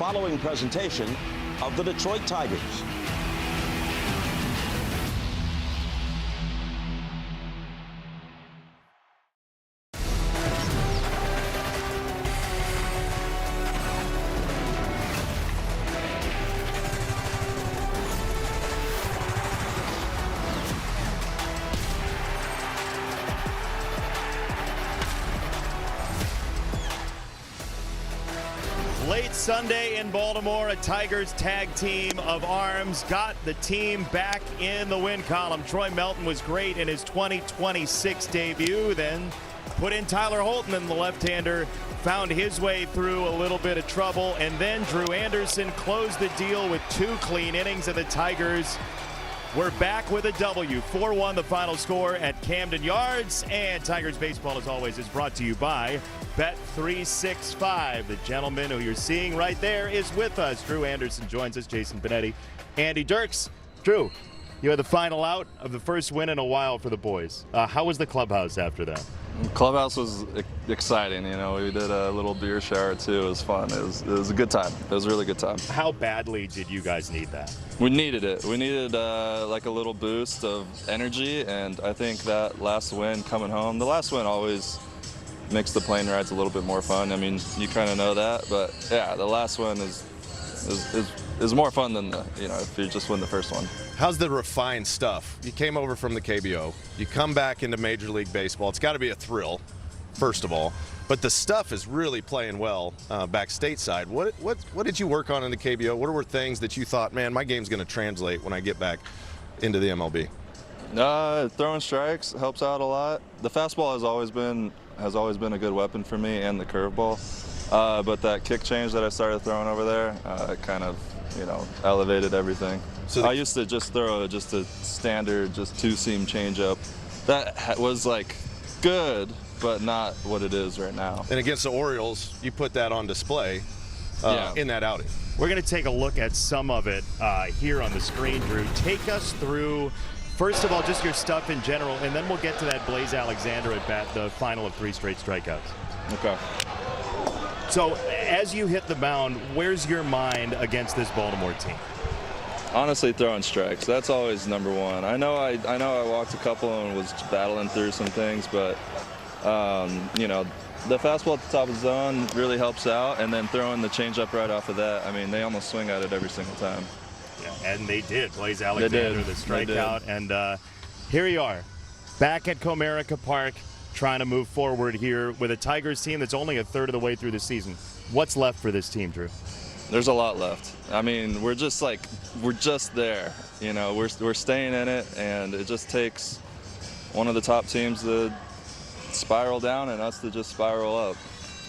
following presentation of the Detroit Tigers. Late Sunday in Baltimore, a Tigers tag team of arms got the team back in the win column. Troy Melton was great in his 2026 debut, then put in Tyler Holton, and the left-hander found his way through a little bit of trouble, and then Drew Anderson closed the deal with 2 clean innings, and the Tigers were back with a W. 4-1 the final score at Camden Yards. And Tigers baseball, as always, is brought to you by Bet365. The gentleman who you're seeing right there is with us. Drew Anderson joins us, Jason Benetti, Andy Dirks. Drew, you had the final out of the first win in a while for the boys. How was the clubhouse after that? Clubhouse was exciting. You know, we did a little beer shower too. It was fun. It was a good time. It was a really good time. How badly did you guys need that? We needed it. We needed like a little boost of energy, and I think that last win coming home, the last win always makes the plane rides a little bit more fun. I mean, you kind of know that, but yeah, the last one is more fun than if you just win the first one. How's the refined stuff? You came over from the KBO. You come back into Major League Baseball. It's got to be a thrill, first of all. But the stuff is really playing well back stateside. What did you work on in the KBO? What were things that you thought, man, my game's going to translate when I get back into the MLB? Throwing strikes helps out a lot. The fastball has always been a good weapon for me, and the curveball. But that kick change that I started throwing over there kind of, elevated everything. So I used to just throw just a standard, just 2-seam changeup. That was like good, but not what it is right now. And against the Orioles, you put that on display in that outing. We're going to take a look at some of it here on the screen, Drew. Take us through, first of all, just your stuff in general, and then we'll get to that Blaze Alexander at bat, the final of 3 straight strikeouts. Okay. So as you hit the mound, where's your mind against this Baltimore team? Honestly, throwing strikes. That's always number one. I know I walked a couple and was battling through some things, but the fastball at the top of the zone really helps out, and then throwing the changeup right off of that. I mean, they almost swing at it every single time. Yeah, and they did. Blaze Alexander, the strikeout, and here you are, back at Comerica Park, trying to move forward here with a Tigers team that's only a third of the way through the season. What's left for this team, Drew? There's a lot left. I mean, we're just there. We're staying in it, and it just takes one of the top teams to spiral down and us to just spiral up.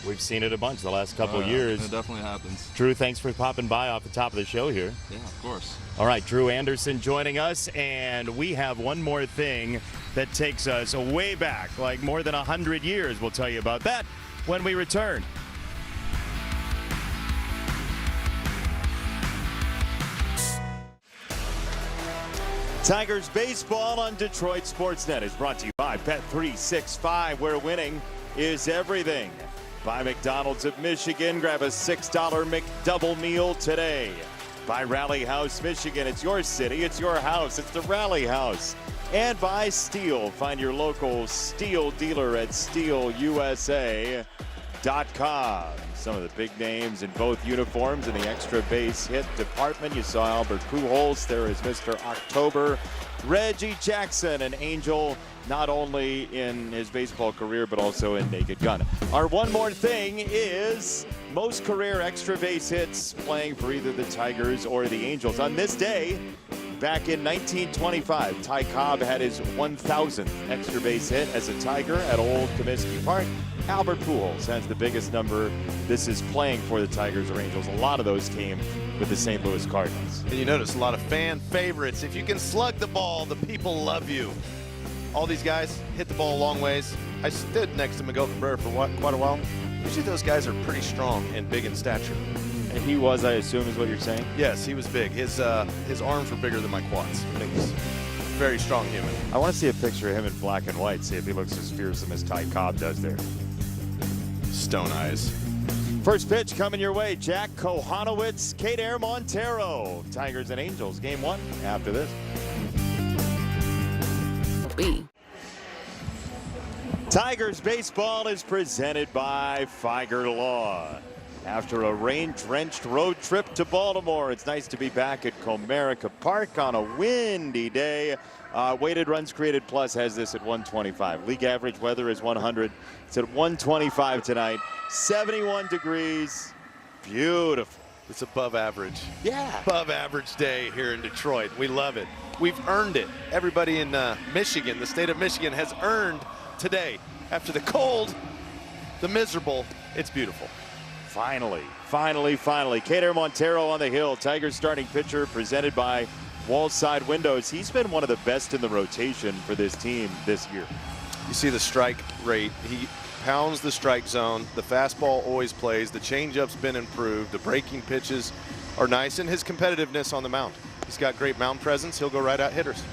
We've seen it a bunch the last couple of years. It definitely happens. Drew, thanks for popping by off the top of the show here. Yeah, of course. All right, Drew Anderson joining us, and we have one more thing that takes us way back, like more than 100 years. We'll tell you about that when we return. Tigers baseball on Detroit Sportsnet is brought to you by Bet365, where winning is everything. By McDonald's of Michigan, grab a $6 McDouble meal today. By Rally House Michigan, it's your city, it's your house, it's the Rally House. And by Steel, find your local Steel dealer at steelusa.com. Some of the big names in both uniforms in the extra base hit department. You saw Albert Pujols. There is Mr. October. Reggie Jackson, an angel, not only in his baseball career, but also in Naked Gun. Our one more thing is most career extra base hits playing for either the Tigers or the Angels. On this day, back in 1925, Ty Cobb had his 1,000th extra base hit as a Tiger at Old Comiskey Park. Albert Pujols has the biggest number. This is playing for the Tigers or Angels. A lot of those came with the St. Louis Cardinals. And you notice a lot of fan favorites. If you can slug the ball, the people love you. All these guys hit the ball a long ways. I stood next to Miguel Cabrera for quite a while. Usually those guys are pretty strong and big in stature. And he was, I assume, is what you're saying? Yes, he was big. His arms were bigger than my quads. I think he's a very strong human. I want to see a picture of him in black and white, see if he looks as fearsome as Ty Cobb does there. Stone eyes. First pitch coming your way. Jack Kohanowitz, Kader Montero. Tigers and Angels, game one after this. B. Tigers baseball is presented by Figer Law. After a rain-drenched road trip to Baltimore, it's nice to be back at Comerica Park on a windy day. Weighted runs created plus has this at 125. League average weather is 100. It's at 125 tonight. 71 degrees. Beautiful. It's above average. Yeah. Above average day here in Detroit. We love it. We've earned it. Everybody in Michigan, the state of Michigan, has earned today. After the cold, the miserable, it's beautiful. Finally. Kader Montero on the hill. Tigers starting pitcher presented by Wallside Windows. He's been one of the best in the rotation for this team this year. You see the strike rate. He pounds the strike zone. The fastball always plays. The changeup's been improved. The breaking pitches are nice, and his competitiveness on the mound. He's got great mound presence. He'll go right at hitters.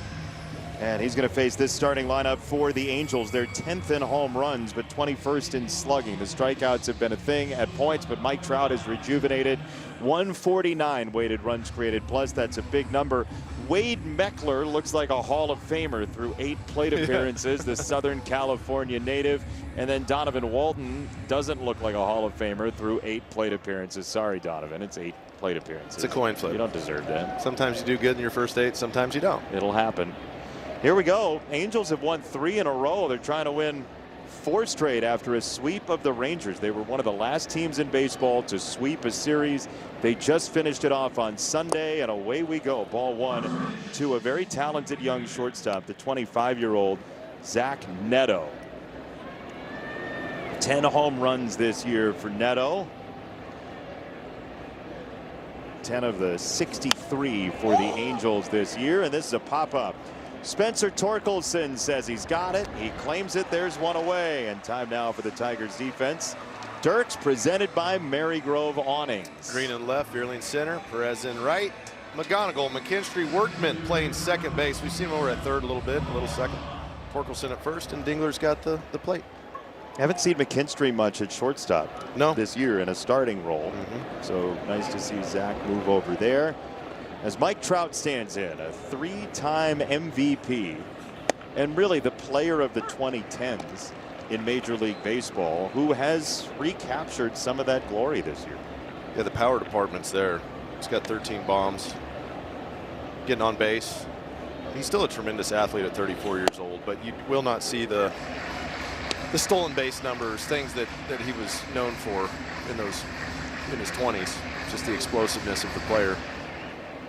And he's going to face this starting lineup for the Angels. They're 10th in home runs, but 21st in slugging. The strikeouts have been a thing at points, but Mike Trout is rejuvenated. 149 weighted runs created plus. That's a big number. Wade Meckler looks like a Hall of Famer through 8 plate appearances, the Southern California native. And then Donovan Walton doesn't look like a Hall of Famer through 8 plate appearances. Sorry, Donovan, it's 8 plate appearances. It's a coin flip. You don't deserve that. Sometimes you do good in your first 8, sometimes you don't. It'll happen. Here we go. Angels have won 3 in a row. They're trying to win 4 straight after a sweep of the Rangers. They were one of the last teams in baseball to sweep a series. They just finished it off on Sunday, and away we go. Ball 1 to a very talented young shortstop, the 25-year-old Zach Neto. 10 home runs this year for Neto. 10 of the 63 for the Angels this year, and this is a pop-up. Spencer Torkelson says he's got it. He claims it. There's one away. And time now for the Tigers defense. Dirks presented by Marygrove Awnings. Green in left, Vierling center, Perez in right. McGonigal, McKinstry, Workman playing second base. We've seen him over at third a little second. Torkelson at first, and Dingler's got the plate. I haven't seen McKinstry much at shortstop this year in a starting role. So nice to see Zach move over there. As Mike Trout stands in, a 3-time MVP, and really the player of the 2010s in Major League Baseball, who has recaptured some of that glory this year. Yeah, the power department's there. He's got 13 bombs, getting on base. He's still a tremendous athlete at 34 years old, but you will not see the stolen base numbers, things that he was known for in his 20s. Just the explosiveness of the player.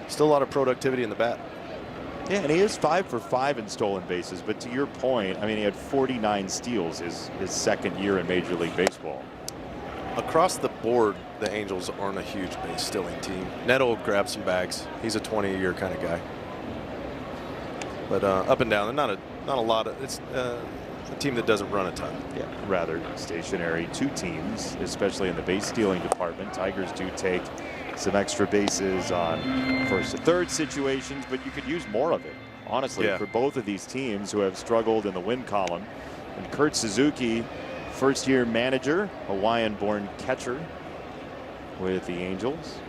Still a lot of productivity in the bat. Yeah, and he is 5 for 5 in stolen bases. But to your point, I mean, he had 49 steals his second year in Major League Baseball. Across the board, the Angels aren't a huge base stealing team. Neto will grab some bags. He's a 20-a-year kind of guy. But up and down, not a lot of. It's a team that doesn't run a ton. Yeah, rather stationary. 2 teams, especially in the base stealing department. Tigers do take some extra bases on first to third situations, but you could use more of it, honestly, for both of these teams who have struggled in the win column. And Kurt Suzuki, first-year manager, Hawaiian-born catcher with the Angels.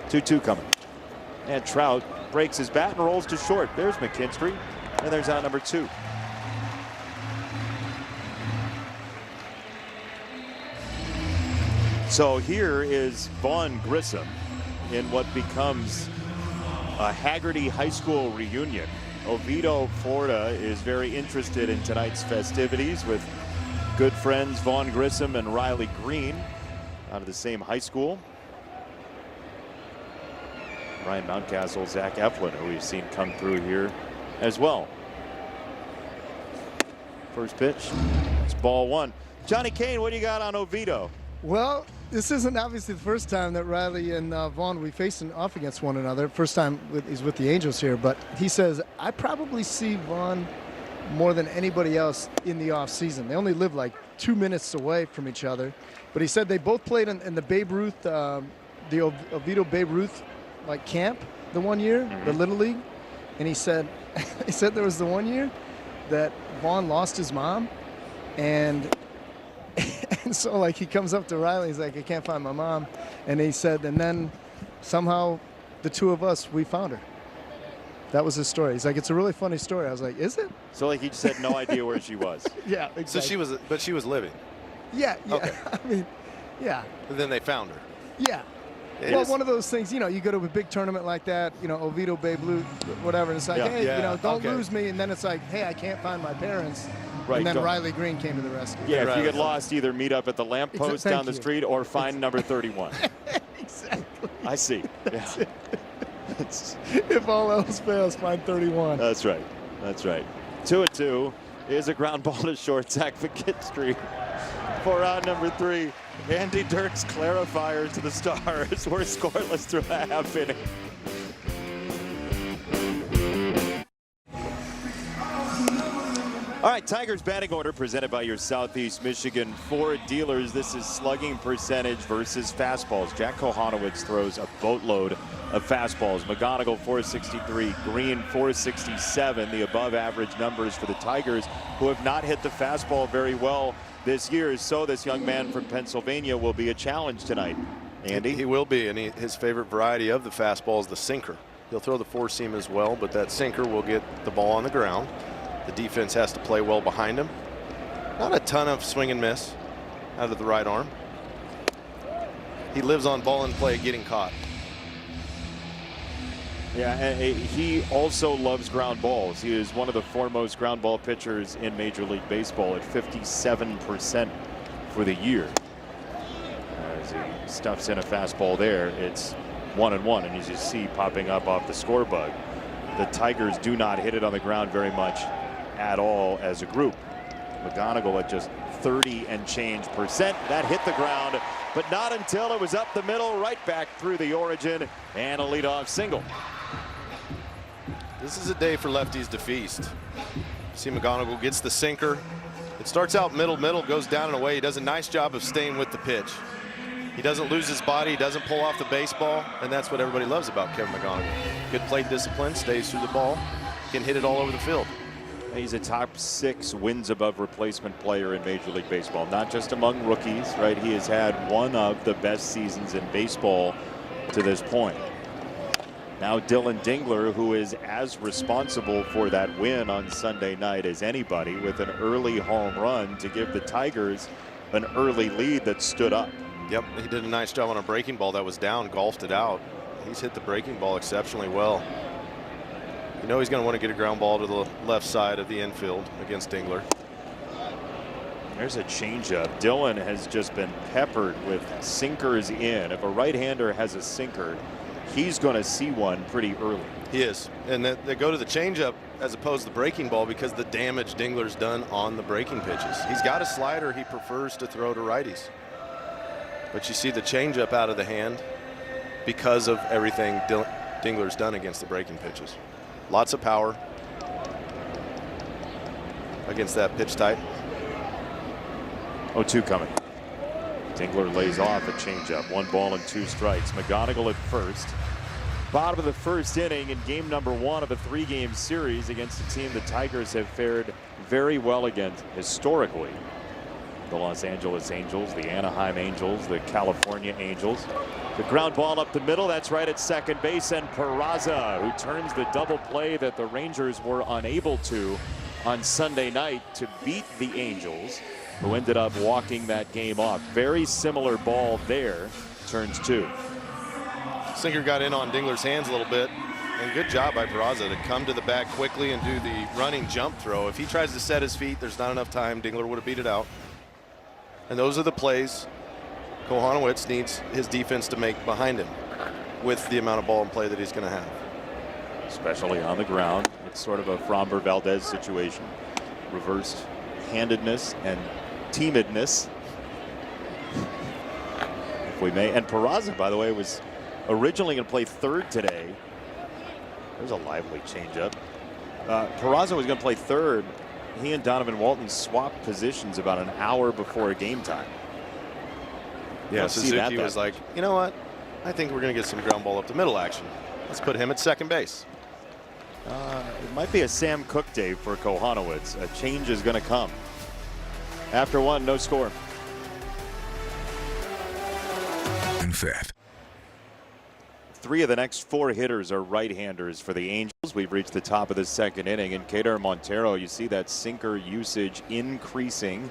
2-2 coming. And Trout breaks his bat and rolls to short. There's McKinstry, and there's out number 2. So here is Vaughn Grissom in what becomes a Haggerty High School reunion. Oviedo, Florida is very interested in tonight's festivities with good friends Vaughn Grissom and Riley Green out of the same high school. Ryan Mountcastle, Zach Eflin, who we've seen come through here as well. First pitch, it's ball 1. Johnny Kane, what do you got on Oviedo? Well, this isn't obviously the first time that Riley and Vaughn we facing off against one another. First time he's with the Angels here, but he says, I probably see Vaughn more than anybody else in the offseason. They only live like 2 minutes away from each other. But he said they both played in the Babe Ruth, the Oviedo Babe Ruth like camp the one year, the Little League. And he said, there was the one year that Vaughn lost his mom, and And so, like, he comes up to Riley. He's like, I can't find my mom. And he said, and then somehow the two of us, we found her. That was his story. He's like, it's a really funny story. I was like, is it? So, like, he just had no idea where she was. Yeah, exactly. So she was living. Yeah, yeah. Okay. I mean, yeah. And then they found her. Yeah. Well, one of those things, you know, you go to a big tournament like that, you know, Oviedo, Babe Ruth, whatever, and it's like, hey, you know, don't lose me. And then it's like, hey, I can't find my parents. Right, and then Riley Green came to the rescue. Yeah, if you get lost, either meet up at the lamppost down the you. street or find number 31. Exactly. I see. That's it. If all else fails, find 31. That's right. That's right. 2-2 is a ground ball to short. Zach McKinstry for out number 3. Andy Dirks clarifier to the Stars. We're scoreless through a half inning. All right, Tigers batting order presented by your Southeast Michigan Ford dealers. This is slugging percentage versus fastballs. Jack Kohanowitz throws a boatload of fastballs. McGonigal 463, Green 467, the above average numbers for the Tigers, who have not hit the fastball very well this year. So this young man from Pennsylvania will be a challenge tonight. Andy? He will be, and his favorite variety of the fastball is the sinker. He'll throw the four seam as well, but that sinker will get the ball on the ground. The defense has to play well behind him. Not a ton of swing and miss out of the right arm. He lives on ball and play getting caught. Yeah, and he also loves ground balls. He is one of the foremost ground ball pitchers in Major League Baseball at 57% for the year. As he stuffs in a fastball there, it's 1-1, and as you see popping up off the score bug, the Tigers do not hit it on the ground very much at all as a group. McGonigal at just 30 and change percent. That hit the ground, but not until it was up the middle, right back through the origin, and a leadoff single. This is a day for lefties to feast. See, McGonigal gets the sinker. It starts out middle, goes down and away. He does a nice job of staying with the pitch. He doesn't lose his body. He doesn't pull off the baseball, and that's what everybody loves about Kevin McGonigal. Good plate discipline, stays through the ball, can hit it all over the field. He's a top 6 wins above replacement player in Major League Baseball, not just among rookies, right? He has had one of the best seasons in baseball to this point. Now Dylan Dingler, who is as responsible for that win on Sunday night as anybody, with an early home run to give the Tigers an early lead that stood up. Yep, he did a nice job on a breaking ball that was down, golfed it out. He's hit the breaking ball exceptionally well. You know he's going to want to get a ground ball to the left side of the infield against Dingler. There's a changeup. Dylan has just been peppered with sinkers in. If a right-hander has a sinker, he's going to see one pretty early. He is, and they go to the changeup as opposed to the breaking ball because the damage Dingler's done on the breaking pitches. He's got a slider he prefers to throw to righties. But you see the changeup out of the hand because of everything Dingler's done against the breaking pitches. Lots of power against that pitch type. 0-2 coming. Dingler lays off a changeup. 1 ball and 2 strikes. McGonigal at first. Bottom of the first inning in game number 1 of a 3-game series against a team the Tigers have fared very well against historically. The Los Angeles Angels, the Anaheim Angels, the California Angels. The ground ball up the middle, that's right at second base, and Peraza, who turns the double play that the Rangers were unable to on Sunday night to beat the Angels, who ended up walking that game off. Very similar ball there, turns 2. Sinker got in on Dingler's hands a little bit, and good job by Peraza to come to the bag quickly and do the running jump throw. If he tries to set his feet, there's not enough time. Dingler would have beat it out. And those are the plays Kohanowitz needs his defense to make behind him with the amount of ball and play that he's going to have. Especially on the ground. It's sort of a Framber Valdez situation. Reversed handedness and teamedness, if we may. And Peraza, by the way, was originally going to play third today. There's a lively changeup. Peraza was going to play third. He and Donovan Walton swapped positions about an hour before game time. Yeah, Suzuki was like, you know what? I think we're going to get some ground ball up the middle action. Let's put him at second base. It might be a Sam Cooke day for Kohanowitz. A change is going to come. After 1, no score. 5th. 3 of the next 4 hitters are right-handers for the Angels. We've reached the top of the 2nd inning, and Keiter Montero, you see that sinker usage increasing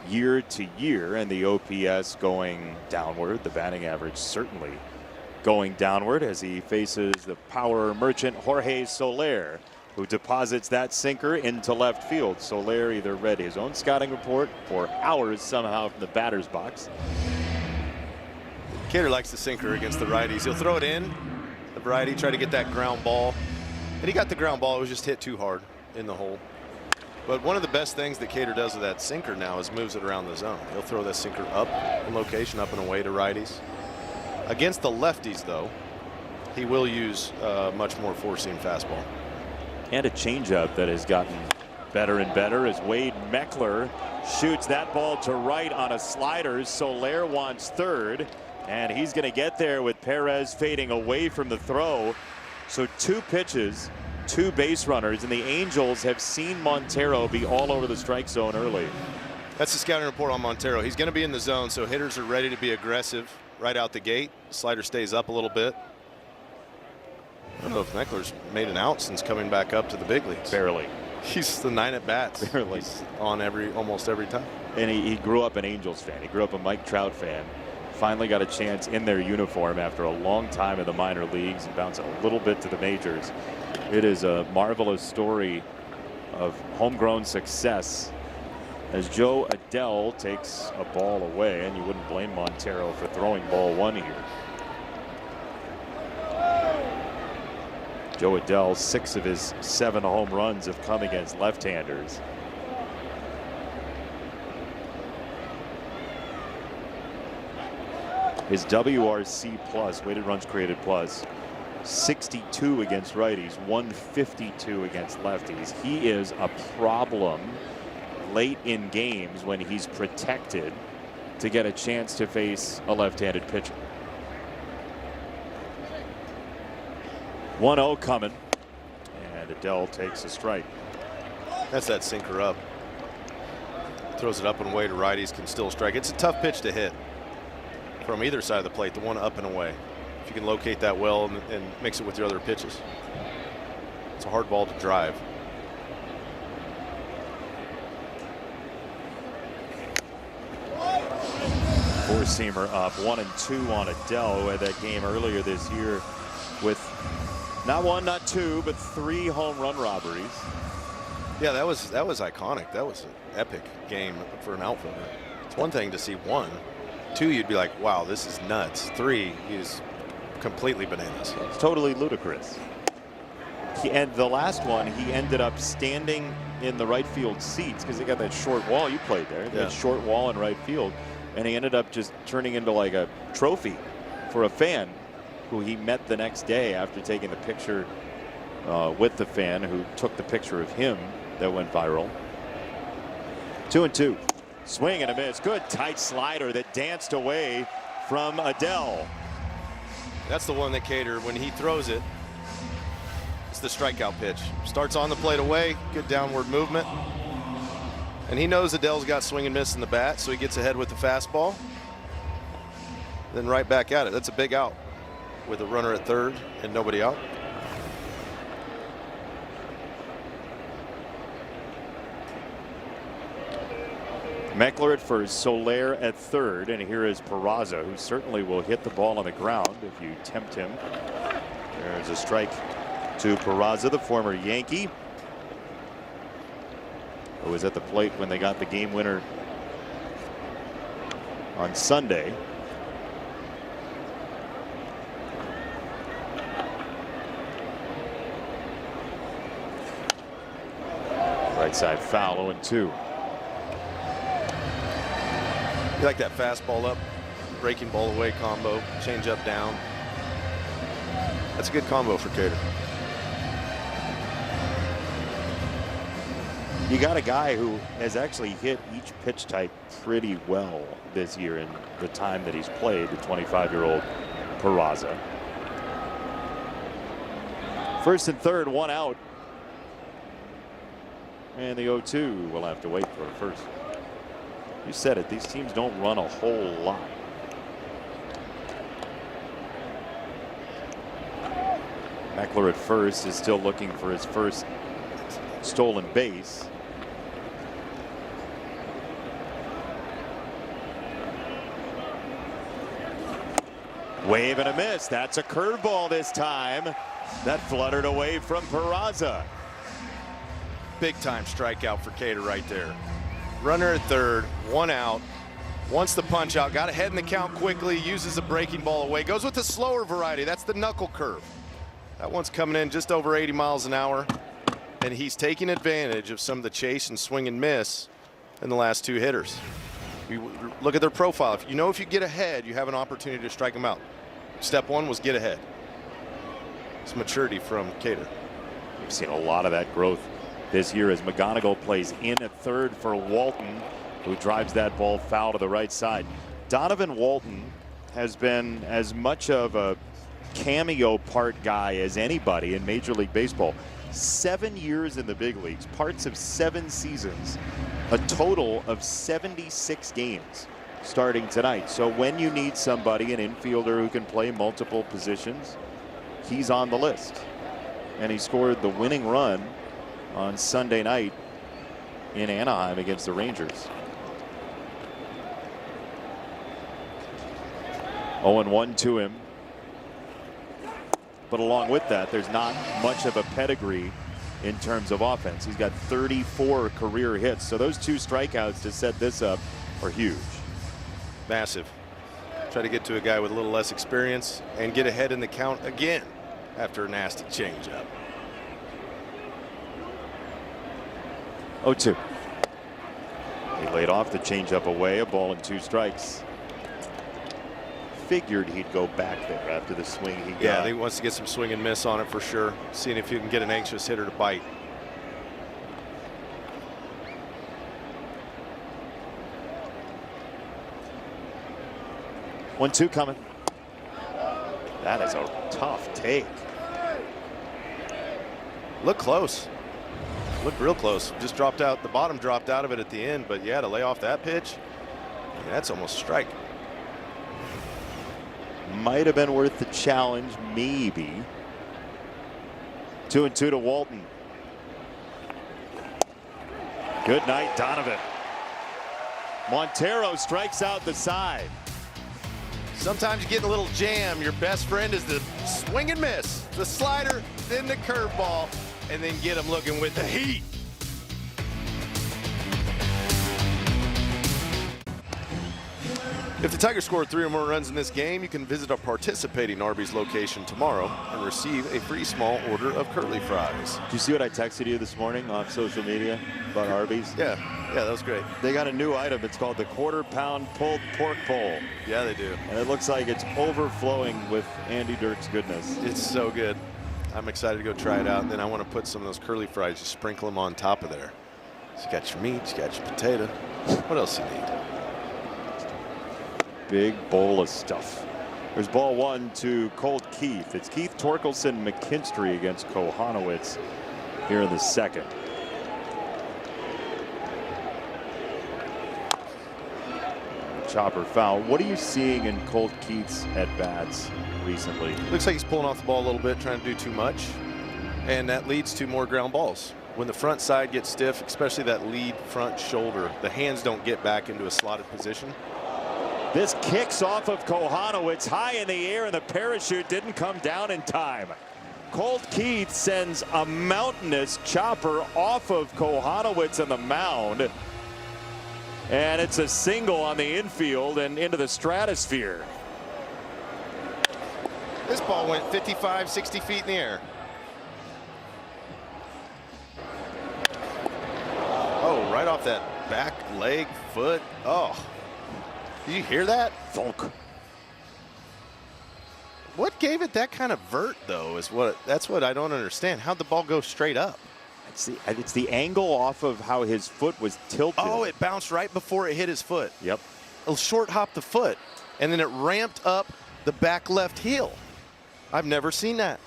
year to year, and the OPS going downward. The batting average certainly going downward as he faces the power merchant Jorge Soler, who deposits that sinker into left field. Soler either read his own scouting report or ours somehow from the batter's box. Keiter likes the sinker against the righties. He'll throw it in. The righty try to get that ground ball. And he got the ground ball. It was just hit too hard in the hole. But one of the best things that Keiter does with that sinker now is moves it around the zone. He'll throw that sinker up in location, up and away to righties. Against the lefties, though, he will use much more four-seam fastball. And a changeup that has gotten better and better as Wade Meckler shoots that ball to right on a slider. Soler wants third, and he's going to get there with Perez fading away from the throw. So 2 pitches, 2 base runners, and the Angels have seen Montero be all over the strike zone early. That's the scouting report on Montero. He's going to be in the zone, so hitters are ready to be aggressive right out the gate. Slider stays up a little bit. I don't know if Meckler's made an out since coming back up to the big leagues. Barely. He's the 9 at bats. Barely. He's on almost every time. And he grew up an Angels fan. He grew up a Mike Trout fan. Finally got a chance in their uniform after a long time in the minor leagues and bounced a little bit to the majors. It is a marvelous story of homegrown success as Joe Adele takes a ball away, and you wouldn't blame Montero for throwing ball 1 here. Joe Adele, 6 of his 7 home runs have come against left-handers. His WRC plus, weighted runs created plus, 62 against righties, 152 against lefties. He is a problem late in games when he's protected to get a chance to face a left-handed pitcher. 1-0 coming, and Adele takes a strike. That's that sinker up. Throws it up and away to righties, can still strike. It's a tough pitch to hit from either side of the plate, the one up and away. If you can locate that well and mix it with your other pitches. It's a hard ball to drive. Four-seamer up, 1-2 on Adele, who had that game earlier this year with not 1, not 2, but 3 home run robberies. Yeah, that was iconic. That was an epic game for an outfielder. It's one thing to see 1. 2, you'd be like, wow, this is nuts. 3 is completely bananas. It's totally ludicrous. And the last one, he ended up standing in the right field seats because they got that short wall. You played there. That short wall in right field. And he ended up just turning into like a trophy for a fan who he met the next day after taking the picture with the fan who took the picture of him that went viral. 2-2. Swing and a miss. Good tight slider that danced away from Adele. That's the one that Keiter, when he throws it, it's the strikeout pitch. Starts on the plate away, good downward movement. And he knows Adele's got swing and miss in the bat, so he gets ahead with the fastball. Then right back at it. That's a big out with a runner at third and nobody out. Meckler at first, Soler at third, and here is Peraza, who certainly will hit the ball on the ground if you tempt him. There's a strike to Peraza, the former Yankee, who was at the plate when they got the game winner on Sunday. Right side foul, 0-2. You like that fastball up, breaking ball away combo, change up down. That's a good combo for Keiter. You got a guy who has actually hit each pitch type pretty well this year in the time that he's played, the 25-year-old Peraza. First and third, 1 out. And the 0-2 will have to wait for a first. You said it, these teams don't run a whole lot. Eckler at first is still looking for his first stolen base. Wave and a miss. That's a curveball this time. That fluttered away from Peraza. Big time strikeout for Cater right there. Runner at third, 1 out. Wants the punch out, got ahead in the count quickly, uses a breaking ball away, goes with the slower variety. That's the knuckle curve. That one's coming in just over 80 miles an hour, and he's taking advantage of some of the chase and swing and miss in the last 2 hitters. You look at their profile. If you get ahead, you have an opportunity to strike them out. Step 1 was get ahead. It's maturity from Cater. We've seen a lot of that growth this year as McGonigal plays in at third for Walton, who drives that ball foul to the right side. Donovan Walton has been as much of a cameo part guy as anybody in Major League Baseball. 7 years in the big leagues, parts of 7 seasons, a total of 76 games starting tonight. So when you need somebody, an infielder who can play multiple positions, he's on the list. And he scored the winning run on Sunday night in Anaheim against the Rangers. 0-1 to him. But along with that, there's not much of a pedigree in terms of offense. He's got 34 career hits. So those 2 strikeouts to set this up are huge. Massive. Try to get to a guy with a little less experience and get ahead in the count again after a nasty changeup. 0-2. He laid off the changeup away, a ball and 2 strikes. Figured he'd go back there after the swing he got. Yeah, I think he wants to get some swing and miss on it for sure. Seeing if you can get an anxious hitter to bite. One, 2 coming. That is a tough take. Look close. Look real close. Just dropped out. The bottom dropped out of it at the end. But yeah, to lay off that pitch, that's almost a strike. Might have been worth the challenge, maybe. 2-2 to Walton. Good night, Donovan. Montero strikes out the side. Sometimes you get in a little jam. Your best friend is the swing and miss, the slider, then the curveball, and then get him looking with the heat. If the Tigers score 3 or more runs in this game, you can visit a participating Arby's location tomorrow and receive a free small order of curly fries. Did you see what I texted you this morning on social media about Arby's? Yeah, that was great. They got a new item. It's called the quarter-pound pulled pork bowl. Yeah, they do. And it looks like it's overflowing with Andy Dirk's goodness. It's so good. I'm excited to go try it out. And then I want to put some of those curly fries, just sprinkle them on top of there. So you got your meat, you got your potato. What else you need? Big bowl of stuff. There's ball 1 to Colt Keith. It's Keith, Torkelson, McKinstry against Kohanowitz here in the second. Chopper foul. What are you seeing in Colt Keith's at-bats recently? Looks like he's pulling off the ball a little bit, trying to do too much. And that leads to more ground balls. When the front side gets stiff, especially that lead front shoulder, the hands don't get back into a slotted position. This kicks off of Kohanowitz high in the air, and the parachute didn't come down in time. Colt Keith sends a mountainous chopper off of Kohanowitz on the mound. And it's a single on the infield and into the stratosphere. This ball went 55, 60 feet in the air. Oh, right off that back leg, foot. Oh. Did you hear that? Thunk. What gave it that kind of vert, though, that's what I don't understand. How'd the ball go straight up? It's the angle off of how his foot was tilted. Oh, it bounced right before it hit his foot. Yep. A short hop the foot, and then it ramped up the back left heel. I've never seen that.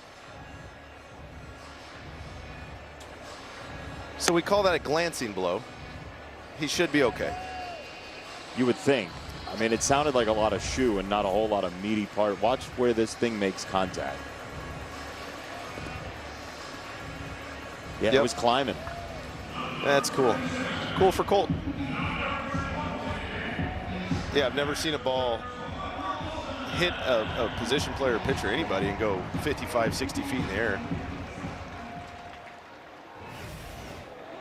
So we call that a glancing blow. He should be okay. You would think. I mean, it sounded like a lot of shoe and not a whole lot of meaty part. Watch where this thing makes contact. Yeah, Yep. it was climbing. That's cool. Cool for Colt. Yeah, I've never seen a ball hit a position player, pitcher, anybody, and go 55, 60 feet in the air.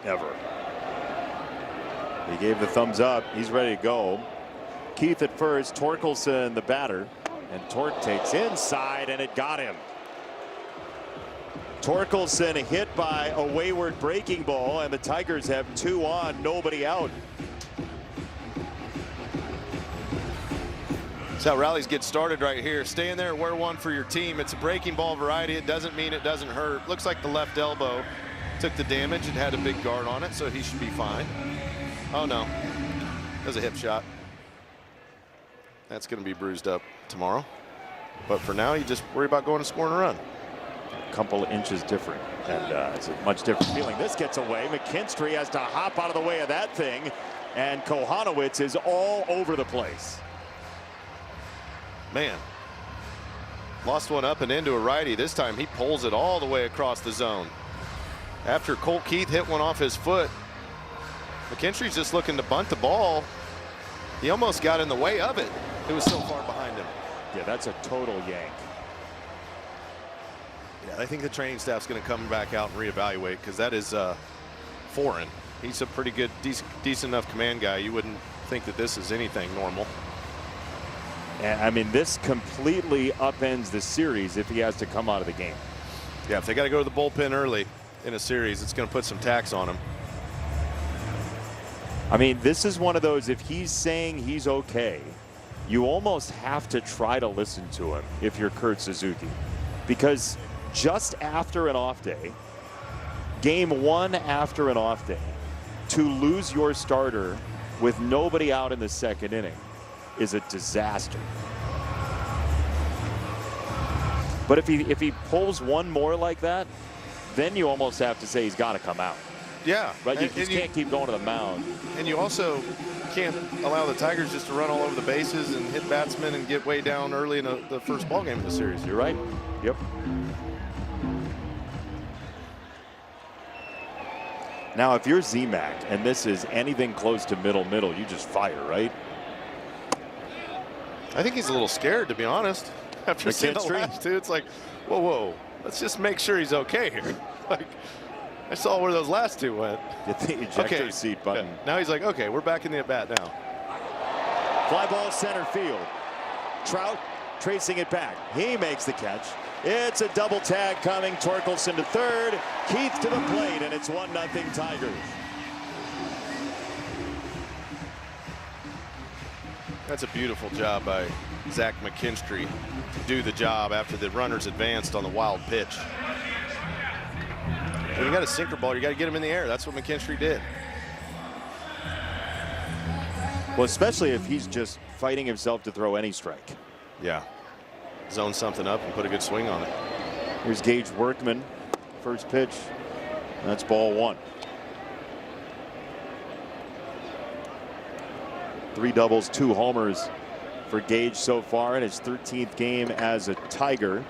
Ever. He gave the thumbs up. He's ready to go. Keith at first, Torkelson the batter, and Tork takes inside, and it got him. Torkelson hit by a wayward breaking ball, and the Tigers have 2 on, nobody out. That's how rallies get started right here. Stay in there, wear one for your team. It's a breaking ball variety. It doesn't mean it doesn't hurt. Looks like the left elbow took the damage. It had a big guard on it, so he should be fine. Oh no, that was a hip shot. That's going to be bruised up tomorrow. But for now, you just worry about going and scoring a run. A couple inches different, and it's a much different feeling. This gets away. McKinstry has to hop out of the way of that thing, and Kohanowitz is all over the place. Man, lost one up and into a righty. This time he pulls it all the way across the zone. After Colt Keith hit one off his foot, McKinstry's just looking to bunt the ball. He almost got in the way of it. It was so far behind him. Yeah, that's a total yank. Yeah, I think the training staff's going to come back out and reevaluate, because that is foreign. He's a pretty good, decent enough command guy. You wouldn't think that this is anything normal. And I mean, this completely upends the series if he has to come out of the game. Yeah, if they got to go to the bullpen early in a series, it's going to put some tax on him. I mean, this is one of those, if he's saying he's okay, you almost have to try to listen to him if you're Kurt Suzuki. Because just after an off day, game 1 after an off day, to lose your starter with nobody out in the second inning is a disaster. But if he pulls one more like that, then you almost have to say he's got to come out. Yeah. Right? You just can't keep going to the mound. And you also can't allow the Tigers just to run all over the bases and hit batsmen and get way down early in the first ball game of the series. You're right. Yep. Now, if you're Z-Mac and this is anything close to middle, you just fire, right? I think he's a little scared, to be honest. After seeing the last two, it's like, whoa, let's just make sure he's okay here. Like, I saw where those last two went. Get the ejector seat button. Yeah. Now he's like, okay, we're back in the at-bat now. Fly ball center field. Trout tracing it back. He makes the catch. It's a double tag coming. Torkelson to third. Keith to the plate, and it's 1-0 Tigers. That's a beautiful job by Zach McKinstry to do the job after the runners advanced on the wild pitch. When you got a sinker ball, you got to get him in the air. That's what McKinstry did. Well, especially if he's just fighting himself to throw any strike. Yeah. Zone something up and put a good swing on it. Here's Gage Workman. First pitch. That's ball 1. 3 doubles, 2 homers for Gage so far in his 13th game as a Tiger.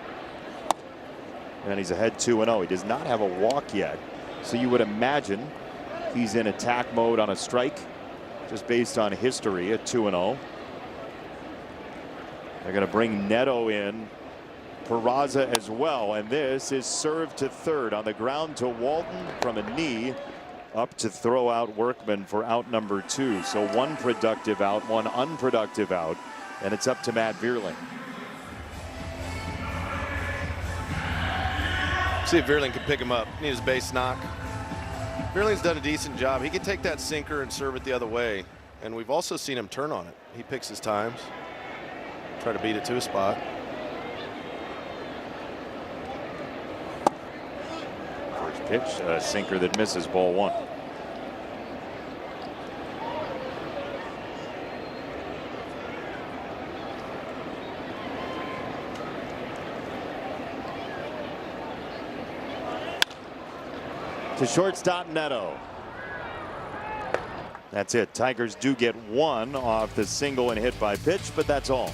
And he's ahead 2-0. He does not have a walk yet. So you would imagine he's in attack mode on a strike, just based on history at 2-0. They're going to bring Neto in, Peraza as well, and this is served to third on the ground to Walton from a knee, up to throw out Workman for out number 2. So 1 productive out, 1 unproductive out, and it's up to Matt Vierling. See if Vierling can pick him up. Need his base knock. Vierling's done a decent job. He can take that sinker and serve it the other way, and we've also seen him turn on it. He picks his times. Try to beat it to a spot. First pitch, a sinker that misses, ball 1. To shortstop Neto. That's it. Tigers do get 1 off the single and hit by pitch, but that's all.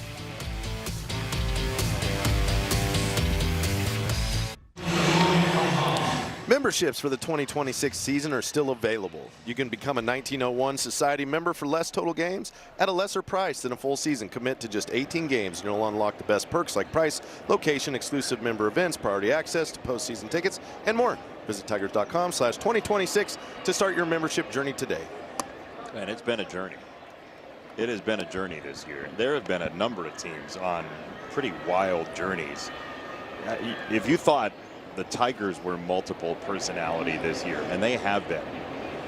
Memberships for the 2026 season are still available. You can become a 1901 Society member for less total games at a lesser price than a full season. Commit to just 18 games and you'll unlock the best perks like price, location, exclusive member events, priority access to postseason tickets, and more. Visit Tigers.com/2026 to start your membership journey today. And it's been a journey. It has been a journey this year. There have been a number of teams on pretty wild journeys. If you thought the Tigers were multiple personality this year, and they have been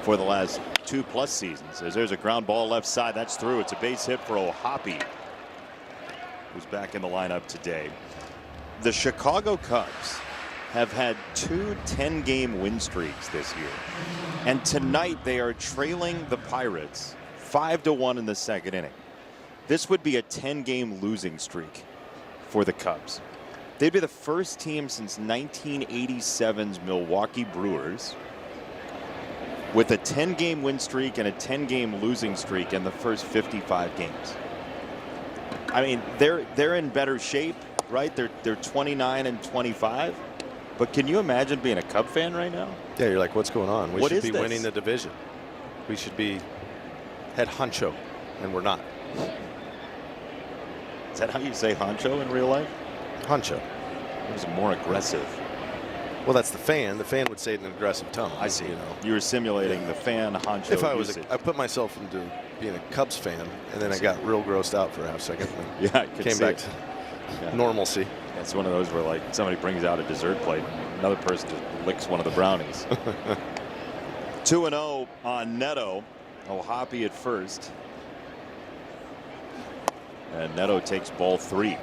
for the last 2+ seasons, as there's a ground ball left side, that's through. It's a base hit for O'Hoppe, who's back in the lineup today. The Chicago Cubs have had 2 10-game win streaks this year, and tonight they are trailing the Pirates 5-1 in the second inning. This would be a 10-game losing streak for the Cubs. They'd be the first team since 1987's Milwaukee Brewers with a 10-game win streak and a 10-game losing streak in the first 55 games. I mean, they're in better shape, right? They're 29-25. But can you imagine being a Cub fan right now? Yeah, you're like, what's going on? We What should is be this? winning the division. We should be head honcho, and we're not. Is that how you say honcho in real life? Honcho. It was more aggressive. Well, that's the fan. The fan would say it in an aggressive tone. I see. You know. You were simulating the fan honcho If I was, usage. I put myself into being a Cubs fan, and then I got real grossed out for a half second. And Yeah, I could came see back it. to normalcy. It's one of those where, like, somebody brings out a dessert plate, and another person just licks one of the brownies. 2-0 on Neto. O'Hoppe at first. And Neto takes ball 3.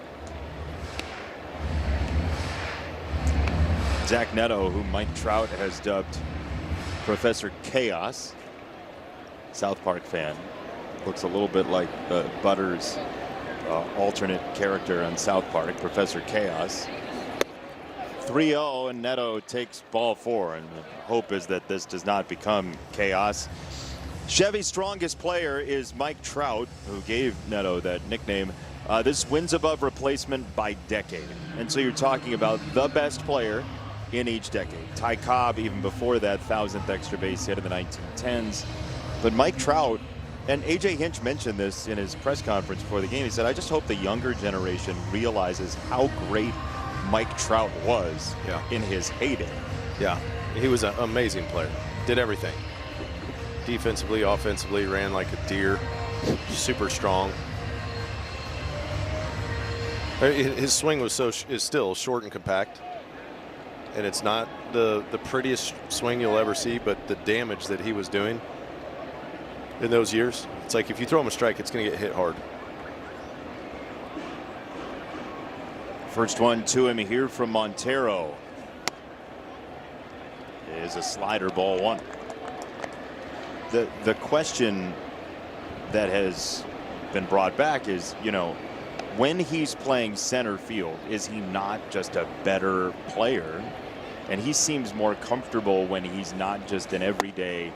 Zach Neto, who Mike Trout has dubbed Professor Chaos, South Park fan, looks a little bit like Butters' alternate character on South Park, Professor Chaos. 3-0, and Neto takes ball 4, and the hope is that this does not become chaos. Chevy's strongest player is Mike Trout, who gave Neto that nickname. This wins above replacement by decade, and so you're talking about the best player in each decade. Ty Cobb, even before that 1,000th extra base hit in the 1910s. But Mike Trout, and A.J. Hinch mentioned this in his press conference before the game. He said, I just hope the younger generation realizes how great Mike Trout was in his heyday. Yeah, he was an amazing player. Did everything. Defensively, offensively, ran like a deer. Super strong. His swing was is still short and compact. And it's not the prettiest swing you'll ever see, but the damage that he was doing in those years, it's like if you throw him a strike, it's going to get hit hard. First one to him here from Montero is a slider, ball 1. The question that has been brought back is, you know, when he's playing center field, is he not just a better player? And he seems more comfortable when he's not just an everyday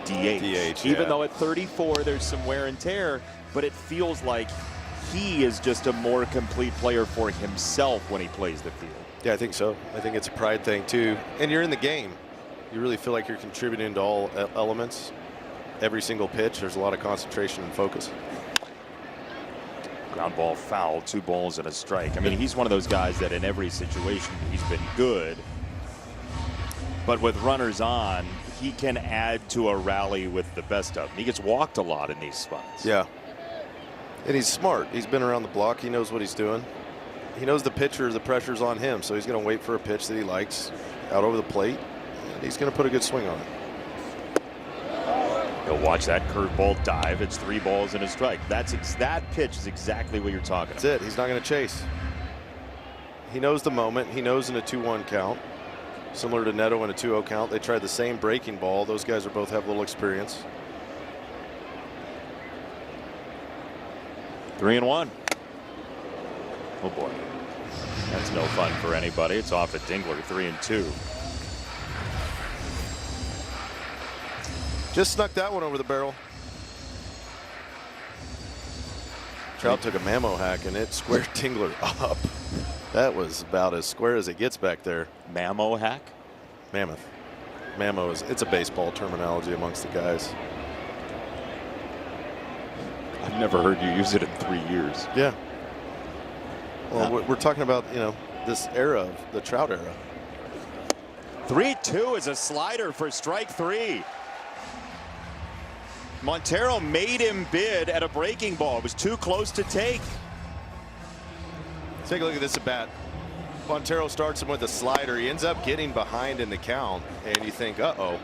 DH. Even though at 34 there's some wear and tear, but it feels like he is just a more complete player for himself when he plays the field. Yeah, I think so. I think it's a pride thing too. And you're in the game. You really feel like you're contributing to all elements. Every single pitch, there's a lot of concentration and focus. Ground ball foul, 2 balls and a strike. I mean, he's one of those guys that in every situation he's been good. But with runners on, he can add to a rally with the best of them. He gets walked a lot in these spots. Yeah. And he's smart. He's been around the block. He knows what he's doing. He knows the pressure's on him, so he's going to wait for a pitch that he likes out over the plate, and he's going to put a good swing on it. He'll watch that curveball dive. It's 3 balls and a strike. That pitch is exactly what you're talking about. That's it. He's not going to chase. He knows the moment. He knows in a 2-1 count. Similar to Neto in a 2-0 count. They tried the same breaking ball. Those guys both have a little experience. 3-1. Oh boy. That's no fun for anybody. It's off at Dingler, 3-2. Just snuck that one over the barrel. Trout took a Mammo hack and it squared Dingler up. That was about as square as it gets back there. Mammo hack? Mammoth. Mammo it's a baseball terminology amongst the guys. I've never heard you use it in 3 years. Yeah. Well, we're talking about, you know, this era of the Trout era. 3-2 is a slider for strike 3. Montero made him bid at a breaking ball. It was too close to take. Take a look at this at bat. Montero starts him with a slider. He ends up getting behind in the count, and you think, uh-oh.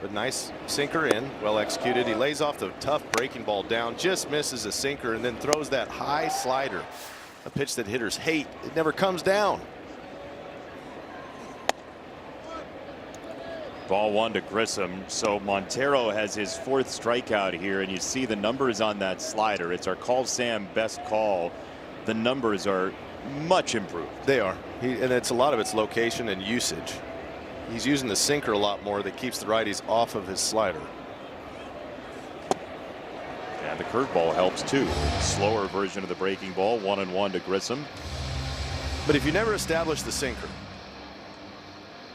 But nice sinker in, well executed. He lays off the tough breaking ball down, just misses a sinker, and then throws that high slider. A pitch that hitters hate. It never comes down. Ball 1 to Grissom. So Montero has his 4th strikeout here, and you see the numbers on that slider. It's our Call Sam best call. The numbers are much improved. They are. And it's a lot of its location and usage. He's using the sinker a lot more that keeps the righties off of his slider. And the curveball helps too. Slower version of the breaking ball. 1-1 to Grissom. But if you never establish the sinker,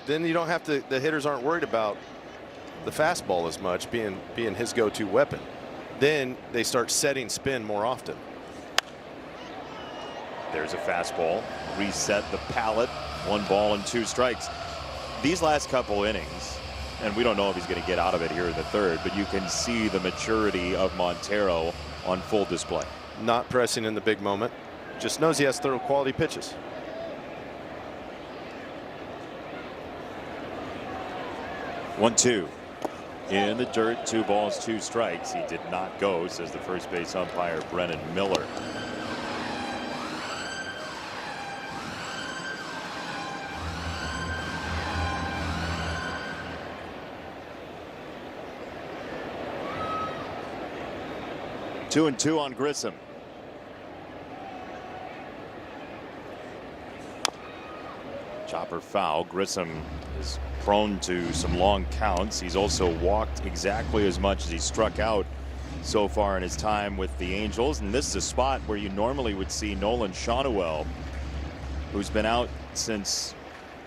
then you don't have to, the hitters aren't worried about the fastball as much being his go-to weapon. Then they start setting spin more often. There's a fastball. Reset the pallet. 1 ball and 2 strikes. These last couple innings, and we don't know if he's going to get out of it here in the 3rd, but you can see the maturity of Montero on full display. Not pressing in the big moment. Just knows he has to throw quality pitches. One, 2 in the dirt. 2 balls, 2 strikes. He did not go, says the first base umpire Brennan Miller. Two and 2 on Grissom. Chopper foul. Grissom is prone to some long counts. He's also walked exactly as much as he struck out so far in his time with the Angels. And this is a spot where you normally would see Nolan Shawnuel, who's been out since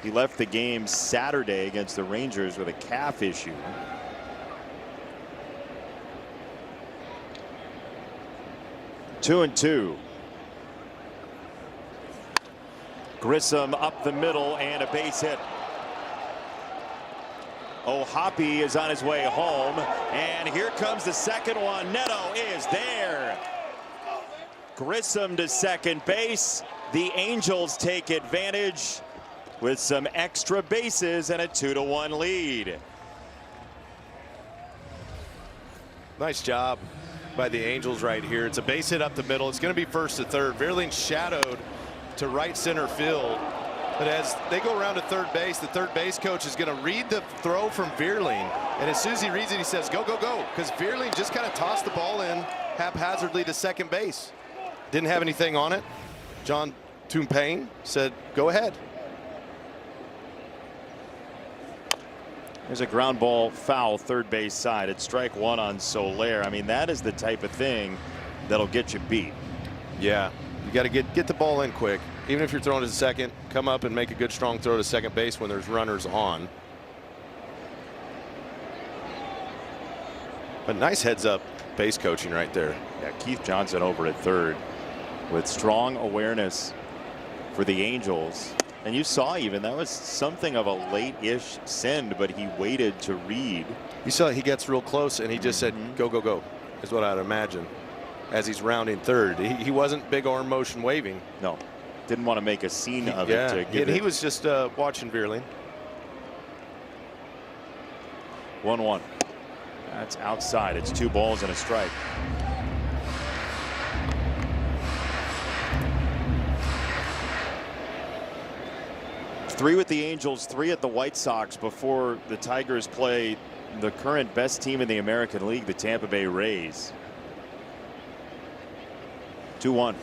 he left the game Saturday against the Rangers with a calf issue. Two and 2. Grissom up the middle and a base hit. Hoppy is on his way home, and here comes the second one. Neto is there. Grissom to second base. The Angels take advantage with some extra bases and a 2-1 lead. Nice job by the Angels right here. It's a base hit up the middle. It's going to be first to third. Vierling shadowed to right center field. But as they go around to third base, the third base coach is going to read the throw from Vierling. And as soon as he reads it, he says, go, go, go. Because Vierling just kind of tossed the ball in haphazardly to second base. Didn't have anything on it. John Tumpane said, go ahead. There's a ground ball foul third base side. It's strike 1 on Soler. I mean, that is the type of thing that'll get you beat. Yeah, you got to get the ball in quick. Even if you're throwing to second, come up and make a good strong throw to second base when there's runners on. But nice heads up base coaching right there. Yeah, Keith Johnson over at third with strong awareness for the Angels. And you saw even that was something of a late-ish send, but he waited to read. You saw he gets real close and he just said, go, go, go, is what I'd imagine as he's rounding third. He wasn't big arm motion waving. No, didn't want to make a scene of it. To give he was just watching Vierling. 1-1. That's outside. It's 2 balls and a strike. Three with the Angels, 3 at the White Sox before the Tigers play the current best team in the American League, the Tampa Bay Rays. 2-1.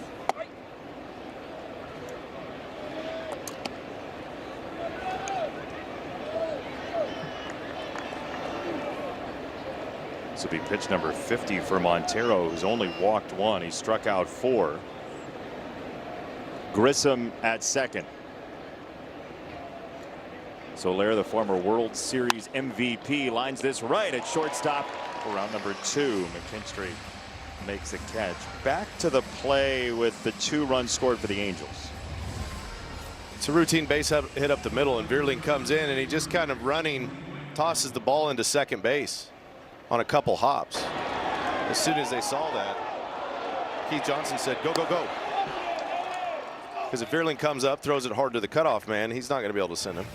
This will be pitch number 50 for Montero, who's only walked 1. He struck out 4. Grissom at second. Soler, the former World Series MVP, lines this right at shortstop for round number 2. McKinstry makes a catch. Back to the play with the 2 runs scored for the Angels. It's a routine base hit up the middle, and Vierling comes in, and he just kind of running, tosses the ball into second base on a couple hops. As soon as they saw that, Keith Johnson said, "Go, go, go." Because if Vierling comes up, throws it hard to the cutoff man, he's not going to be able to send him.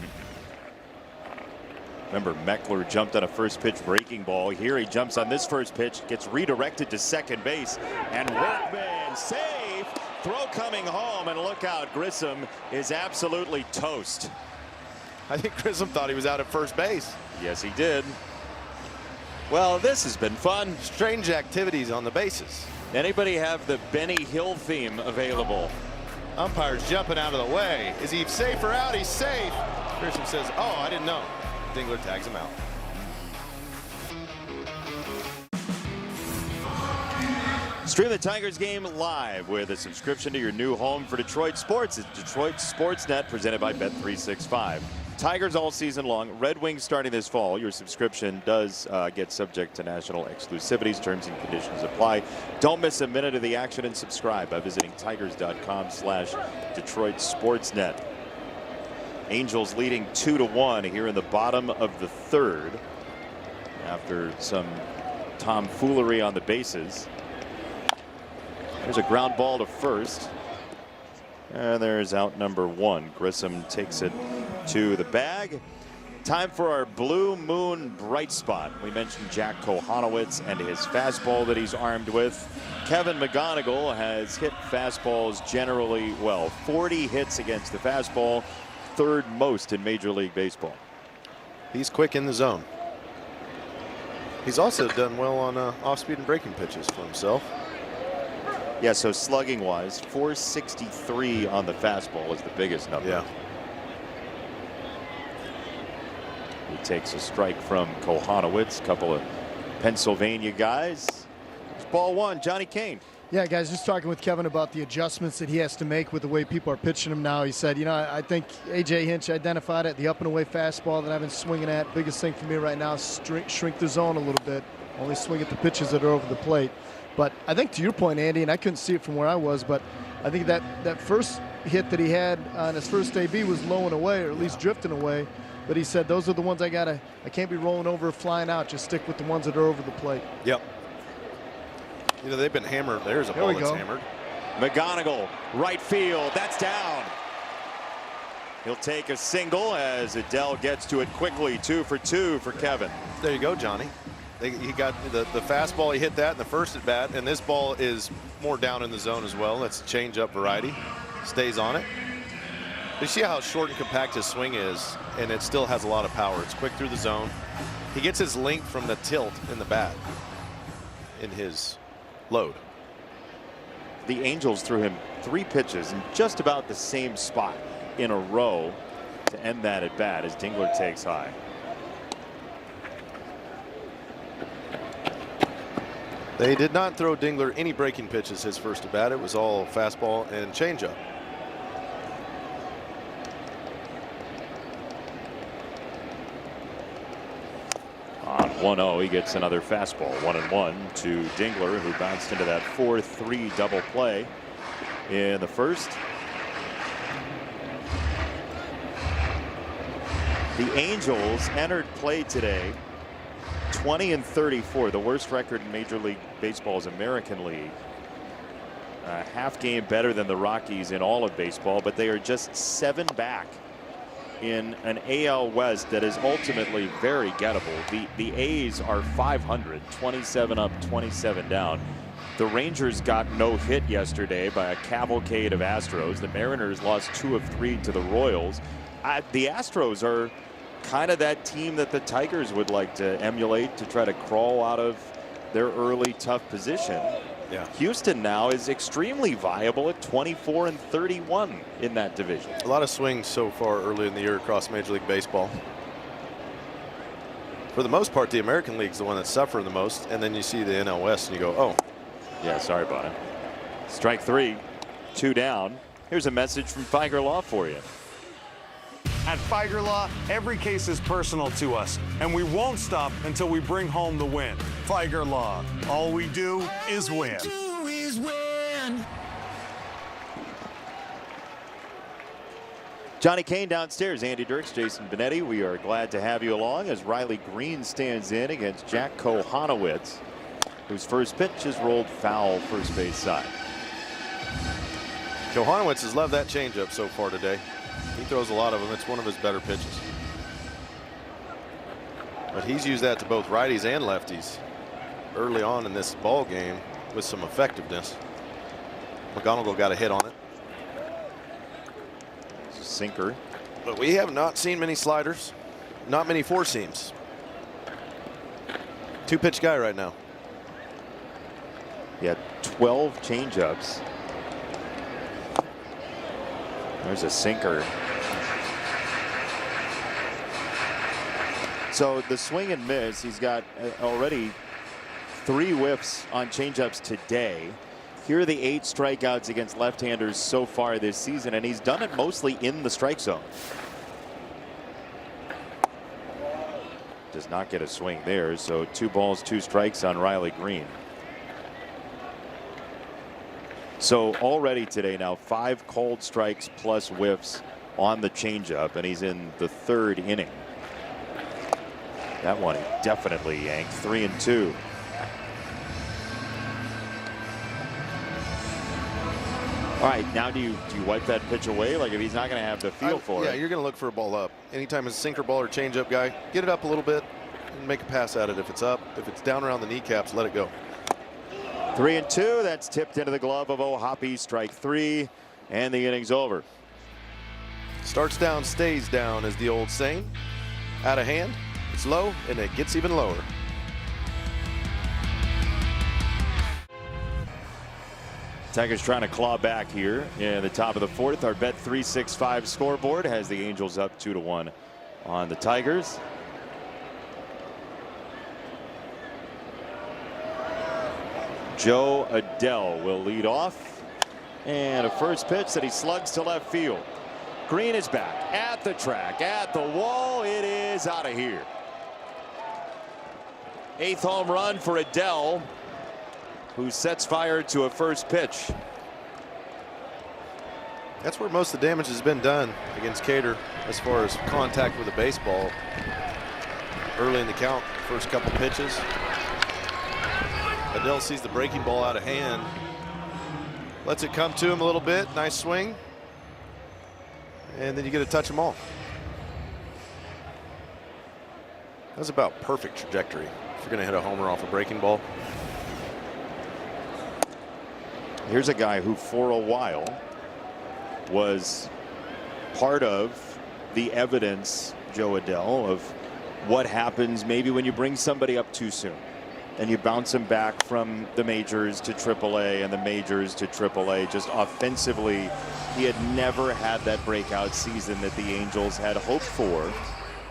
Remember, Meckler jumped on a first pitch breaking ball. Here he jumps on this first pitch, gets redirected to second base, and Workman safe. Throw coming home, and look out, Grissom is absolutely toast. I think Grissom thought he was out at first base. Yes, he did. Well, this has been fun. Strange activities on the bases. Anybody have the Benny Hill theme available? Umpire's jumping out of the way. Is he safe or out? He's safe. Grissom says, "Oh, I didn't know." Dingler tags him out. Stream the Tigers game live with a subscription to your new home for Detroit sports. It's Detroit Sportsnet, presented by Bet365. Tigers all season long. Red Wings starting this fall. Your subscription does get subject to national exclusivities. Terms and conditions apply. Don't miss a minute of the action and subscribe by visiting tigers.com/Detroit Sportsnet. Angels leading 2-1 here in the bottom of the 3rd after some tomfoolery on the bases. There's a ground ball to first, and there's out number 1. Grissom takes it to the bag. Time for our Blue Moon bright spot. We mentioned Jack Kohanowitz and his fastball that he's armed with. Kevin McGonigal has hit fastballs generally well. 40 hits against the fastball, 3rd most in Major League Baseball. He's quick in the zone. He's also done well on off-speed and breaking pitches for himself. Yeah, so slugging wise, 463 on the fastball is the biggest number. Yeah. He takes a strike from Kohanowitz, a couple of Pennsylvania guys. It's ball 1, Johnny Kane. Yeah, guys, just talking with Kevin about the adjustments that he has to make with the way people are pitching him now. He said, you know, I think A.J. Hinch identified it, the up and away fastball that I've been swinging at. Biggest thing for me right now is shrink the zone a little bit. Only swing at the pitches that are over the plate. But I think to your point, Andy, and I couldn't see it from where I was, but I think that first hit that he had on his first AB was low and away, or at least drifting away. But he said, those are the ones I can't be rolling over or flying out. Just stick with the ones that are over the plate. Yep. You know, they've been hammered. There's a ball that's hammered. McGonigal, right field. That's down. He'll take a single as Adele gets to it quickly. 2 for 2 for Kevin. There you go, Johnny. He got the fastball. He hit that in the first at bat, and this ball is more down in the zone as well. That's a change-up variety. Stays on it. You see how short and compact his swing is, and it still has a lot of power. It's quick through the zone. He gets his length from the tilt in the bat in his load. The Angels threw him 3 pitches in just about the same spot in a row to end that at bat as Dingler takes high. They did not throw Dingler any breaking pitches his first at bat. It was all fastball and changeup. On 1-0, he gets another fastball. 1-1 to Dingler, who bounced into that 4-3 double play in the first. The Angels entered play today 20-34, the worst record in Major League Baseball's American League. A half game better than the Rockies in all of baseball, but they are just 7 back in an AL West that is ultimately very gettable. The A's are 500, 27 up, 27 down. The Rangers got no hit yesterday by a cavalcade of Astros. The Mariners lost 2 of 3 to the Royals. The Astros are kind of that team that the Tigers would like to emulate to try to crawl out of their early tough position. Yeah. Houston now is extremely viable at 24-31 in that division. A lot of swings so far early in the year across Major League Baseball. For the most part, the American League's the one that's suffering the most, and then you see the NL West and you go, oh. Yeah, sorry about it. Strike 3, 2 down. Here's a message from Tiger Law for you. At Figer Law, every case is personal to us, and we won't stop until we bring home the win. Figer Law, all we do is win. Johnny Kane downstairs, Andy Dirks, Jason Benetti. We are glad to have you along as Riley Green stands in against Jack Kohanowitz, whose first pitch is rolled foul first base side. Kohanowitz has loved that changeup so far today. He throws a lot of them. It's one of his better pitches. But he's used that to both righties and lefties early on in this ball game with some effectiveness. McGonigal got a hit on it. Sinker. But we have not seen many sliders, not many four seams. Two-pitch guy right now. Yeah, 12 changeups. There's a sinker. So the swing and miss, he's got already 3 whiffs on changeups today. Here are the 8 strikeouts against left-handers so far this season, and he's done it mostly in the strike zone. Does not get a swing there, so 2 balls, 2 strikes on Riley Green. So already today now 5 cold strikes plus whiffs on the changeup, and he's in the 3rd inning. That one he definitely yanked. 3-2. All right, now do you wipe that pitch away? Like, if he's not going to have the feel for it? Yeah, you're going to look for a ball up. Anytime it's a sinker ball or changeup guy, get it up a little bit and make a pass at it. If it's up, if it's down around the kneecaps, let it go. 3-2. That's tipped into the glove of O'Hoppe. Strike 3, and the inning's over. Starts down, stays down, is the old saying. Out of hand, it's low, and it gets even lower. Tigers trying to claw back here in the top of the 4th. Our Bet365 scoreboard has the Angels up 2-1 on the Tigers. Joe Adell will lead off, and a first pitch that he slugs to left field. Green is back at the track, at the wall. It is out of here. 8th home run for Adell, who sets fire to a first pitch. That's where most of the damage has been done against Cater as far as contact with the baseball. Early in the count, first couple pitches. Adell sees the breaking ball out of hand. Lets it come to him a little bit. Nice swing. And then you get to touch them all. That was about perfect trajectory if you're going to hit a homer off a breaking ball. Here's a guy who for a while was part of the evidence, Joe Adell, of what happens maybe when you bring somebody up too soon and you bounce them back from the majors to AAA and the majors to AAA. Just offensively, he had never had that breakout season that the Angels had hoped for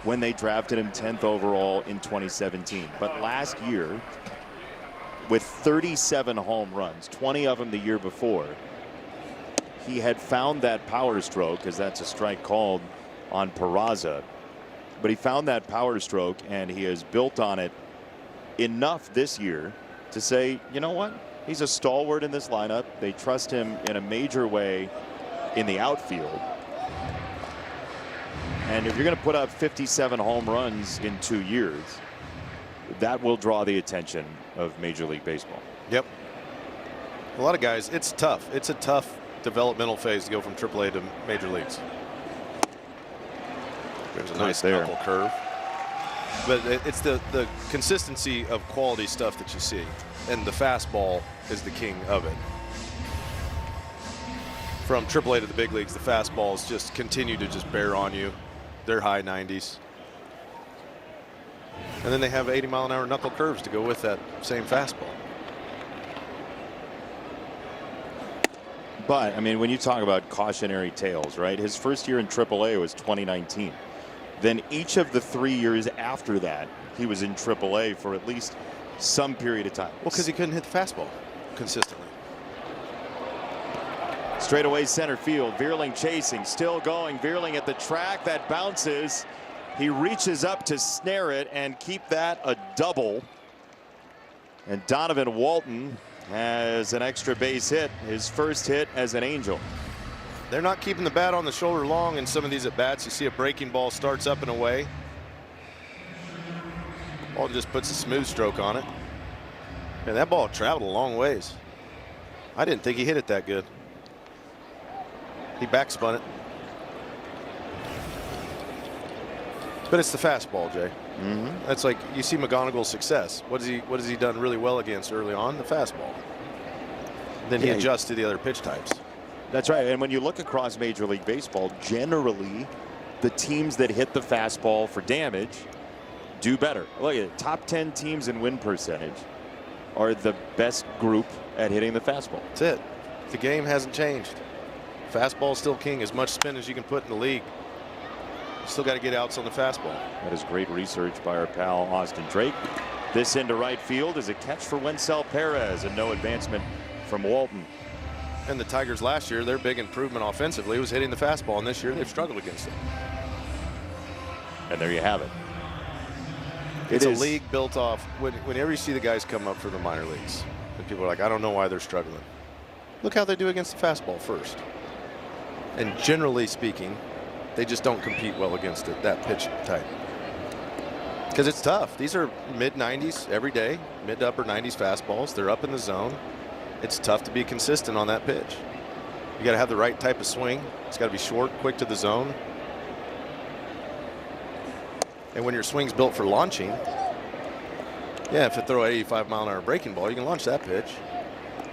when they drafted him 10th overall in 2017. But last year, with 37 home runs, 20 of them the year before, he had found that power stroke, because that's a strike called on Peraza. But he found that power stroke, and he has built on it enough this year to say, you know what? He's a stalwart in this lineup. They trust him in a major way in the outfield. And if you're going to put up 57 home runs in 2 years, that will draw the attention of Major League Baseball. Yep. A lot of guys, it's tough. It's a tough developmental phase to go from AAA to major leagues. There's a nice knuckle curve. But it's the consistency of quality stuff that you see. And the fastball is the king of it. From AAA to the big leagues, the fastballs just continue to just bear on you. They're high 90s. And then they have 80-mile-an-hour knuckle curves to go with that same fastball. But, I mean, when you talk about cautionary tales, right? His first year in AAA was 2019. Then each of the 3 years after that, he was in AAA for at least some period of time. Well, because he couldn't hit the fastball consistently. Straight away center field. Vierling chasing, still going. Vierling at the track. That bounces. He reaches up to snare it and keep that a double. And Donovan Walton has an extra base hit, his first hit as an Angel. They're not keeping the bat on the shoulder long in some of these at bats. You see a breaking ball starts up and away. Ball just puts a smooth stroke on it. And that ball traveled a long ways. I didn't think he hit it that good. He backspun it. But it's the fastball, Jay. That's like you see McGonigal's success. What has he done really well against early on? The fastball. Then he adjusts to the other pitch types. That's right. And when you look across Major League Baseball, generally the teams that hit the fastball for damage do better. Look at it. Top 10 teams in win percentage are the best group at hitting the fastball. That's it. The game hasn't changed. Fastball is still king. As much spin as you can put in the league. Still got to get outs on the fastball. That is great research by our pal Austin Drake. This into right field is a catch for Wencel Perez and no advancement from Walton. And the Tigers last year, their big improvement offensively was hitting the fastball, and this year they've struggled against it. And there you have it. It's a league built off. Whenever you see the guys come up for the minor leagues, and people are like, I don't know why they're struggling. Look how they do against the fastball first. And generally speaking, they just don't compete well against it, that pitch type. Because it's tough. These are mid-90s every day, mid to upper 90s fastballs. They're up in the zone. It's tough to be consistent on that pitch. You got to have the right type of swing. It's got to be short, quick to the zone. And when your swing's built for launching, yeah, if you throw an 85-mile-an-hour breaking ball, you can launch that pitch.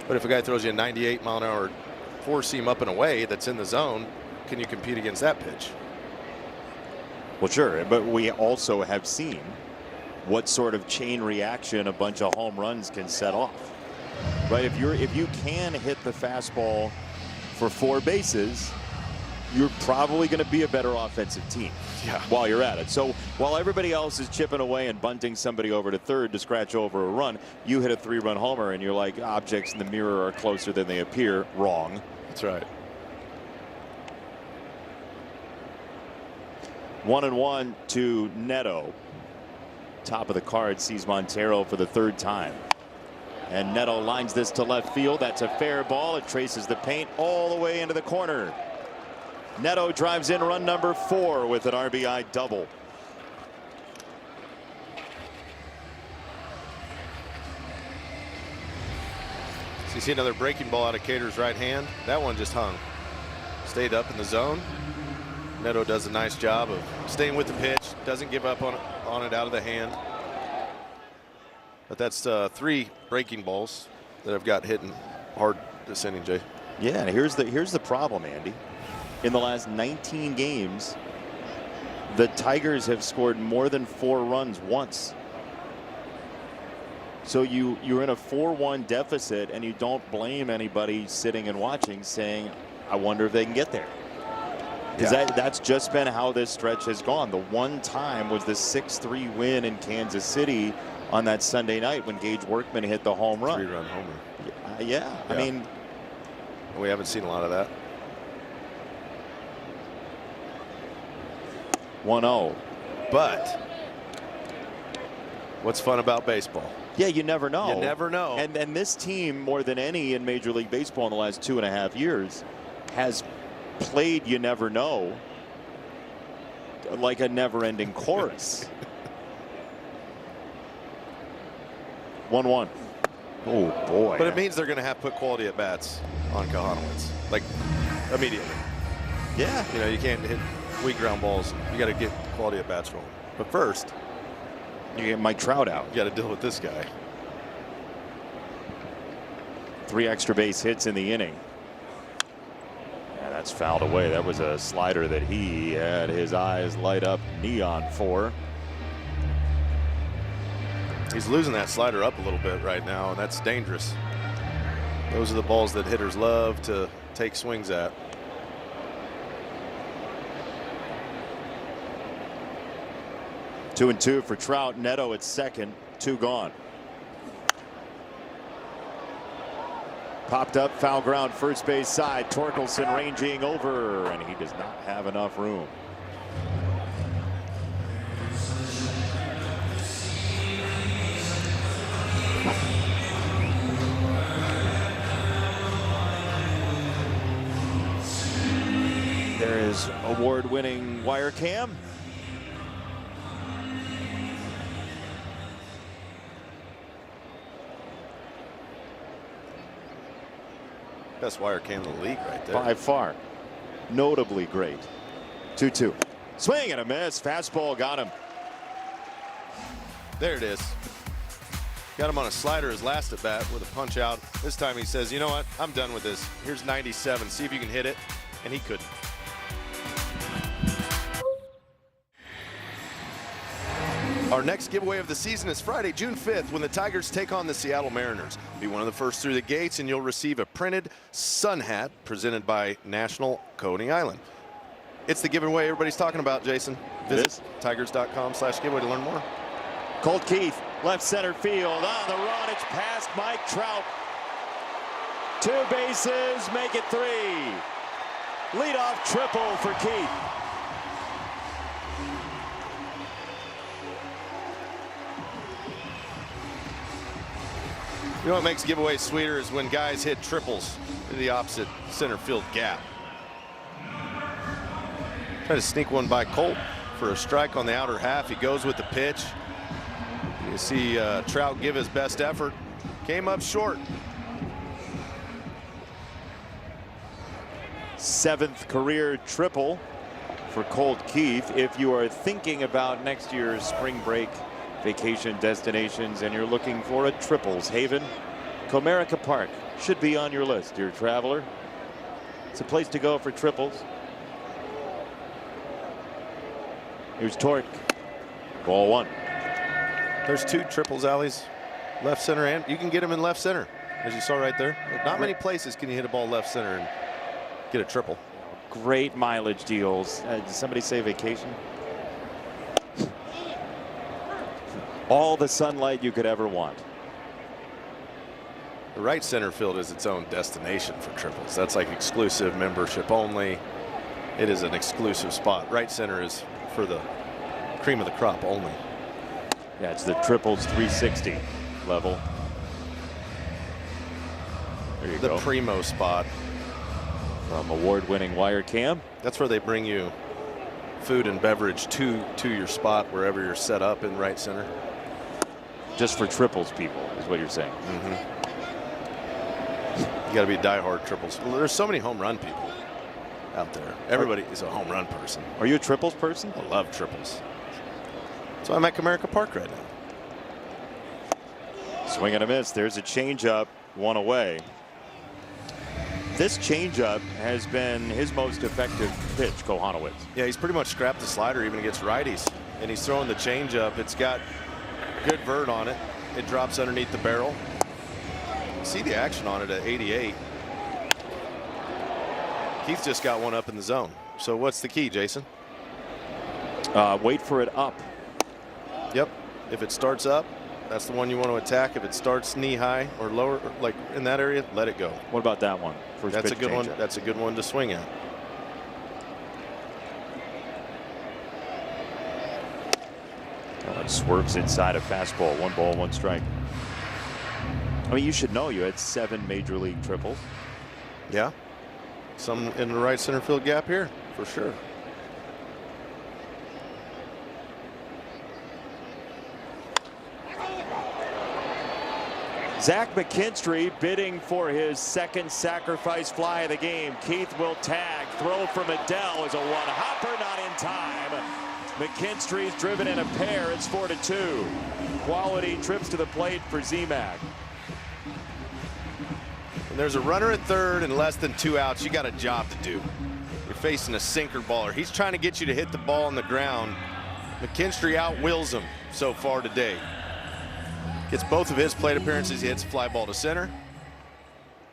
But if a guy throws you a 98-mile-an-hour four-seam up and away that's in the zone, can you compete against that pitch? Well, sure, but we also have seen what sort of chain reaction a bunch of home runs can set off. Right? If you can hit the fastball for 4 bases, you're probably going to be a better offensive team while you're at it. So while everybody else is chipping away and bunting somebody over to third to scratch over a run, you hit a 3-run homer and you're like, objects in the mirror are closer than they appear. Wrong. That's right. 1-1 to Neto. Top of the card sees Montero for the 3rd time. And Neto lines this to left field. That's a fair ball. It traces the paint all the way into the corner. Neto drives in run number 4 with an RBI double. So you see another breaking ball out of Cater's right hand. That one just hung. Stayed up in the zone. Neto does a nice job of staying with the pitch. Doesn't give up on it out of the hand. But that's 3 breaking balls that have got hit hard this inning, Jay. Yeah, and here's the problem, Andy. In the last 19 games, the Tigers have scored more than 4 runs once. So you're in a 4-1 deficit, and you don't blame anybody sitting and watching saying, I wonder if they can get there. Because that's just been how this stretch has gone. The one time was the 6-3 win in Kansas City on that Sunday night when Gage Workman hit the home run. 3-run homer. Yeah, I mean, we haven't seen a lot of that. 1-0. But what's fun about baseball? Yeah, you never know. You never know. And this team, more than any in Major League Baseball in the last 2.5 years, has played you never know like a never-ending chorus. 1-1. Oh boy. But it means they're going to have to put quality at bats on Kahanowitz, like immediately. Yeah. You know, you can't hit weak ground balls. You got to get quality at bats rolling. But first, you get Mike Trout out. You got to deal with this guy. 3 extra base hits in the inning. And that's fouled away. That was a slider that he had his eyes light up neon for. He's losing that slider up a little bit right now, and that's dangerous. Those are the balls that hitters love to take swings at. Two and two for Trout. Neto at second. 2 gone. Popped up, foul ground, first base side. Torkelson ranging over, and he does not have enough room. There is award-winning wire cam. Best wire cam in the league right there. By far. Notably great. 2-2. Swing and a miss. Fastball got him. There it is. Got him on a slider his last at bat with a punch out. This time he says, you know what? I'm done with this. Here's 97. See if you can hit it. And he couldn't. Our next giveaway of the season is Friday, June 5th, when the Tigers take on the Seattle Mariners. Be one of the first through the gates, and you'll receive a printed sun hat presented by National Coney Island. It's the giveaway everybody's talking about, Jason. Visit tigers.com/giveaway to learn more. Colt Keith, left center field. On the run, it's past Mike Trout. 2 bases, make it 3. Leadoff triple for Keith. You know what makes giveaways sweeter is when guys hit triples in the opposite center field gap. Try to sneak one by Colt for a strike on the outer half. He goes with the pitch. You see Trout give his best effort. Came up short. 7th career triple for Colt Keith. If you are thinking about next year's spring break vacation destinations and you're looking for a triples haven, Comerica Park should be on your list, dear traveler. It's a place to go for triples. Here's Torque. Ball 1. There's 2 triples alleys, left center, and you can get them in left center, as you saw right there. Not many places can you hit a ball left center and get a triple. Great mileage deals. Did somebody say vacation? All the sunlight you could ever want. The right center field is its own destination for triples. That's like exclusive membership only. It is an exclusive spot. Right center is for the cream of the crop only. Yeah, it's the triples 360 level. There you go. The primo spot. From award-winning wire cam. That's where they bring you food and beverage to your spot wherever you're set up in right center. Just for triples people is what you're saying. You got to be diehard triples. Well, there's so many home run people out there. Everybody is a home run person. Are you a triples person? I love triples. So I'm at Comerica Park right now. Swing and a miss. There's a changeup, 1 away. This changeup has been his most effective pitch, Kohanowitz. Yeah, he's pretty much scrapped the slider even against righties. And he's throwing the changeup. It's got good vert on it. It drops underneath the barrel. See the action on it at 88. Keith just got one up in the zone. So what's the key, Jason? Wait for it up. Yep. If it starts up, that's the one you want to attack. If it starts knee high or lower, like in that area, let it go. What about that one? First That's a pitch good one. changeup. That's a good one to swing at. It swerves inside a fastball. 1 ball, 1 strike. I mean, you should know you had 7 major league triples. Yeah. Some in the right center field gap here, for sure. Zach McKinstry bidding for his 2nd sacrifice fly of the game. Keith will tag. Throw from Adele is a one-hopper, not in time. McKinstry's driven in a pair. It's 4-2. Quality trips to the plate for Z-Mac. When there's a runner at third and less than 2 outs, you got a job to do. You're facing a sinker baller. He's trying to get you to hit the ball on the ground. McKinstry out-wills him so far today. Gets both of his plate appearances. He hits a fly ball to center.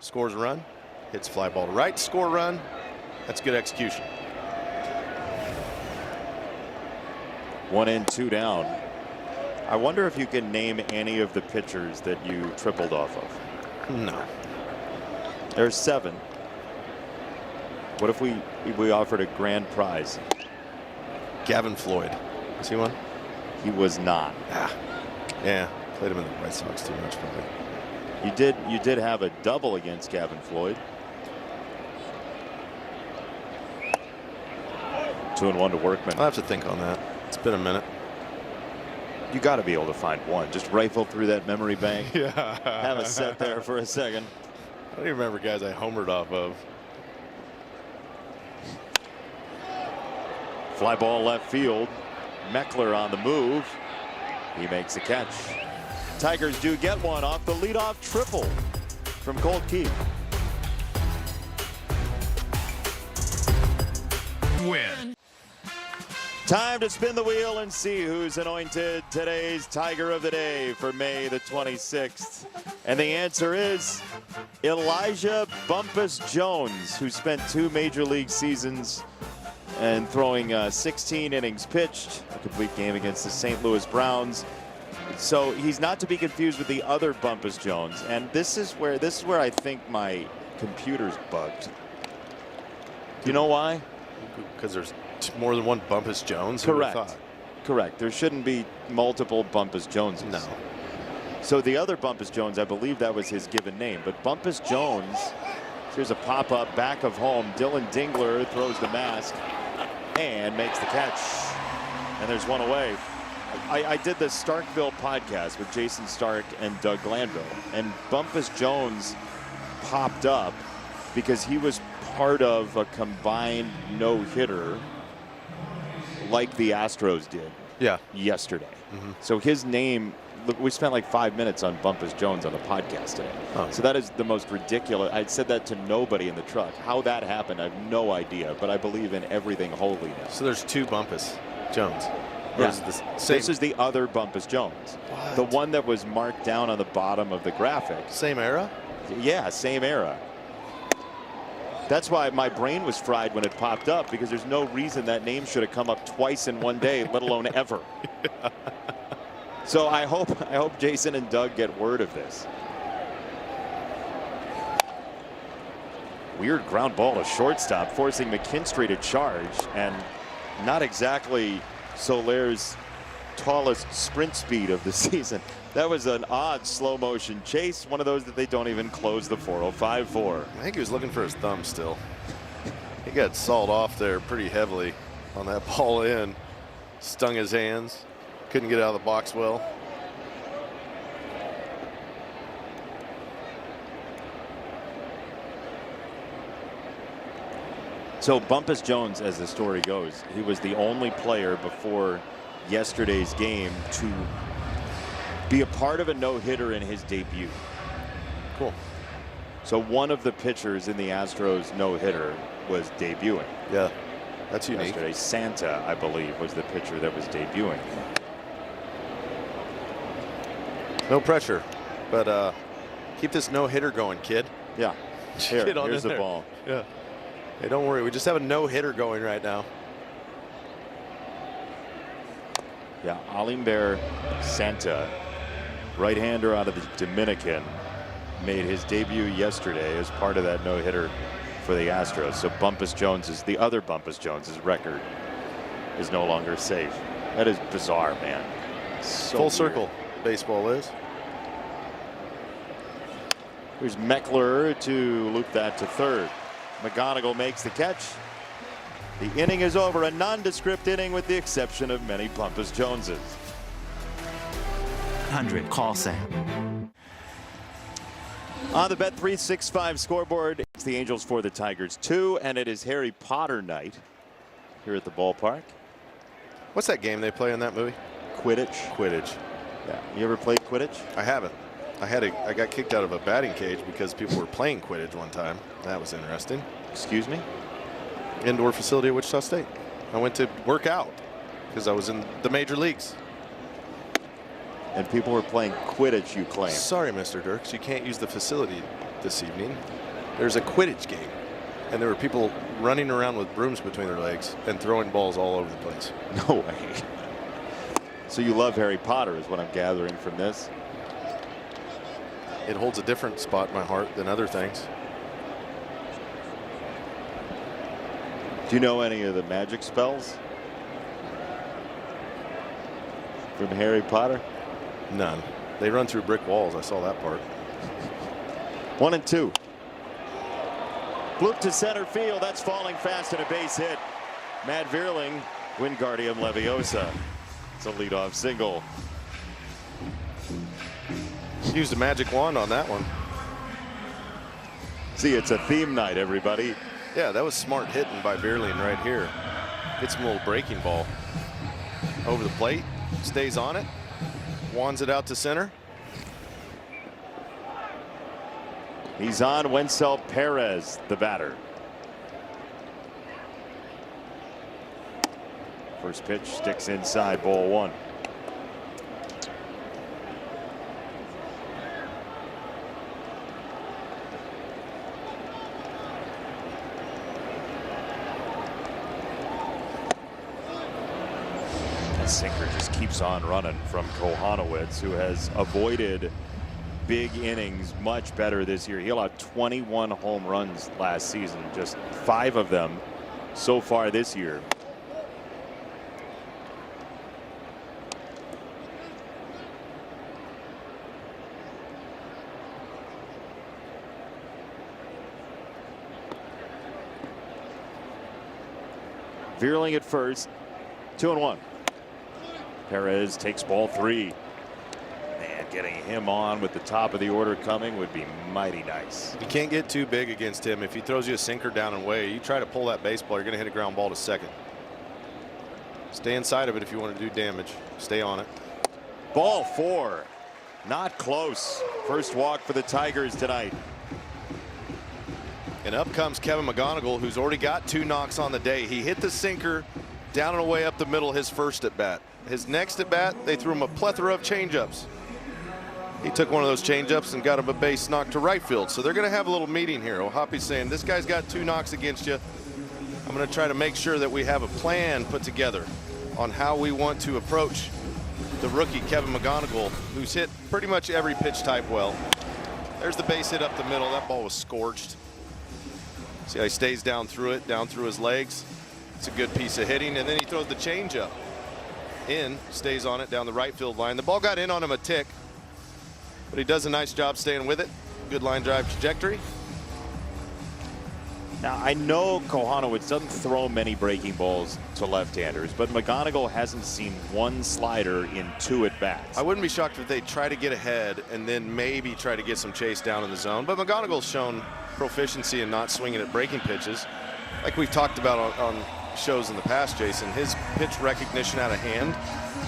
Scores a run. Hits fly ball to right. Score a run. That's good execution. 1 in, 2 down. I wonder if you can name any of the pitchers that you tripled off of. No. There's 7. What if we offered a grand prize? Gavin Floyd. Was he one? He was not. Yeah, played him in the White Sox too much probably. You did have a double against Gavin Floyd. 2-1 to Workman. I'll have to think on that. It's been a minute. You got to be able to find one. Just rifle through that memory bank. Yeah. Have a set there for a second. I don't even remember guys I homered off of. Fly ball left field. Meckler on the move. He makes the catch. Tigers do get one off the leadoff triple from Colt Keith. Win. Time to spin the wheel and see who's anointed today's Tiger of the Day for May the 26th. And the answer is Elijah Bumpus Jones, who spent 2 major league seasons and throwing 16 innings pitched, a complete game against the St. Louis Browns. So he's not to be confused with the other Bumpus Jones. And this is where I think my computer's bugged. Do you know why? Because there's more than one Bumpus Jones. Correct. Correct. There shouldn't be multiple Bumpus Joneses. No. So the other Bumpus Jones, I believe that was his given name. But Bumpus Jones, here's a pop-up back of home. Dylan Dingler throws the mask and makes the catch. And there's one away. I did the Starkville podcast with Jason Stark and Doug Glanville. And Bumpus Jones popped up because he was part of a combined no-hitter like the Astros did yesterday. So his name, we spent like 5 minutes on Bumpus Jones on the podcast today. So that is the most ridiculous. I said that to nobody in the truck. How that happened, I have no idea, but I believe in everything holy now. So there's 2 Bumpus Jones. Yeah. This is the other Bumpus Jones. What? The one that was marked down on the bottom of the graphic. Same era? Yeah, same era. That's why my brain was fried when it popped up, because there's no reason that name should have come up twice in one day, let alone ever. So I hope Jason and Doug get word of this. Weird ground ball to shortstop, forcing McKinstry to charge, and not exactly Soler's tallest sprint speed of the season. That was an odd slow motion chase, one of those that they don't even close the 405 for. I think he was looking for his thumb still. He got sawed off there pretty heavily on that ball in. Stung his hands. Couldn't get out of the box well. So Bumpus Jones, as the story goes, he was the only player before yesterday's game to be a part of a no-hitter in his debut. Cool. So one of the pitchers in the Astros no-hitter was debuting. Yeah, that's unique. Yesterday, Santa, I believe, was the pitcher that was debuting. No pressure, but keep this no-hitter going, kid. Yeah. Here, Get on here's in the there. ball. Yeah. Hey, don't worry. We just have a no-hitter going right now. Yeah, Olimber Santa, right-hander out of the Dominican, made his debut yesterday as part of that no-hitter for the Astros. So Bumpus Jones's, the other Bumpus Jones's record is no longer safe. That is bizarre, man. So Full weird. circle, baseball is. Here's Meckler to loop that to third. McGonigal makes the catch. The inning is over, a nondescript inning with the exception of many Bumpus Joneses. 100 call Sam. On the Bet365 scoreboard, it's the Angels for the Tigers 2, and it is Harry Potter night here at the ballpark. What's that game they play in that movie? Quidditch. Quidditch. Yeah. You ever played Quidditch? I haven't. I got kicked out of a batting cage because people were playing Quidditch one time. That was interesting. Excuse me? Indoor facility at Wichita State. I went to work out because I was in the major leagues. And people were playing Quidditch, you claim. Sorry, Mr. Dirks, you can't use the facility this evening. There's a Quidditch game, and there were people running around with brooms between their legs and throwing balls all over the place. No way. So you love Harry Potter is what I'm gathering from this. It holds a different spot in my heart than other things. Do you know any of the magic spells from Harry Potter? None. They run through brick walls. I saw that part. 1-2. Bloop to center field. That's falling fast and a base hit. Matt Vierling, Wingardium Leviosa. It's a leadoff single. Used a magic wand on that one. See, it's a theme night, everybody. Yeah, that was smart hitting by Vierling right here. Gets him a little breaking ball. Over the plate. Stays on it. Wands it out to center. He's on Wencel Perez, the batter. First pitch sticks inside, ball one. That sinker just keeps on running from Kohanowitz, who has avoided big innings much better this year. He allowed 21 home runs last season, just 5 of them so far this year. Vierling at first, 2-1. Perez takes ball 3. Man, getting him on with the top of the order coming would be mighty nice. You can't get too big against him. If he throws you a sinker down and away, you try to pull that baseball, you're going to hit a ground ball to second. Stay inside of it if you want to do damage. Stay on it. Ball 4. Not close. First walk for the Tigers tonight. And up comes Kevin McGonigal, who's already got 2 knocks on the day. He hit the sinker down and away up the middle his first at bat. His next at bat, they threw him a plethora of changeups. He took one of those changeups and got him a base knock to right field. So they're going to have a little meeting here. O'Hoppy's saying, this guy's got 2 knocks against you. I'm going to try to make sure that we have a plan put together on how we want to approach the rookie Kevin McGonigal, who's hit pretty much every pitch type well. There's the base hit up the middle. That ball was scorched. See how he stays down through it, down through his legs. It's a good piece of hitting, and then he throws the changeup in, stays on it down the right field line. The ball got in on him a tick, but he does a nice job staying with it. Good line drive trajectory. Now, I know Kohanowitz doesn't throw many breaking balls to left-handers, but McGonigal hasn't seen one slider in 2 at-bats. I wouldn't be shocked if they try to get ahead and then maybe try to get some chase down in the zone. But McGonigal's shown proficiency in not swinging at breaking pitches. Like we've talked about on shows in the past, Jason, his pitch recognition out of hand,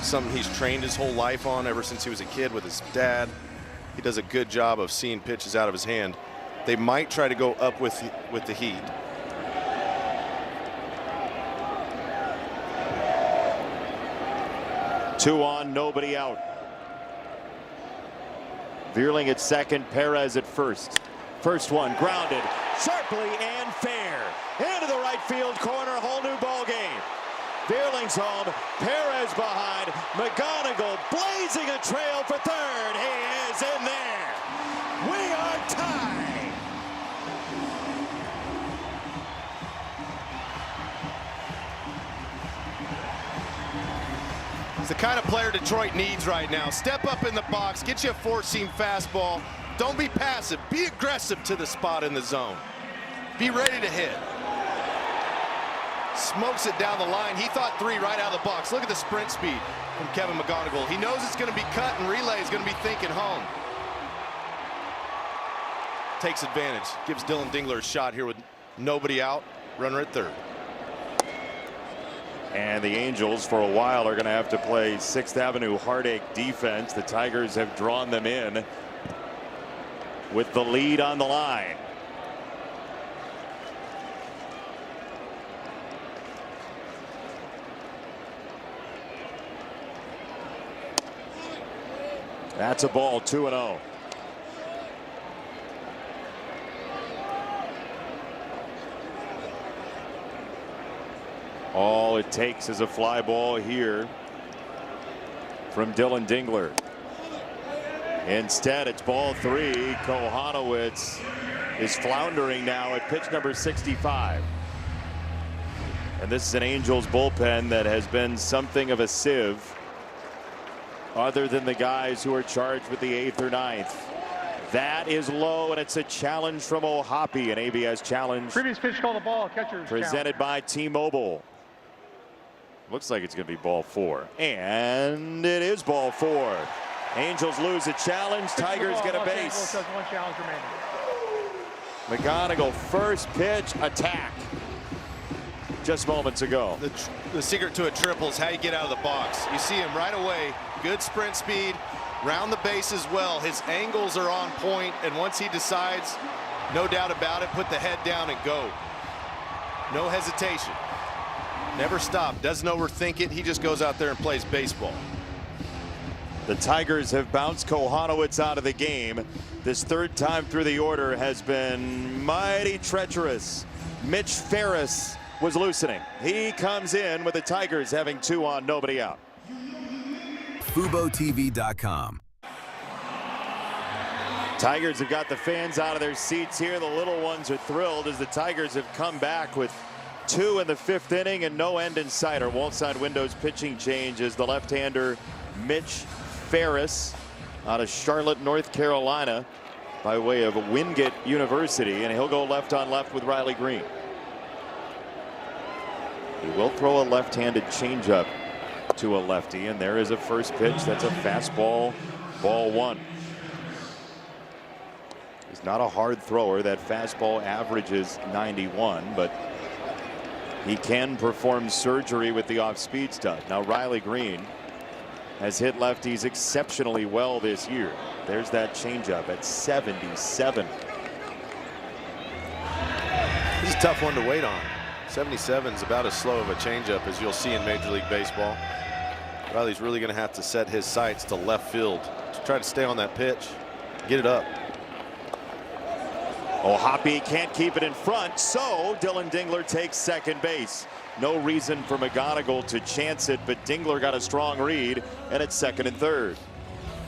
something he's trained his whole life on ever since he was a kid with his dad. He does a good job of seeing pitches out of his hand. They might try to go up with the heat. Two on, nobody out. Vierling at second, Perez at first. First one grounded sharply and fair into the right field corner. Whole new ball game. Vierling's home, Perez behind, McGonigal blazing a trail for third. He is in there. We are tied. He's the kind of player Detroit needs right now. Step up in the box, get you a 4-seam fastball. Don't be passive, be aggressive to the spot in the zone. Be ready to hit. Smokes it down the line. He thought 3 right out of the box. Look at the sprint speed from Kevin McGonigal. He knows it's going to be cut and relay is going to be thinking home. Takes advantage. Gives Dylan Dingler a shot here with nobody out. Runner at third. And the Angels for a while are going to have to play 6th Avenue heartache defense. The Tigers have drawn them in with the lead on the line. That's a ball, 2-0. All it takes is a fly ball here from Dylan Dingler. Instead, it's ball 3. Kohanowitz is floundering now at pitch number 65. And this is an Angels bullpen that has been something of a sieve, other than the guys who are charged with the 8th or 9th. That is low, and it's a challenge from O'Hoppe, an ABS challenge. Previous pitch called the ball, catcher's Presented by T-Mobile. Looks like it's going to be ball 4. And it is ball 4. Angels lose a challenge. Tigers get a base. Has one challenge remaining. McGonigal, first pitch, attack. Just moments ago. The secret to a triple is how you get out of the box. You see him right away. Good sprint speed. Round the bases well. His angles are on point, and once he decides, no doubt about it, put the head down and go. No hesitation. Never stop. Doesn't overthink it. He just goes out there and plays baseball. The Tigers have bounced Kohanowitz out of the game. This 3rd time through the order has been mighty treacherous. Mitch Ferris was loosening. He comes in with the Tigers having 2 on, nobody out. FuboTV.com. Tigers have got the fans out of their seats here. The little ones are thrilled as the Tigers have come back with 2 in the 5th inning and no end in sight. Our Walside Windows pitching change is the left-hander Mitch Ferris out of Charlotte, North Carolina, by way of Wingate University, and he'll go left on left with Riley Green. He will throw a left-handed changeup to a lefty, and there is a first pitch. That's a fastball, ball 1. He's not a hard thrower. That fastball averages 91, but he can perform surgery with the off-speed stuff. Now Riley Green has hit lefties exceptionally well this year. There's that changeup at 77. This is a tough one to wait on. 77 is about as slow of a changeup as you'll see in Major League Baseball. Riley's really going to have to set his sights to left field to try to stay on that pitch, get it up. O'Hoppe can't keep it in front, so Dylan Dingler takes second base. No reason for McGonigal to chance it, but Dingler got a strong read, and it's 2nd and 3rd.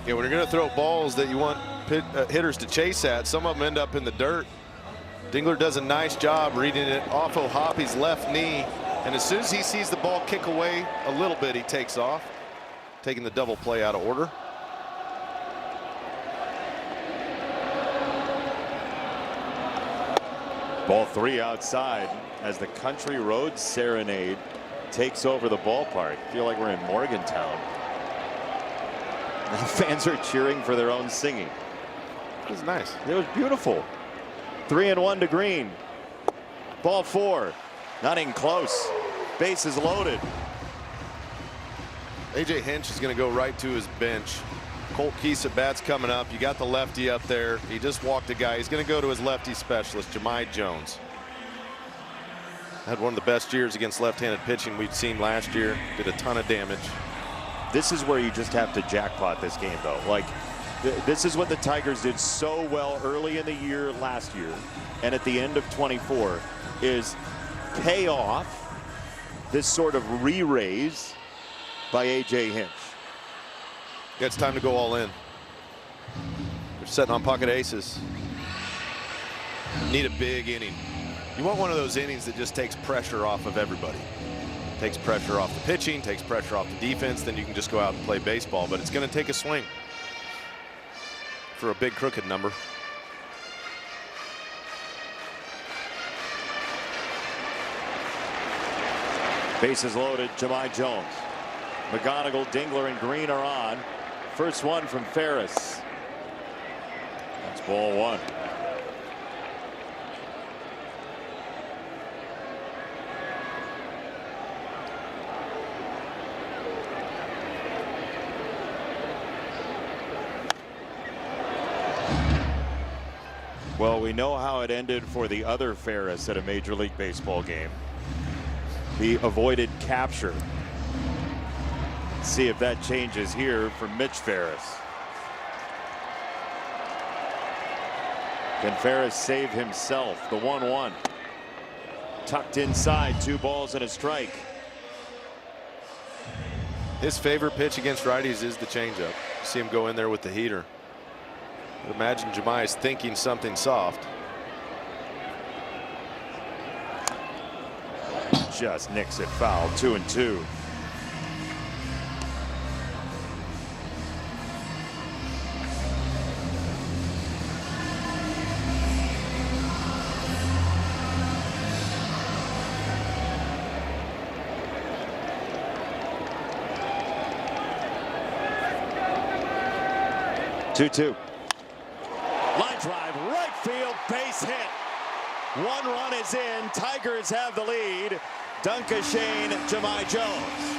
Yeah, when you're going to throw balls that you want hitters to chase at, some of them end up in the dirt. Dingler does a nice job reading it off O'Hoppe's left knee, and as soon as he sees the ball kick away a little bit, he takes off, taking the double play out of order. Ball 3 outside as the Country Road Serenade takes over the ballpark. I feel like we're in Morgantown. The fans are cheering for their own singing. It was nice. It was beautiful. 3-1 to Green. Ball 4. Not even close. Bases loaded. A.J. Hinch is going to go right to his bench. Colt Keese at bat's coming up. You got the lefty up there. He just walked a guy. He's going to go to his lefty specialist, Jahmai Jones. Had one of the best years against left-handed pitching we'd seen last year. Did a ton of damage. This is where you just have to jackpot this game, though. Like, this is what the Tigers did so well early in the year last year and at the end of 24 is pay off this sort of re-raise by A.J. Hinch. Yeah, it's time to go all in. They're setting on pocket aces. Need a big inning. You want one of those innings that just takes pressure off of everybody. Takes pressure off the pitching, takes pressure off the defense, then you can just go out and play baseball. But it's going to take a swing for a big crooked number. Bases loaded, Jahmai Jones. McGonigal, Dingler, and Green are on. First one from Ferris. That's ball 1. Well, we know how it ended for the other Ferris at a Major League Baseball game. He avoided capture. See if that changes here for Mitch Ferris. Can Ferris save himself? The 1-1. Tucked inside, 2 balls and a strike. His favorite pitch against righties is the changeup. See him go in there with the heater. But imagine Jahmai is thinking something soft. just nicks it foul. 2-2. Line drive, right field, base hit. One run is in. Tigers have the lead. Dunkashane, Jahmai Jones.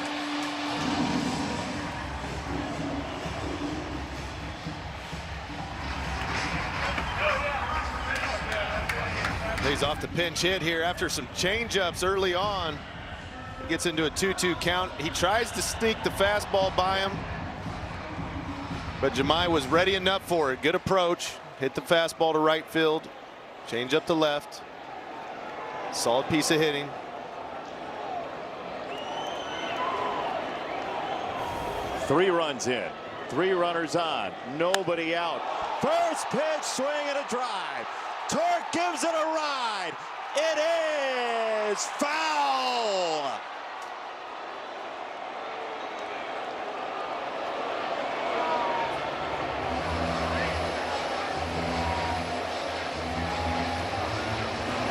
He's off the pinch hit here after some changeups early on. He gets into a 2-2 count. He tries to sneak the fastball by him, but Jahmai was ready enough for it. Good approach. Hit the fastball to right field. Change up to left. Solid piece of hitting. Three runs in. Three runners on. Nobody out. First pitch, swing and a drive. Torque gives it a ride. It is foul.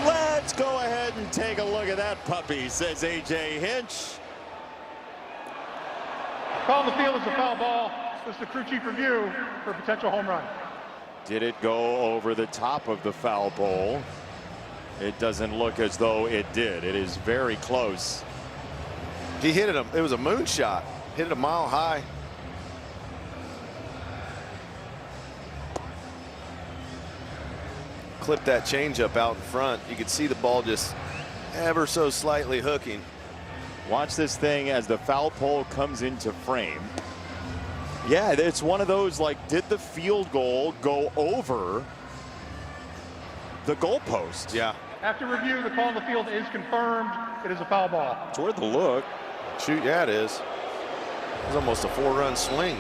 Let's go ahead and take a look at that puppy, says A.J. Hinch. Call on the field is a foul ball. This is the crew chief review for a potential home run. Did it go over the top of the foul pole? It doesn't look as though it did. It is very close. He hit it. It was a moonshot. Hit it a mile high. Clipped that changeup out in front. You could see the ball just ever so slightly hooking. Watch this thing as the foul pole comes into frame. Yeah, it's one of those, like, did the field goal go over the goalpost? Yeah. After review, the call on the field is confirmed. It is a foul ball. It's worth a look. Shoot, yeah, it is. It was almost a 4-run swing.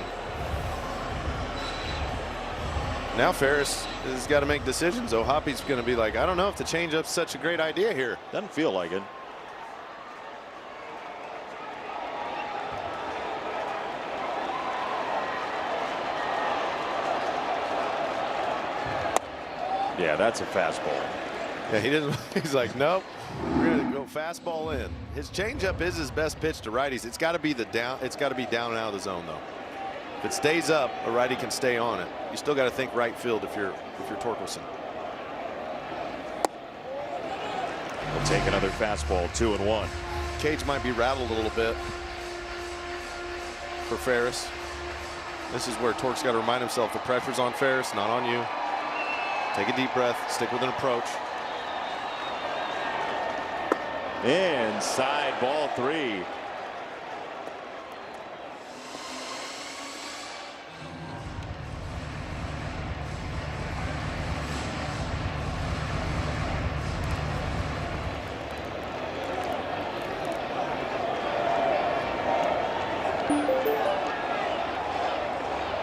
Now Ferris has got to make decisions. Oh, Hoppy's going to be like, I don't know if the changeup's such a great idea here. Doesn't feel like it. Yeah, that's a fastball. Yeah, he didn't. He's like, nope. We're gonna go fastball in. His changeup is his best pitch to righties. It's got to be down. It's got to be down and out of the zone though. If it stays up, a righty can stay on it. You still got to think right field if you're Torkelson. We'll take another fastball, 2-1. Cage might be rattled a little bit for Ferris. This is where Torque's got to remind himself the pressure's on Ferris, not on you. Take a deep breath, stick with an approach. Inside, ball 3.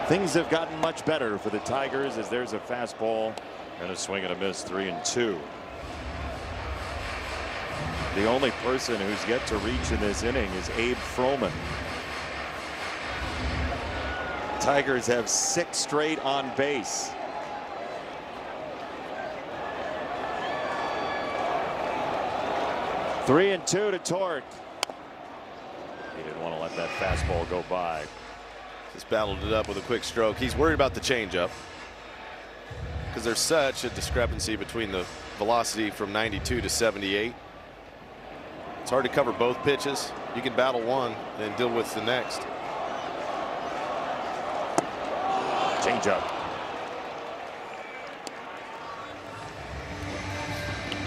Things have gotten much better for the Tigers as there's a fastball and a swing and a miss, 3-2. The only person who's yet to reach in this inning is Abe Froman. Tigers have 6 straight on base. Three and 2 to Torque. He didn't want to let that fastball go by. Just battled it up with a quick stroke. He's worried about the changeup because there's such a discrepancy between the velocity from 92 to 78. It's hard to cover both pitches. You can battle one and deal with the next. Changeup.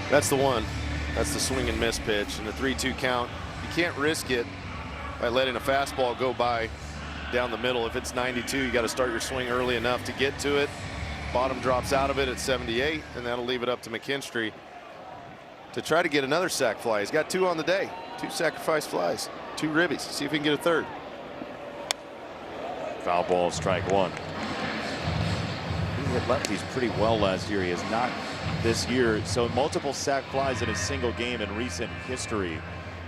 That's the one. That's the swing and miss pitch. And the 3-2 count. You can't risk it by letting a fastball go by down the middle. If it's 92, you got to start your swing early enough to get to it. Bottom drops out of it at 78, and that'll leave it up to McKinstry to try to get another sac fly. He's got 2 on the day, 2 sacrifice flies, 2 ribbies. See if he can get a third. Foul ball, strike 1. He hit lefties pretty well last year. He has not this year. So multiple sac flies in a single game in recent history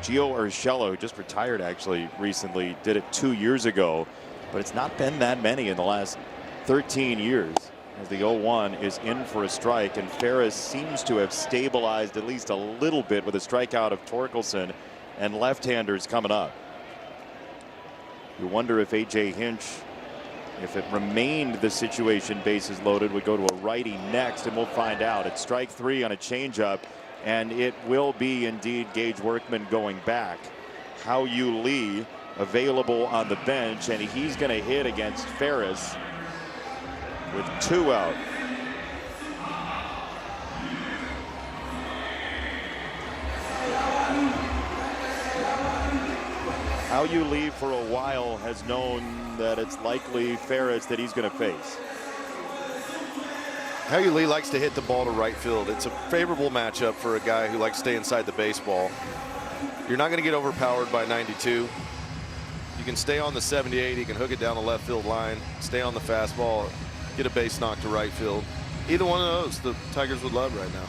Gio Urshela, who just retired actually recently, did it 2 years ago, but it's not been that many in the last 13 years. As the 0-1 is in for a strike, and Ferris seems to have stabilized at least a little bit with a strikeout of Torkelson and left-handers coming up. You wonder if A.J. Hinch, if it remained the situation bases loaded, would go to a righty next, and we'll find out. It's strike 3 on a changeup, and it will be indeed Gage Workman going back. Hao-Yu Lee available on the bench, and he's going to hit against Ferris with 2 out. Hao-Yu Lee for a while has known that it's likely Ferris that he's going to face. Hao-Yu Lee likes to hit the ball to right field. It's a favorable matchup for a guy who likes to stay inside the baseball. You're not going to get overpowered by 92. You can stay on the 78. He can hook it down the left field line, stay on the fastball, get a base knock to right field. Either one of those the Tigers would love right now.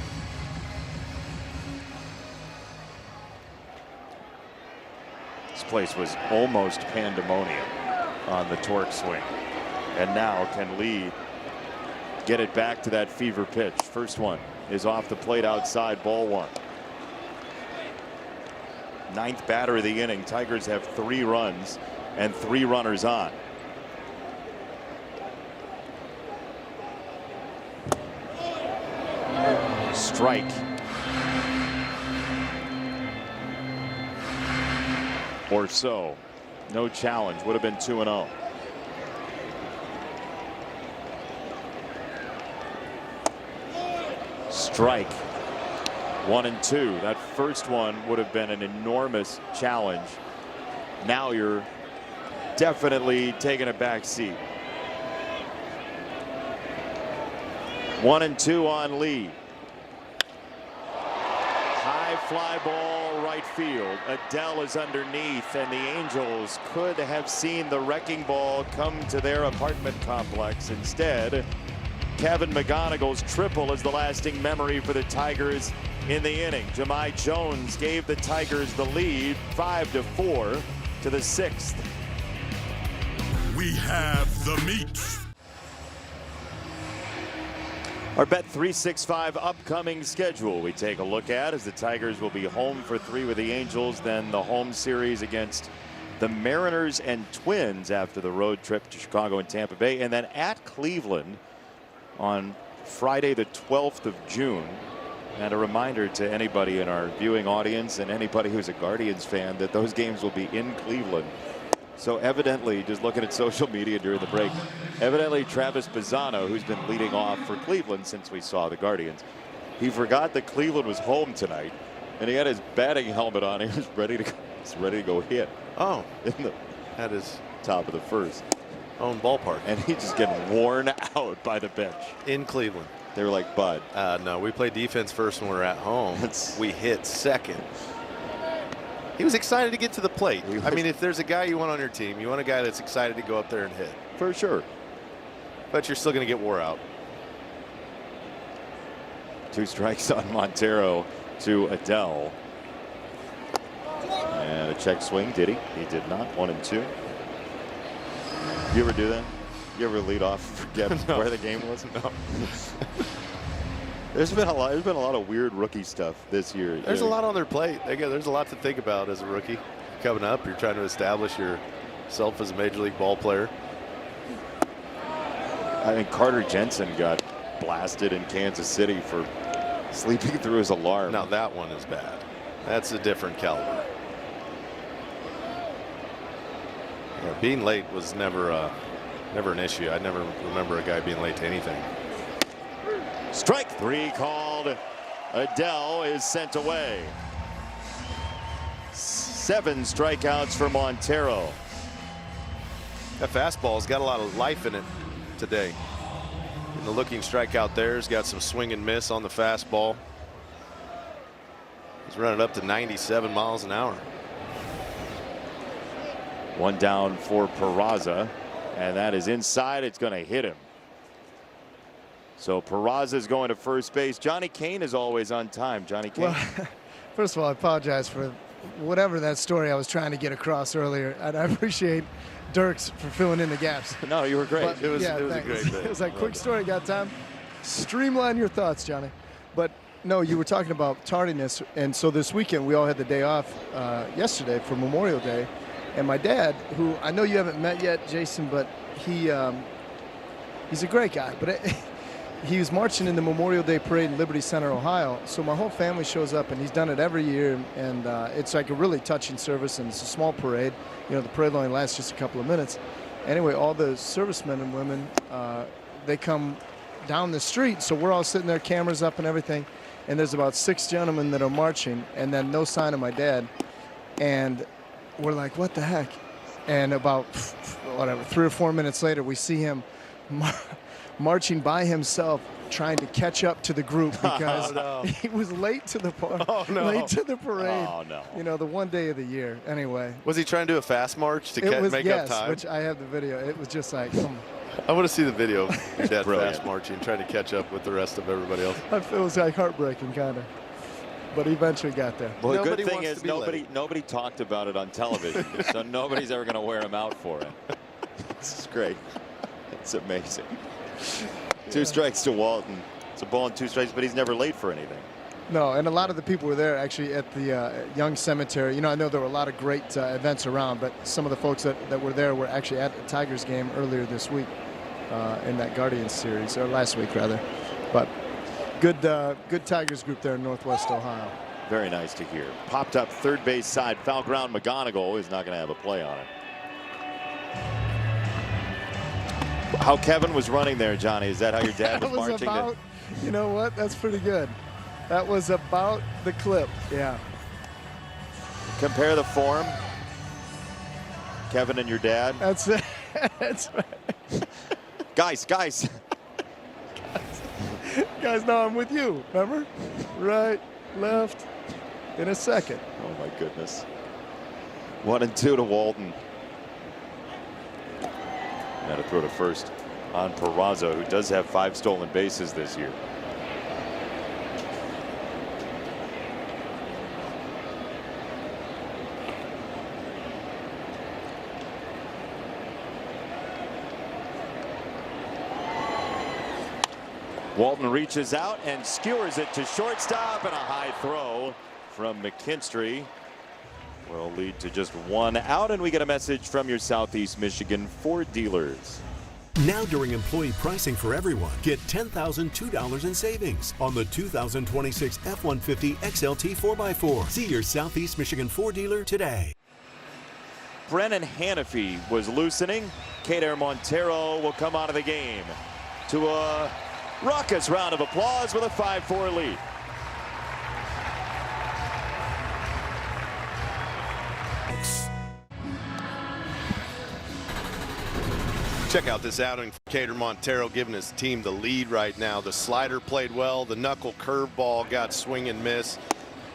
This place was almost pandemonium on the torque swing. And now can Lee get it back to that fever pitch? First one is off the plate outside, ball 1. 9th batter of the inning. Tigers have 3 runs and 3 runners on. Strike. Or so. No challenge. Would have been 2-0. Strike. 1-2. That first one would have been an enormous challenge. Now you're definitely taking a back seat. 1-2 on Lee. High fly ball right field. Adele is underneath, and the Angels could have seen the wrecking ball come to their apartment complex. Instead, Kevin McGonigal's triple is the lasting memory for the Tigers in the inning. Jahmai Jones gave the Tigers the lead 5-4 to the 6th. We have the meat. Our Bet365 upcoming schedule we take a look at as the Tigers will be home for 3 with the Angels, then the home series against the Mariners and Twins after the road trip to Chicago and Tampa Bay, and then at Cleveland on Friday the 12th of June. And a reminder to anybody in our viewing audience and anybody who's a Guardians fan that those games will be in Cleveland. So evidently, just looking at social media during the break, evidently Travis Bazzano, who's been leading off for Cleveland since we saw the Guardians, he forgot that Cleveland was home tonight, and he had his batting helmet on. He was ready to go hit. Oh, in the that is top of the first. Own ballpark. And he's just getting worn out by the bench. In Cleveland. They were like, Bud. No, we play defense first when we're at home. We hit second. He was excited to get to the plate. I mean, if there's a guy you want on your team, you want a guy that's excited to go up there and hit. For sure. But you're still going to get wore out. 2 strikes on Montero to Adele. And a check swing, did he? He did not. 1-2. You ever do that? You ever lead off, forget where the game was? No. There's been a lot of weird rookie stuff this year. There's a lot on their plate. There's a lot to think about as a rookie coming up. You're trying to establish yourself as a major league ball player. I think Carter Jensen got blasted in Kansas City for sleeping through his alarm. Now that one is bad. That's a different caliber. Yeah, being late was never an issue. I never remember a guy being late to anything. Strike 3 called. Adele is sent away. 7 strikeouts for Montero. That fastball's got a lot of life in it today. And the looking strikeout there's got some swing and miss on the fastball. He's running up to 97 miles an hour. 1 down for Peraza, and that is inside. It's going to hit him. So Peraza is going to first base. Johnny Kane is always on time. Johnny Kane. Well, first of all, I apologize for whatever that story I was trying to get across earlier. And I appreciate Dirks for filling in the gaps. No, you were great. But, it was yeah, a thanks. great thing. It was like, quick story, got time? Streamline your thoughts, Johnny. But no, you were talking about tardiness. And so this weekend, we all had the day off yesterday for Memorial Day. And my dad, who I know you haven't met yet, Jason, but he's a great guy. But he was marching in the Memorial Day parade in Liberty Center, Ohio. So my whole family shows up, and he's done it every year. And it's like a really touching service, and it's a small parade. You know, the parade only lasts just a couple of minutes. Anyway, all the servicemen and women, they come down the street. So we're all sitting there, cameras up and everything. And there's about 6 gentlemen that are marching, and then no sign of my dad. And we're like, what the heck? And about, 3 or 4 minutes later, we see him marching by himself, trying to catch up to the group because he was late to the late to the parade. Oh, no. You know, the one day of the year. Anyway, Was he trying to do a fast march to make up time? which I have the video. It was just like, I want to see the video of your dad fast marching, trying to catch up with the rest of everybody else. it was like heartbreaking, kind of. But he eventually got there. Well, the Nobody good thing wants is to be nobody talked about it on television, so nobody's ever going to wear him out for it. This is great. It's amazing. 2 strikes to Walton. It's a ball and 2 strikes, but he's never late for anything. No, and a lot of the people were there actually at the Young Cemetery. You know, I know there were a lot of great events around, but some of the folks that were there were actually at the Tigers game earlier this week in that Guardians series, or last week rather. But good Tigers group there in Northwest Ohio. Very nice to hear. Popped up third base side, foul ground. McGonigal is not going to have a play on it. How Kevin was running there, Johnny, is that how your dad was marching? About, you know what? That's pretty good. That was about the clip, yeah. Compare the form. Kevin and your dad. That's it. That's right. Guys. Guys, now I'm with you, remember? Right, left, in a second. Oh, my goodness. 1-2 to Walton. Now to throw to first on Peraza, who does have 5 stolen bases this year. Walton reaches out and skewers it to shortstop, and a high throw from McKinstry will lead to just 1 out, and we get a message from your Southeast Michigan Ford dealers. Now during employee pricing for everyone, get $10,002 in savings on the 2026 F-150 XLT 4x4. See your Southeast Michigan Ford dealer today. Brennan Hanafy was loosening. Kader Montero will come out of the game to a raucous round of applause with a 5-4 lead. Check out this outing for Kader Montero, giving his team the lead right now. The slider played well. The knuckle curveball got swing and miss.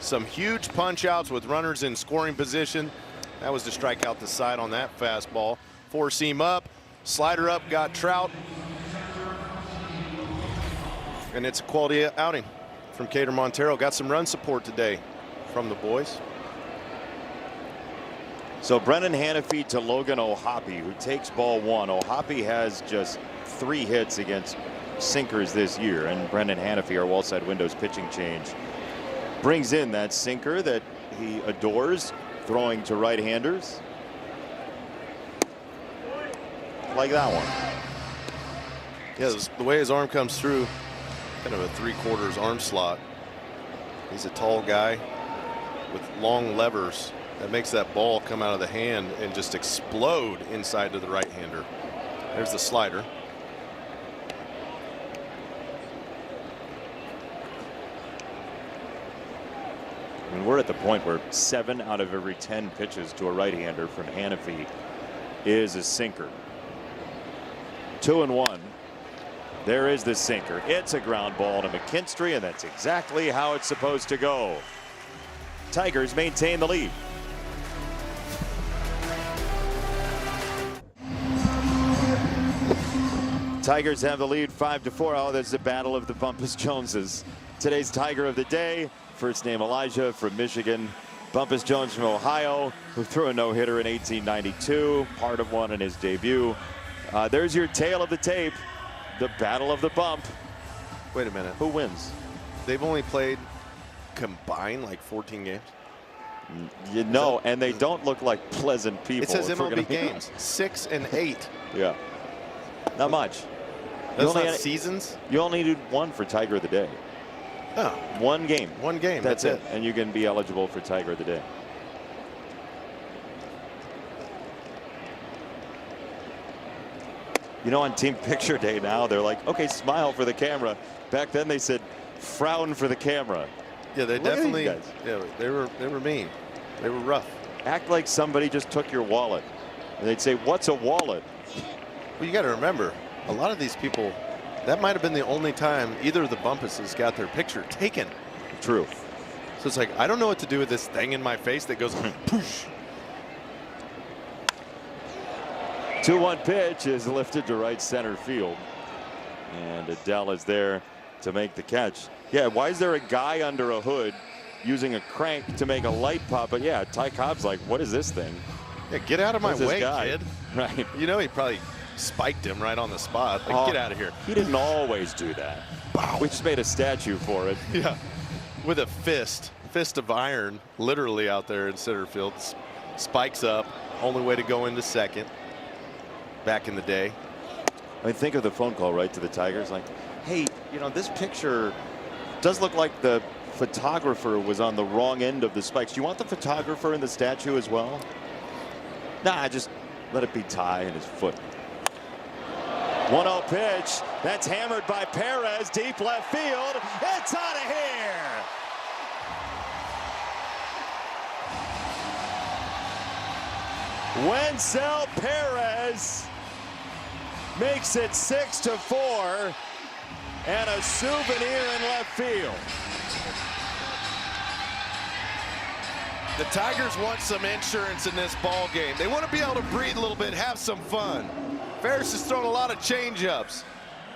Some huge punch outs with runners in scoring position. That was to strike out the side on that fastball. 4-seam up, slider up, got Trout. And it's a quality outing from Kader Montero. Got some run support today from the boys. So Brennan Hanafy to Logan O'Hoppe, who takes ball 1. O'Hoppe has just 3 hits against sinkers this year, and Brennan Hanafy, our wall side windows pitching change, brings in that sinker that he adores, throwing to right-handers. Like that one. Yeah, the way his arm comes through, kind of a 3/4 arm slot. He's a tall guy with long levers. That makes that ball come out of the hand and just explode inside to the right-hander. There's the slider. I mean, we're at the point where 7 out of every 10 pitches to a right-hander from Hanafy is a sinker. 2-1. There is the sinker. It's a ground ball to McKinstry, and that's exactly how it's supposed to go. Tigers maintain the lead. Tigers have the lead 5-4. Oh, there's the battle of the Bumpus Joneses. Today's Tiger of the day, first name Elijah from Michigan, Bumpus Jones from Ohio, who threw a no-hitter in 1892, part of one in his debut. There's your tale of the tape, the Battle of the Bump. Wait a minute. Who wins? They've only played combined like 14 games. You know, and they don't look like pleasant people. It says MLB games, 6 and 8. Yeah, not much. That's not seasons? You only need one for Tiger of the Day. Oh. One game. One game, that's it. And you can be eligible for Tiger of the Day. You know, on team picture day now, they're like, okay, smile for the camera. Back then they said, frown for the camera. Yeah, they Look at definitely, these guys. yeah, they were mean. They were rough. Act like somebody just took your wallet. And they'd say, what's a wallet? Well, you got to remember, a lot of these people, that might have been the only time either of the Bumpuses got their picture taken. True. So it's like, I don't know what to do with this thing in my face that goes poosh. 2-1 pitch is lifted to right center field. And Adele is there to make the catch. Yeah, why is there a guy under a hood using a crank to make a light pop? But yeah, Ty Cobb's like, what is this thing? Yeah, get out of my way, kid. Right. You know, he probably spiked him right on the spot. Like, get out of here. He didn't always do that. Wow. We just made a statue for it. Yeah. With a fist of iron, literally out there in center field. Spikes up. Only way to go into second. Back in the day. I mean, think of the phone call, right, to the Tigers. Like, hey, you know, this picture does look like the photographer was on the wrong end of the spikes. Do you want the photographer in the statue as well? Nah, just let it be Ty and his foot. 1-0 pitch. That's hammered by Perez. Deep left field. It's out of here. Wenzel Perez makes it 6-4 and a souvenir in left field. The Tigers want some insurance in this ball game. They want to be able to breathe a little bit, have some fun. Ferris has thrown a lot of change-ups.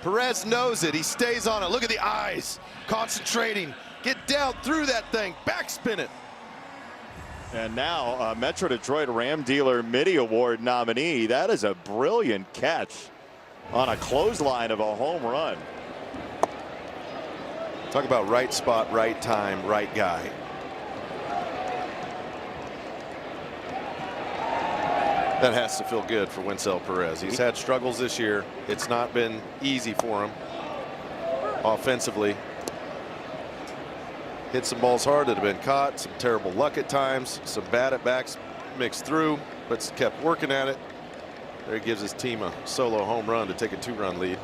Perez knows it. He stays on it. Look at the eyes. Concentrating. Get down through that thing. Backspin it. And now Metro Detroit Ram Dealer Midi Award nominee. That is a brilliant catch on a clothesline of a home run. Talk about right spot, right time, right guy. That has to feel good for Wenzel Perez. He's had struggles this year. It's not been easy for him offensively. Hit some balls hard that have been caught, some terrible luck at times, some bad at bats mixed through, but kept working at it. There he gives his team a solo home run to take a 2-run lead.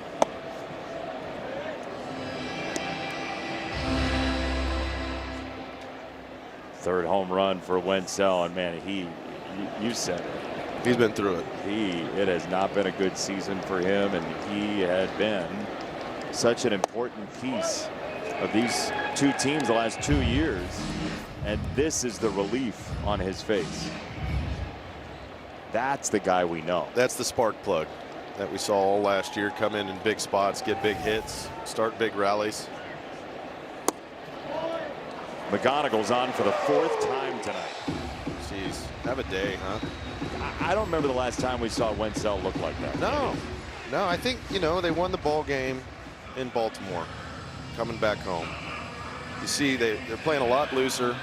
Third home run for Wenzel, and man, you said it. He's been through it. It has not been a good season for him, and he had been such an important piece of these two teams the last 2 years, and this is the relief on his face. That's the guy we know. That's the spark plug that we saw all last year. Come in big spots, get big hits, start big rallies. McGonigal's on for the 4th time tonight. Jeez, have a day, huh? I don't remember the last time we saw Wenzel look like that. No, I think, you know, they won the ball game in Baltimore, coming back home. You see, they're playing a lot looser,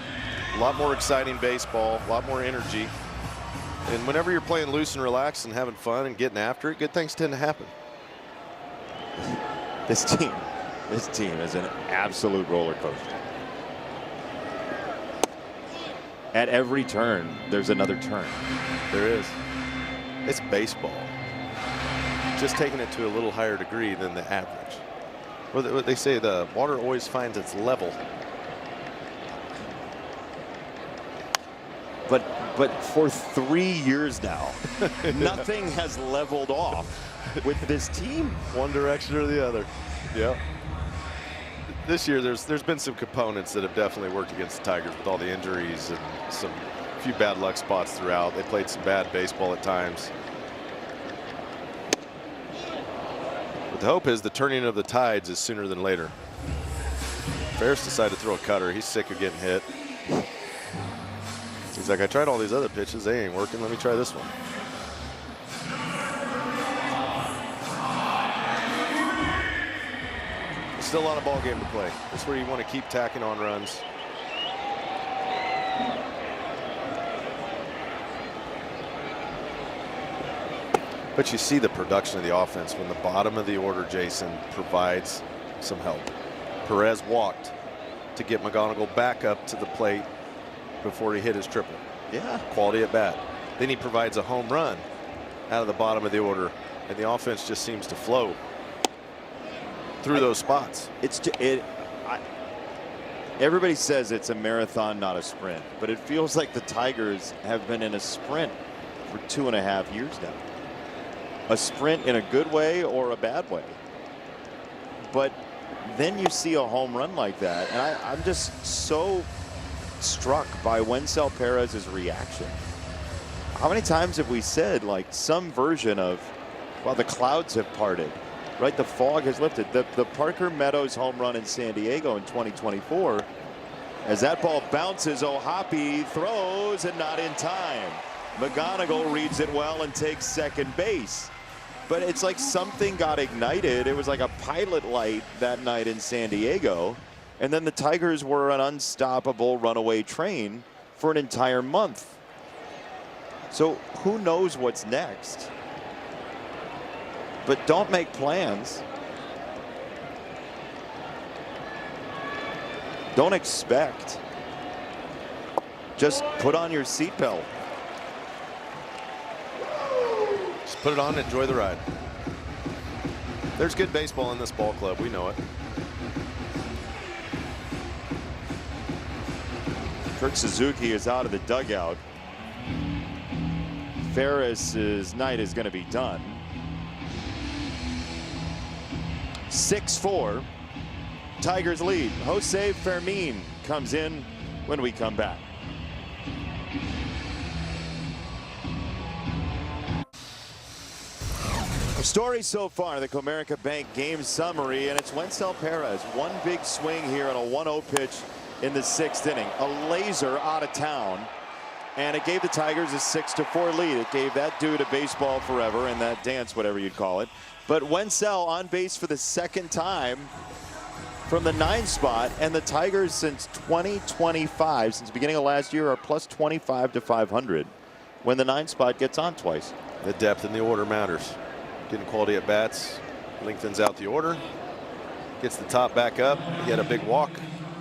a lot more exciting baseball, a lot more energy. And whenever you're playing loose and relaxed and having fun and getting after it, good things tend to happen. This team is an absolute roller coaster. At every turn, there's another turn. There is. It's baseball. Just taking it to a little higher degree than the average. What they say, the water always finds its level. But for 3 years now, nothing has leveled off with this team. One direction or the other. Yep. This year, there's been some components that have definitely worked against the Tigers with all the injuries and some few bad luck spots throughout. They played some bad baseball at times. But the hope is the turning of the tides is sooner than later. Ferris decided to throw a cutter. He's sick of getting hit. He's like, I tried all these other pitches. They ain't working. Let me try this one. There's still a lot of ball game to play. That's where you want to keep tacking on runs. But you see the production of the offense when the bottom of the order, Jason, provides some help. Perez walked to get McGonigal back up to the plate before he hit his triple. Yeah. Quality at bat. Then he provides a home run out of the bottom of the order, and the offense just seems to flow through those spots. Everybody says it's a marathon, not a sprint, but it feels like the Tigers have been in a sprint for 2.5 years now. A sprint in a good way or a bad way. But then you see a home run like that, and I'm just so struck by Wencel Perez's reaction. How many times have we said, like, some version of, well, the clouds have parted, right? The fog has lifted. The Parker Meadows home run in San Diego in 2024, as that ball bounces, O'Hoppe throws and not in time. McGonigal reads it well and takes second base. But it's like something got ignited. It was like a pilot light that night in San Diego. And then the Tigers were an unstoppable runaway train for an entire month. So who knows what's next? But don't make plans. Don't expect. Just put on your seatbelt. Just put it on and enjoy the ride. There's good baseball in this ball club. We know it. Kirk Suzuki is out of the dugout. Ferris's night is going to be done. 6-4. Tigers lead. Jose Fermin comes in when we come back. Story so far, the Comerica Bank game summary, and it's Wencel Perez. One big swing here on a 1-0 pitch in the 6th inning. A laser out of town, and it gave the Tigers a 6-4 lead. It gave that dude a baseball forever and that dance, whatever you'd call it. But Wencel on base for the 2nd time from the 9 spot, and the Tigers since 2025, since the beginning of last year, are plus 25 to 500 when the 9 spot gets on twice. The depth in the order matters. Getting quality at bats, lengthens out the order, gets the top back up. He had a big walk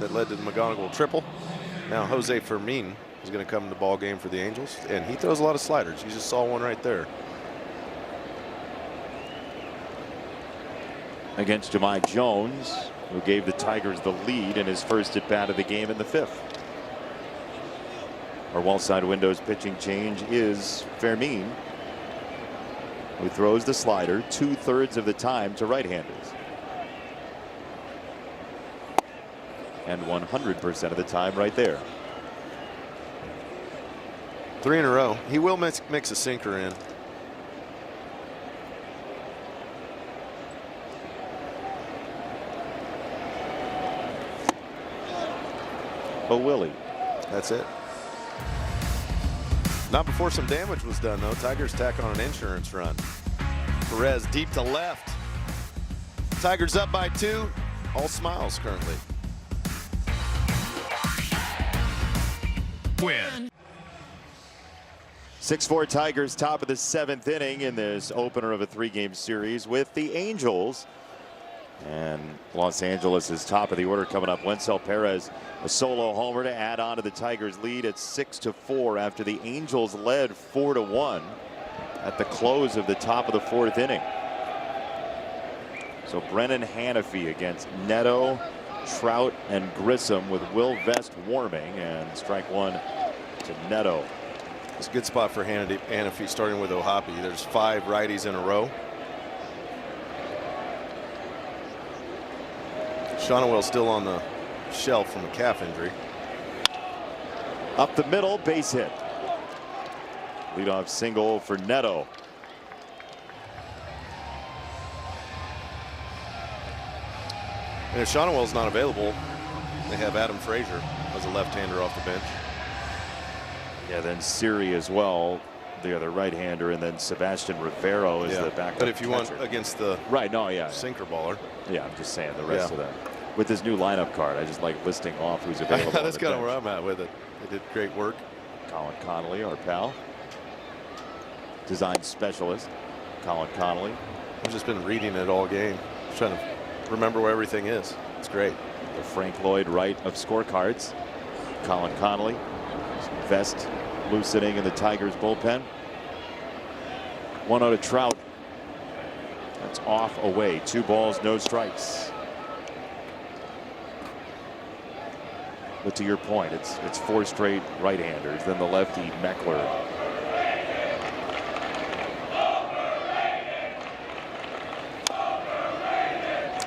that led to the McGonigal triple. Now Jose Fermin is going to come in the ball game for the Angels, and he throws a lot of sliders. You just saw one right there. Against Jahmai Jones, who gave the Tigers the lead in his first at bat of the game in the 5th. Our wall side windows pitching change is Fermin, who throws the slider 2/3 of the time to right-handers. And 100% of the time right there. 3 in a row. He will mix a sinker in. Oh, Willie. That's it. Not before some damage was done, though. Tigers tack on an insurance run. Perez deep to left. Tigers up by 2. All smiles currently. Win. 6-4 Tigers, top of the 7th inning in this opener of a 3-game series with the Angels. And Los Angeles is top of the order coming up. Wencel Perez, a solo homer to add on to the Tigers lead at 6-4 after the Angels led 4-1 at the close of the top of the 4th inning. So Brennan Hanafy against Neto, Trout, and Grissom with Will Vest warming, and strike 1 to Neto. It's a good spot for Hanafy, starting with O'Hoppe. There's 5 righties in a row. Shonwell still on the shelf from a calf injury. Up the middle, base hit. Leadoff single for Neto. And if Shonwell's not available, they have Adam Frazier as a left-hander off the bench. Yeah, then Siri as well, the other right-hander, and then Sebastian Rivero is the backup. But if you catcher. want against the sinker baller. Yeah, I'm just saying the rest of them. With this new lineup card, I just like listing off who's available. That's kind of where I'm at with it. They did great work. Colin Connolly, our pal. Design specialist, Colin Connolly. I've just been reading it all game. Just trying to remember where everything is. It's great. The Frank Lloyd Wright of scorecards. Colin Connolly. Vest loosening in the Tigers bullpen. 1-0 to Trout. That's off away. 2 balls, no strikes. But to your point, it's 4 straight right-handers. Then the lefty Meckler.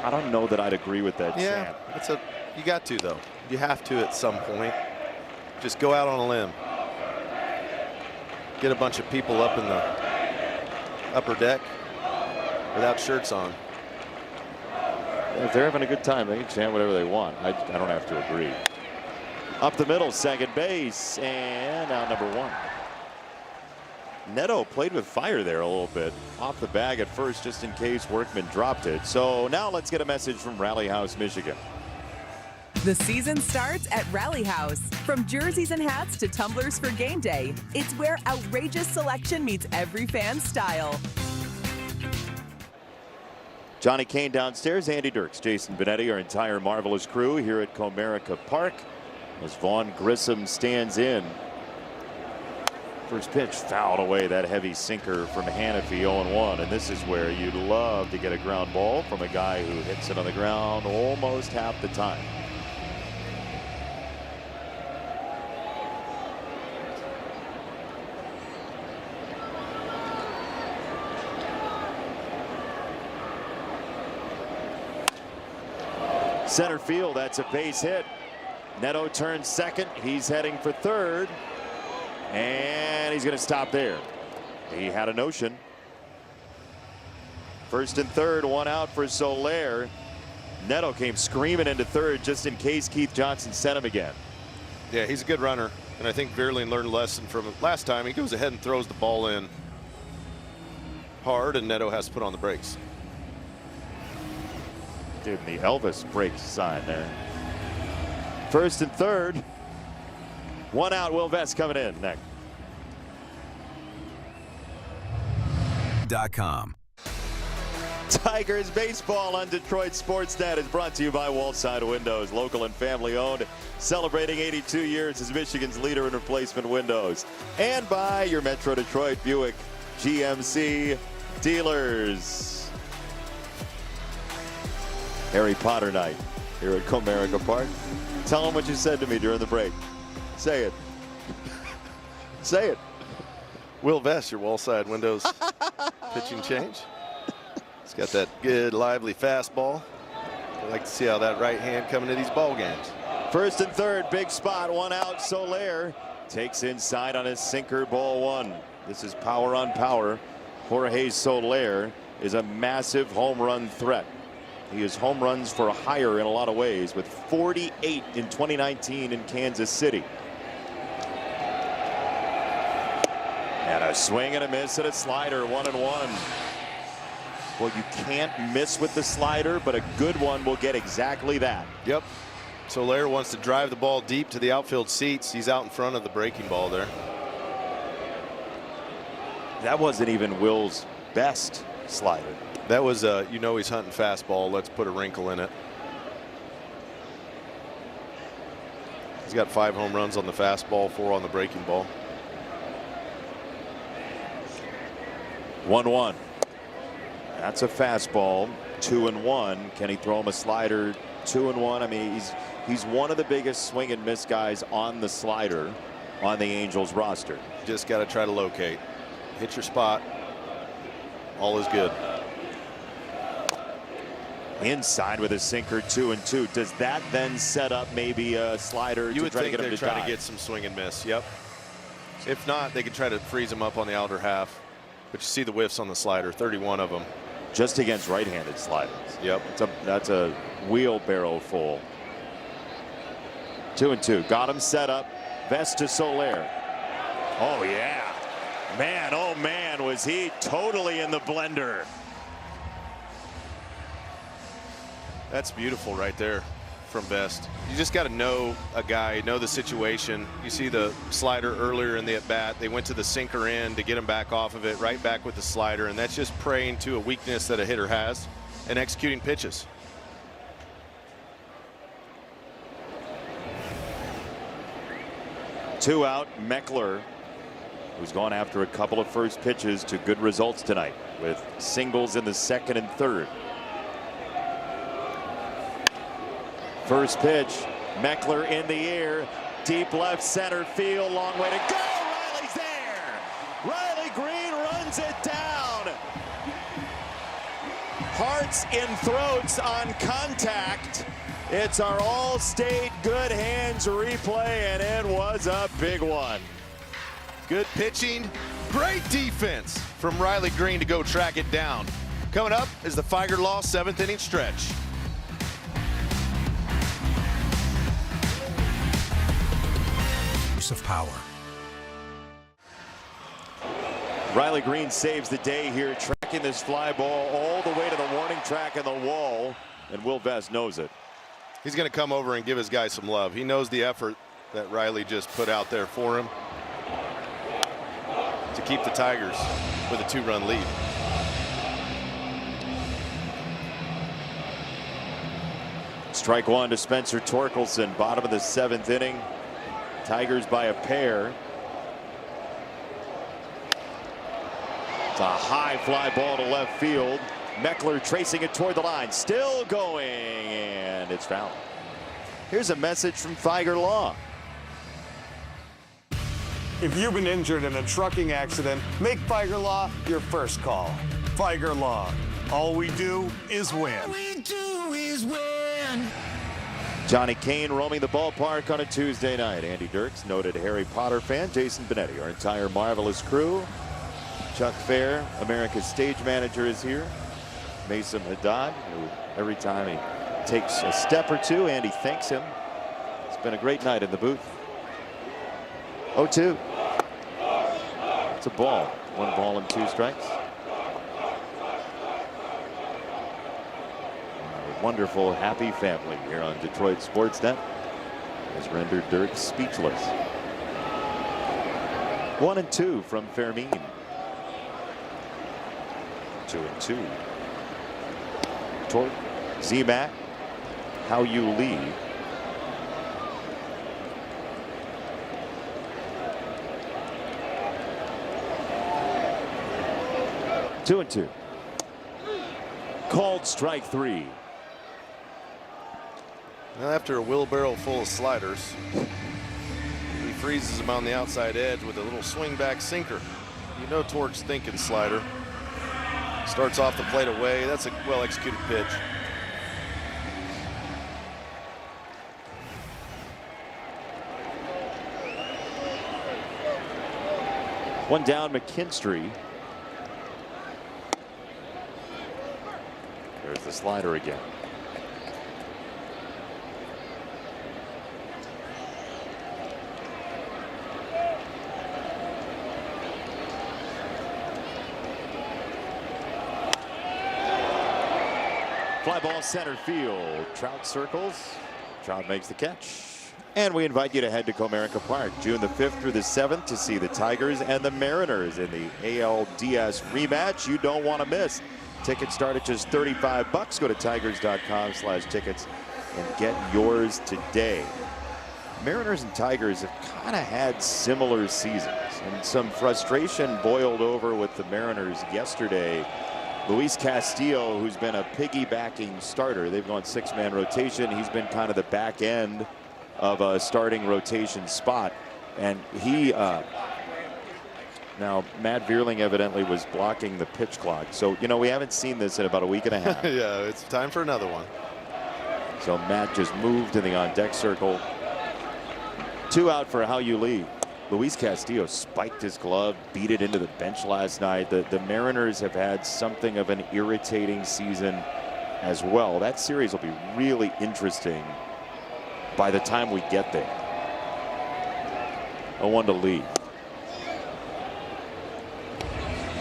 I don't know that I'd agree with that chant. You got to though. You have to at some point. Just go out on a limb. Get a bunch of people up in the upper deck without shirts on. If they're having a good time, they can chant whatever they want. I don't have to agree. Up the middle, second base, and now number 1. Neto played with fire there a little bit. Off the bag at first, just in case Workman dropped it. So now let's get a message from Rally House, Michigan. The season starts at Rally House. From jerseys and hats to tumblers for game day, it's where outrageous selection meets every fan's style. Johnny Kane downstairs, Andy Dirks, Jason Benetti, our entire marvelous crew here at Comerica Park as Vaughn Grissom stands in. First pitch fouled away, that heavy sinker from Hannafy, 0-1. And this is where you'd love to get a ground ball from a guy who hits it on the ground almost half the time. Center field, that's a base hit. Neto turns second. He's heading for third. And he's going to stop there. He had a notion. First and third, 1 out for Soler. Neto came screaming into third just in case Keith Johnson sent him again. Yeah, he's a good runner. And I think Verlin learned a lesson from last time. He goes ahead and throws the ball in hard, and Neto has to put on the brakes. Dude, the Elvis brakes sign there. First and third. 1 out, Will Vest coming in next. .com. Tigers baseball on Detroit Sportsnet is brought to you by Wallside Windows, local and family owned, celebrating 82 years as Michigan's leader in replacement windows, and by your Metro Detroit Buick GMC dealers. Harry Potter night here at Comerica Park. Tell them what you said to me during the break. Say it. Say it. Will Vest, your Wallside Windows pitching change. He's got that good, lively fastball. I like to see how that right hand coming to these ball games. First and third, big spot, 1 out. Soler takes inside on his sinker, ball 1. This is power on power. Jorge Soler is a massive home run threat. He is home runs for hire in a lot of ways, with 48 in 2019 in Kansas City. And a swing and a miss and a slider, 1-1. Well, you can't miss with the slider, but a good one will get exactly that. Yep. Soler wants to drive the ball deep to the outfield seats. He's out in front of the breaking ball there. That wasn't even Will's best slider. That was, you know, he's hunting fastball. Let's put a wrinkle in it. He's got 5 home runs on the fastball, 4 on the breaking ball. 1-1. That's a fastball. 2-1. Can he throw him a slider? 2-1. I mean, he's one of the biggest swing and miss guys on the slider on the Angels roster. Just got to try to locate. Hit your spot. All is good. Inside with a sinker, 2-2. Does that then set up maybe a slider you to would try to think get him they're to trying dive? to get some swing and miss. Yep. If not, they could try to freeze him up on the outer half. But you see the whiffs on the slider, 31 of them. Just against right-handed sliders. Yep. That's a wheelbarrow full. 2-2. Got him set up. Vest to Soler. Oh, yeah. Man, oh, man, was he totally in the blender. That's beautiful right there from Best. You just got to know a guy, know the situation. You see the slider earlier in the at-bat. They went to the sinker in to get him back off of it, right back with the slider, and that's just preying to a weakness that a hitter has and executing pitches. Two out, Meckler, who's gone after a couple of first pitches to good results tonight with singles in the second and third. First pitch, Meckler in the air, deep left center field, long way to go. Riley's there. Riley Green runs it down. Hearts in throats on contact. It's our All-State good hands replay, and it was a big one. Good pitching, great defense from Riley Green to go track it down. Coming up is the Figer Law 7th inning stretch. Use of power. Riley Green saves the day here, tracking this fly ball all the way to the warning track and the wall, and Will Vest knows it. He's going to come over and give his guy some love. He knows the effort that Riley just put out there for him to keep the Tigers with a 2-run lead. Strike one to Spencer Torkelson, bottom of the 7th inning. Tigers by a pair. It's a high fly ball to left field. Meckler tracing it toward the line, still going, and it's foul. Here's a message from Figer Law. If you've been injured in a trucking accident, make Figer Law your first call. Figer Law. All we do is win. All we do is win. Johnny Kane roaming the ballpark on a Tuesday night. Andy Dirks, noted Harry Potter fan. Jason Benetti, our entire marvelous crew. Chuck Fair, America's stage manager, is here. Mason Haddad, who every time he takes a step or two, Andy thanks him. It's been a great night in the booth. 0-2. It's a ball. 1 ball and 2 strikes. A wonderful, happy family here on Detroit Sportsnet has rendered Dirk speechless. 1-2 from Fermin. 2-2. Toward Z-Mac, How You Lead. Two and two. Called strike 3. Now after a wheelbarrow full of sliders, he freezes him on the outside edge with a little swing back sinker. You know Torque's thinking slider. Starts off the plate away. That's a well executed pitch. One down, McKinstry. There's the slider again. Fly ball center field. Trout circles. Trout makes the catch. And we invite you to head to Comerica Park June the 5th through the 7th to see the Tigers and the Mariners in the ALDS rematch you don't want to miss. Tickets start at just $35. Go to tigers.com/tickets and get yours today. Mariners and Tigers have kind of had similar seasons, and some frustration boiled over with the Mariners yesterday. Luis Castillo, who's been a piggybacking starter, they've gone 6-man rotation. He's been kind of the back end of a starting rotation spot, and he now Matt Vierling evidently was blocking the pitch clock, so you know we haven't seen this in about a week and a half. Yeah, it's time for another one. So Matt just moved in the on-deck circle. 2 out for How You Lead. Luis Castillo spiked his glove, beat it into the bench last night. The Mariners have had something of an irritating season as well. That series will be really interesting by the time we get there. 0-1 to lead.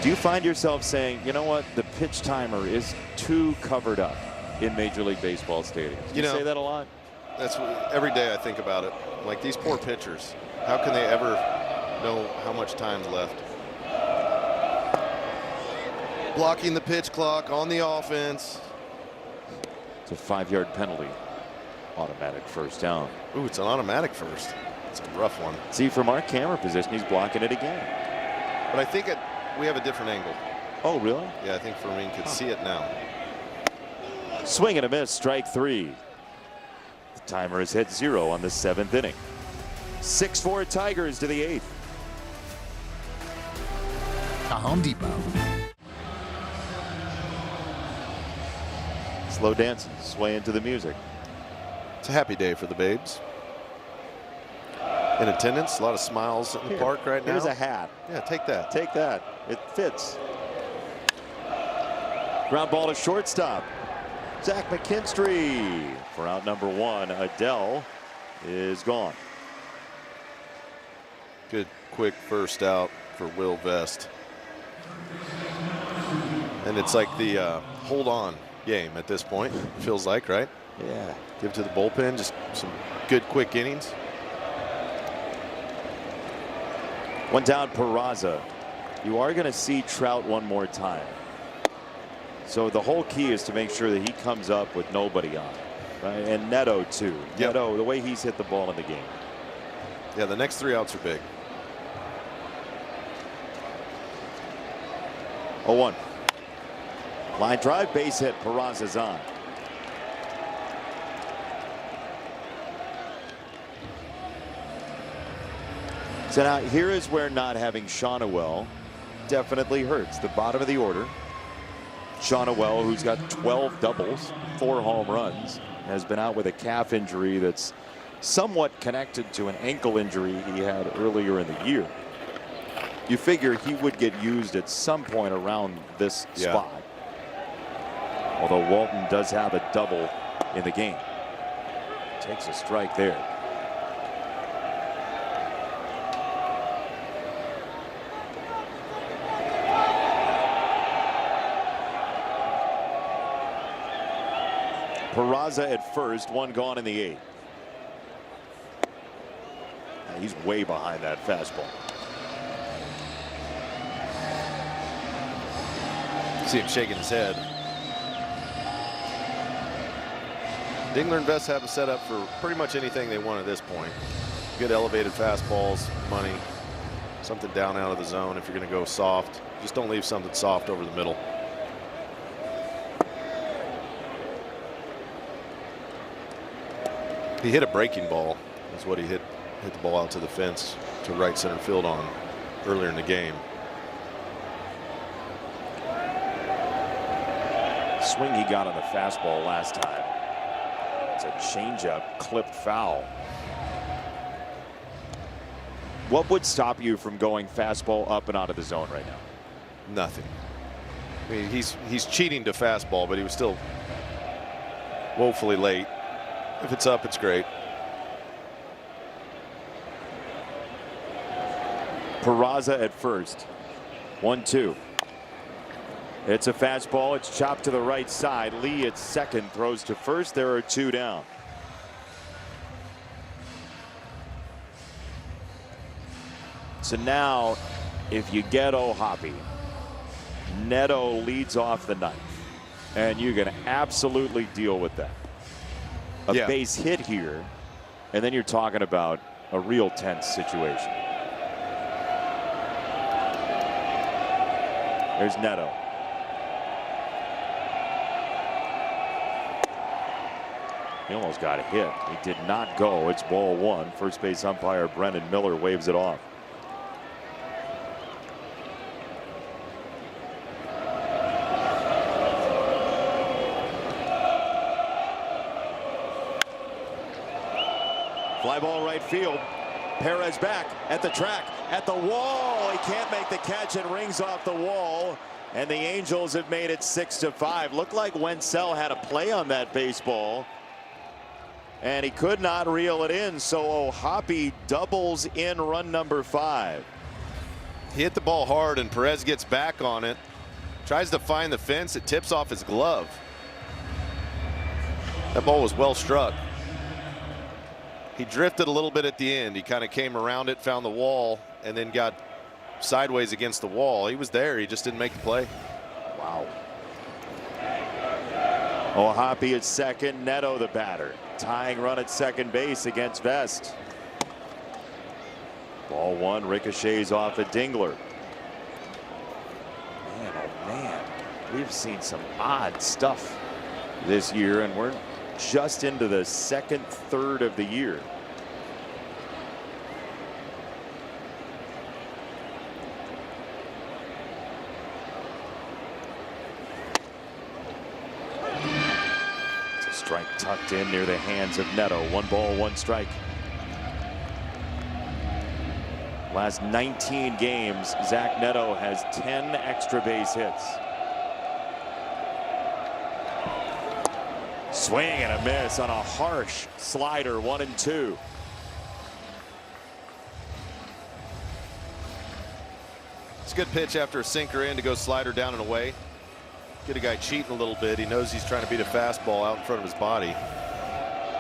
Do you find yourself saying, you know what, the pitch timer is too covered up in Major League Baseball stadiums? Do you say that a lot? That's every day I think about it. Like, these poor pitchers, how can they ever know how much time's left? Blocking the pitch clock on the offense. It's a 5-yard penalty. Automatic first down. Ooh, it's an automatic first. It's a rough one. See, from our camera position, he's blocking it again. But I think we have a different angle. Oh, really? Yeah, I think Fermin could see it now. Swing and a miss, strike 3. The timer has hit 0 on the 7th inning. 6-4 Tigers to the 8th. A Home Depot. Slow dancing, sway into the music. It's a happy day for the Babes. In attendance, a lot of smiles in the park right now. Here's a hat. Yeah, take that. Take that. It fits. Ground ball to shortstop. Zach McKinstry for out number 1. Adele is gone. Good quick first out for Will Vest. And it's like the hold on game at this point, feels like, right? Yeah. Give it to the bullpen, just some good quick innings. One down, Peraza. You are going to see Trout one more time. So the whole key is to make sure that he comes up with nobody on. Right? And Neto, too. Yep. Neto, the way he's hit the ball in the game. Yeah, the next 3 outs are big. 0-1. Line drive, base hit. Peraza's on. So now here is where not having Shonowell definitely hurts. The bottom of the order. Shonowell, who's got 12 doubles, 4 home runs, has been out with a calf injury that's somewhat connected to an ankle injury he had earlier in the year. You figure he would get used at some point around this spot. Although Walton does have a double in the game. Takes a strike there. Peraza at first, 1 gone in the 8th. He's way behind that fastball. See him shaking his head. Dingler and Vest have a setup for pretty much anything they want at this point. Good elevated fastballs, money, something down out of the zone if you're going to go soft. Just don't leave something soft over the middle. He hit a breaking ball. That's what he hit the ball out to the fence to right center field on earlier in the game. Swing he got on the fastball last time. It's a changeup, clipped foul. What would stop you from going fastball up and out of the zone right now? Nothing. I mean, he's cheating to fastball, but he was still woefully late. If it's up, it's great. Peraza at first. 1-2. It's a fastball. It's chopped to the right side. Lee at second, throws to first. There are 2 down. So now, if you get O'Hoppe, Neto leads off the 9th, and you can absolutely deal with that. A base hit here, and then you're talking about a real tense situation. There's Neto. He almost got a hit. He did not go. It's ball 1. First base umpire Brennan Miller waves it off. Fly ball right field. Perez back at the track, at the wall. He can't make the catch. It rings off the wall. And the Angels have made it 6-5. Looked like Wenzel had a play on that baseball. And he could not reel it in. So O'Hoppe doubles in run number 5. He hit the ball hard, and Perez gets back on it. Tries to find the fence. It tips off his glove. That ball was well struck. He drifted a little bit at the end. He kind of came around it, found the wall, and then got sideways against the wall. He was there. He just didn't make the play. Wow. O'Hoppe at second. Neto the batter. Tying run at second base against Vest. Ball one ricochets off at Dingler. Man, oh man, we've seen some odd stuff this year, and we're just into the second third of the year. It's a strike tucked in near the hands of Neto. 1 ball, 1 strike. Last 19 games, Zach Neto has 10 extra base hits. Swing and a miss on a harsh slider, 1-2. It's a good pitch after a sinker in to go slider down and away. Get a guy cheating a little bit. He knows he's trying to beat a fastball out in front of his body.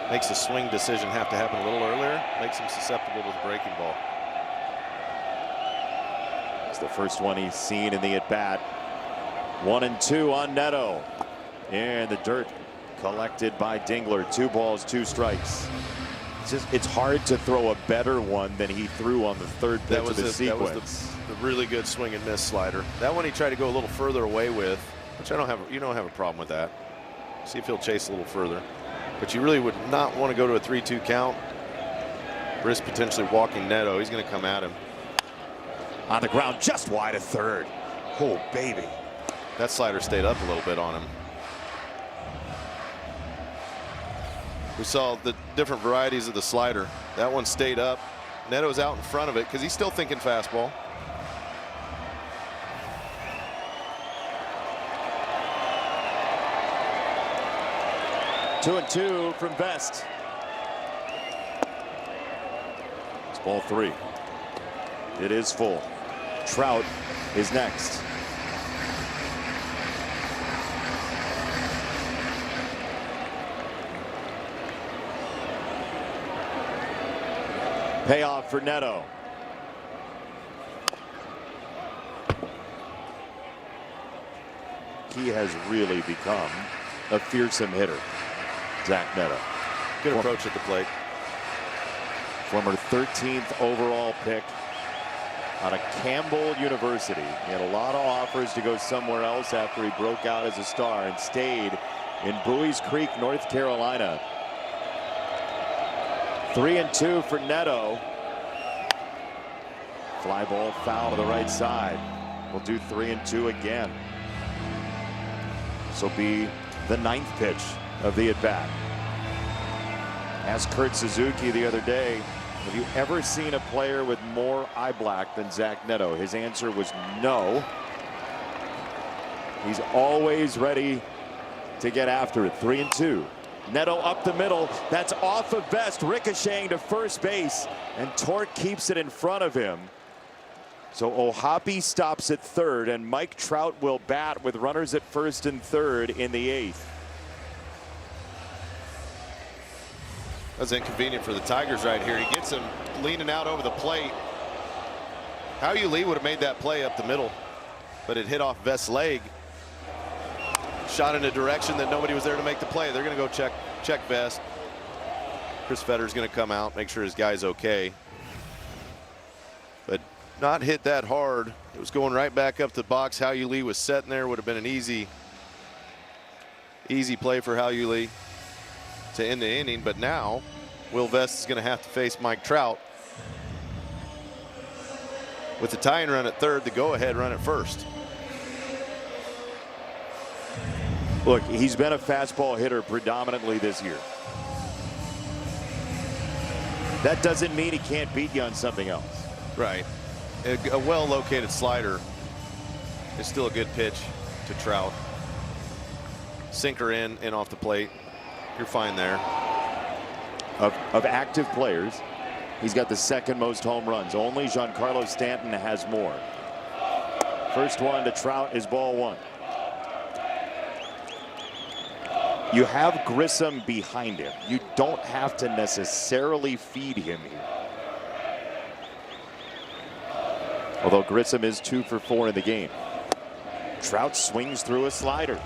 Makes the swing decision have to happen a little earlier. Makes him susceptible to the breaking ball. It's the first one he's seen in the at-bat. 1-2 on Neto. And the dirt collected by Dingler. 2 balls, 2 strikes. It's hard to throw a better one than he threw on the third pitch of the sequence. That was the really good swing and miss slider. That one he tried to go a little further away with, which you don't have a problem with that. See if he'll chase a little further. But you really would not want to go to a 3-2 count. Risk potentially walking Neto. He's going to come at him. On the ground, just wide of third. Oh, baby. That slider stayed up a little bit on him. We saw the different varieties of the slider. That one stayed up. Neto's out in front of it because he's still thinking fastball. Two and two from Vest. It's ball 3. It is full. Trout is next. Payoff for Neto. He has really become a fearsome hitter, Zach Neto. Good approach at the plate. Former 13th overall pick out of Campbell University. He had a lot of offers to go somewhere else after he broke out as a star and stayed in Bowie's Creek, North Carolina. 3-2 for Neto. Fly ball foul to the right side. We'll do 3-2 again. This will be the 9th pitch of the at-bat. Asked Kurt Suzuki the other day, have you ever seen a player with more eye black than Zach Neto? His answer was no. He's always ready to get after it. 3-2. Neto up the middle. That's off of Vest, ricocheting to first base, and Torque keeps it in front of him. So O'Hoppe stops at third, and Mike Trout will bat with runners at first and third in the 8th. That's inconvenient for the Tigers right here. He gets him leaning out over the plate. Hao-Yu Lee would have made that play up the middle, but it hit off Vest's leg. Shot in a direction that nobody was there to make the play. They're going to go check Vest. Chris Fetter's going to come out, make sure his guy's okay. But not hit that hard. It was going right back up to the box. Hao-Yu Lee was sitting there. Would have been an easy play for Hao-Yu Lee to end the inning. But now Will Vest is going to have to face Mike Trout with the tying run at third, the go-ahead run at first. Look, he's been a fastball hitter predominantly this year. That doesn't mean he can't beat you on something else. Right. A well-located slider is still a good pitch to Trout. Sinker in and off the plate. You're fine there. Of active players, he's got the 2nd most home runs. Only Giancarlo Stanton has more. First one to Trout is ball one. You have Grissom behind him. You don't have to necessarily feed him here. Although Grissom is 2 for 4 in the game. Trout swings through a slider.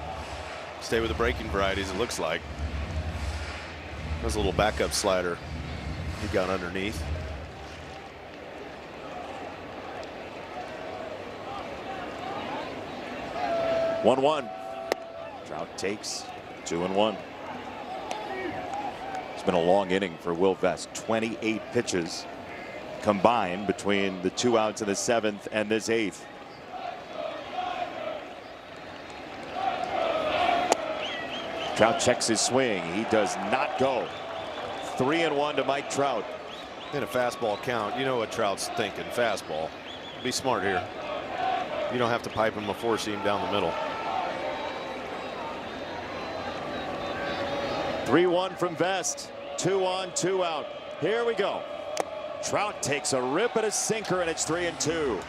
Stay with the breaking varieties, it looks like. There's a little backup slider he got underneath. One. Trout takes 2-1. It's been a long inning for Will Vest. 28 pitches combined between the 2 outs in the 7th and this 8th. Trout checks his swing. He does not go. 3-1 to Mike Trout. In a fastball count, you know what Trout's thinking. Fastball. Be smart here. You don't have to pipe him a 4-seam down the middle. 3-1 from Vest. 2 on, 2 out. Here we go. Trout takes a rip at a sinker, and it's 3-2.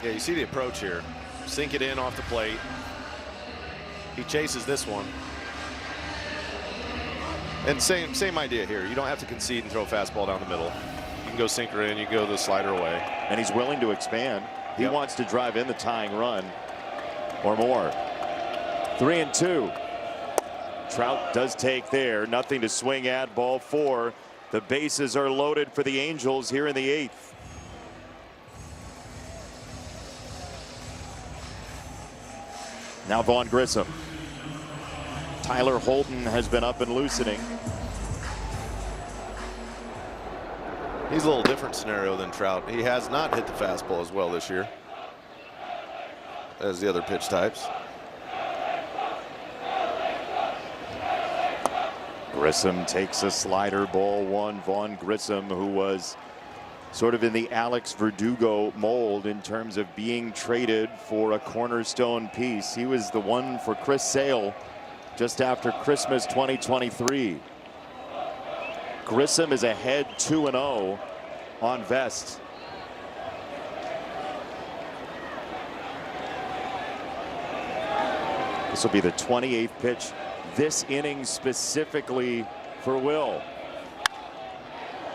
Yeah, you see the approach here. Sink it in off the plate. He chases this one. And same idea here. You don't have to concede and throw a fastball down the middle. You can go sinker in, you can go the slider away. And he's willing to expand. He wants to drive in the tying run or more. 3-2. Trout does take there. Nothing to swing at. Ball 4. The bases are loaded for the Angels here in the 8th. Now Vaughn Grissom. Tyler Holton has been up and loosening. He's a little different scenario than Trout. He has not hit the fastball as well this year as the other pitch types. Grissom takes a slider, ball 1. Vaughn Grissom, who was sort of in the Alex Verdugo mold in terms of being traded for a cornerstone piece. He was the one for Chris Sale just after Christmas 2023. Grissom is ahead 2-0 on Vest. This will be the 28th pitch this inning specifically for Will.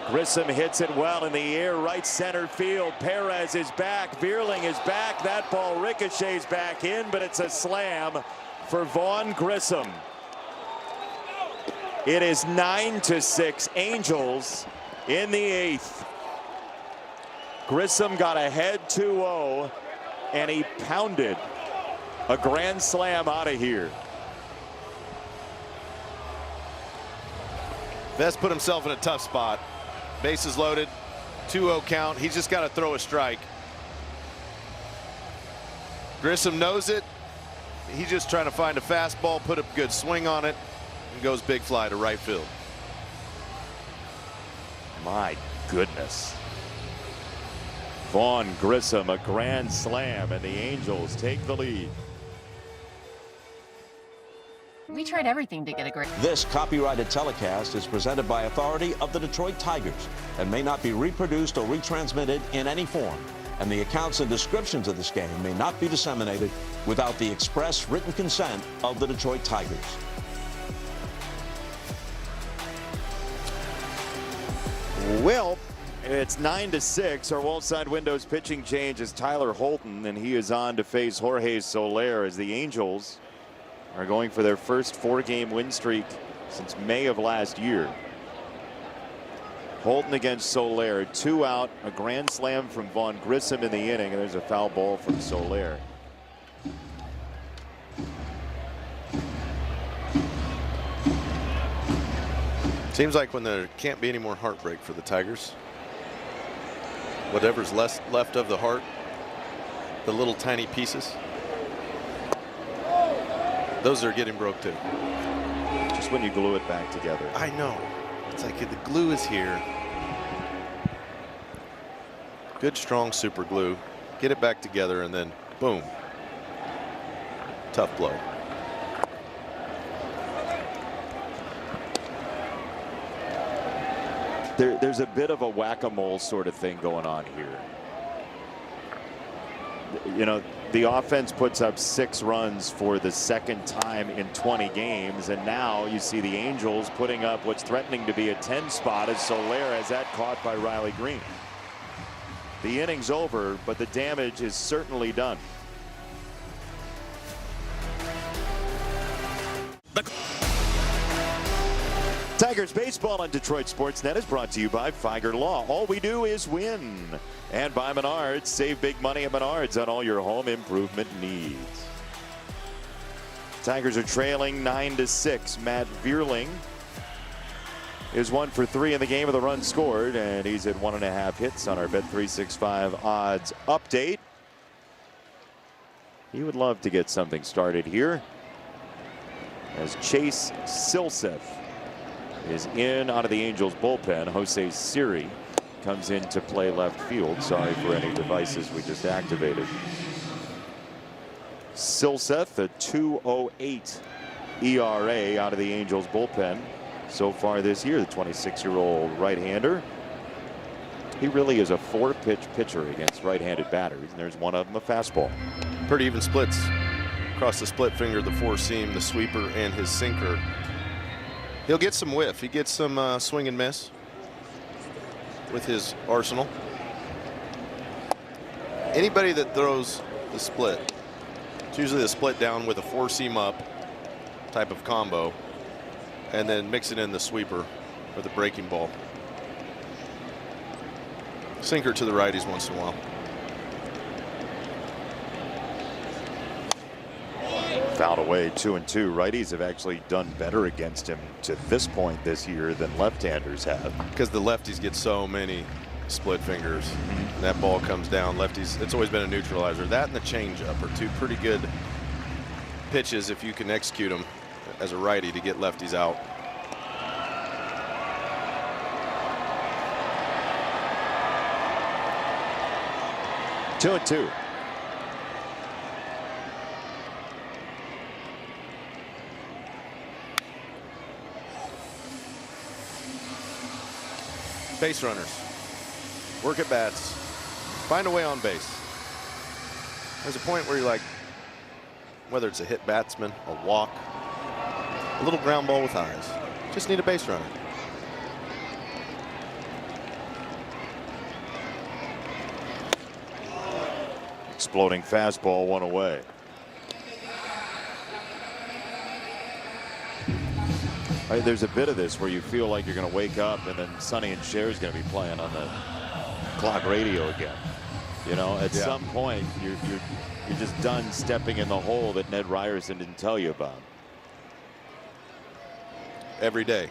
Grissom hits it well in the air, right center field. Perez is back. Veerling is back. That ball ricochets back in, but it's a slam for Vaughn Grissom. It is 9-6 Angels in the 8th. Grissom got ahead 2-0, and he pounded a grand slam out of here. Vest put himself in a tough spot. Bases loaded, 2-0 count. He's just got to throw a strike. Grissom knows it. He's just trying to find a fastball, put a good swing on it, and goes big fly to right field. My goodness. Vaughn Grissom, a grand slam, and the Angels take the lead. We tried everything to get a great. This copyrighted telecast is presented by authority of the Detroit Tigers and may not be reproduced or retransmitted in any form. And the accounts and descriptions of this game may not be disseminated without the express written consent of the Detroit Tigers. Well, it's 9-6. Our wall side windows pitching change is Tyler Holton, and he is on to face Jorge Soler as the Angels are going for their first 4-game win streak since May of last year. Holton against Soler, 2 out, a grand slam from Vaughn Grissom in the inning, and there's a foul ball from Soler. Seems like when there can't be any more heartbreak for the Tigers, whatever's left of the heart, the little tiny pieces, those are getting broke too. Just when you glue it back together. I know. It's like the glue is here. Good, strong super glue. Get it back together and then boom. Tough blow. There's a bit of a whack-a-mole sort of thing going on here. you know, the offense puts up 6 runs for the second time in 20 games, and now you see the Angels putting up what's threatening to be a 10 spot as Soler has that caught by Riley Green. The inning's over, but the damage is certainly done. Tigers baseball on Detroit Sportsnet is brought to you by Figer Law. All we do is win. And by Menards. Save big money at Menards on all your home improvement needs. Tigers are trailing 9-6. Matt Vierling is 1 for 3 in the game with a run scored, and he's at 1.5 hits on our Bet365 odds update. He would love to get something started here as Chase Silseth is in out of the Angels bullpen. Jose Siri comes in to play left field. Sorry for any devices we just activated. Silseth, a 2.08 ERA out of the Angels bullpen so far this year. The 26-year-old right-hander. He really is a 4-pitch pitcher against right-handed batters, and there's one of them a fastball. Pretty even splits across the split finger, the 4-seam, the sweeper, and his sinker. He'll get some whiff. He gets some swing and miss with his arsenal. Anybody that throws the split, it's usually the split down with a 4-seam up type of combo, and then mix it in the sweeper or the breaking ball. Sinker to the righties once in a while. Fouled away, 2-2. Righties have actually done better against him to this point this year than left-handers have. Because the lefties get so many split fingers. And that ball comes down. Lefties, it's always been a neutralizer. That and the changeup are 2 pretty good pitches if you can execute them as a righty to get lefties out. Two and two. Base runners, work at bats, find a way on base. There's a point where you're like, whether it's a hit batsman, a walk, a little ground ball with eyes, just need a base runner. Exploding fastball, 1 away. There's a bit of this where you feel like you're going to wake up and then Sonny and Cher is going to be playing on the clock radio again. You know, at some point you're just done stepping in the hole that Ned Ryerson didn't tell you about. Every day.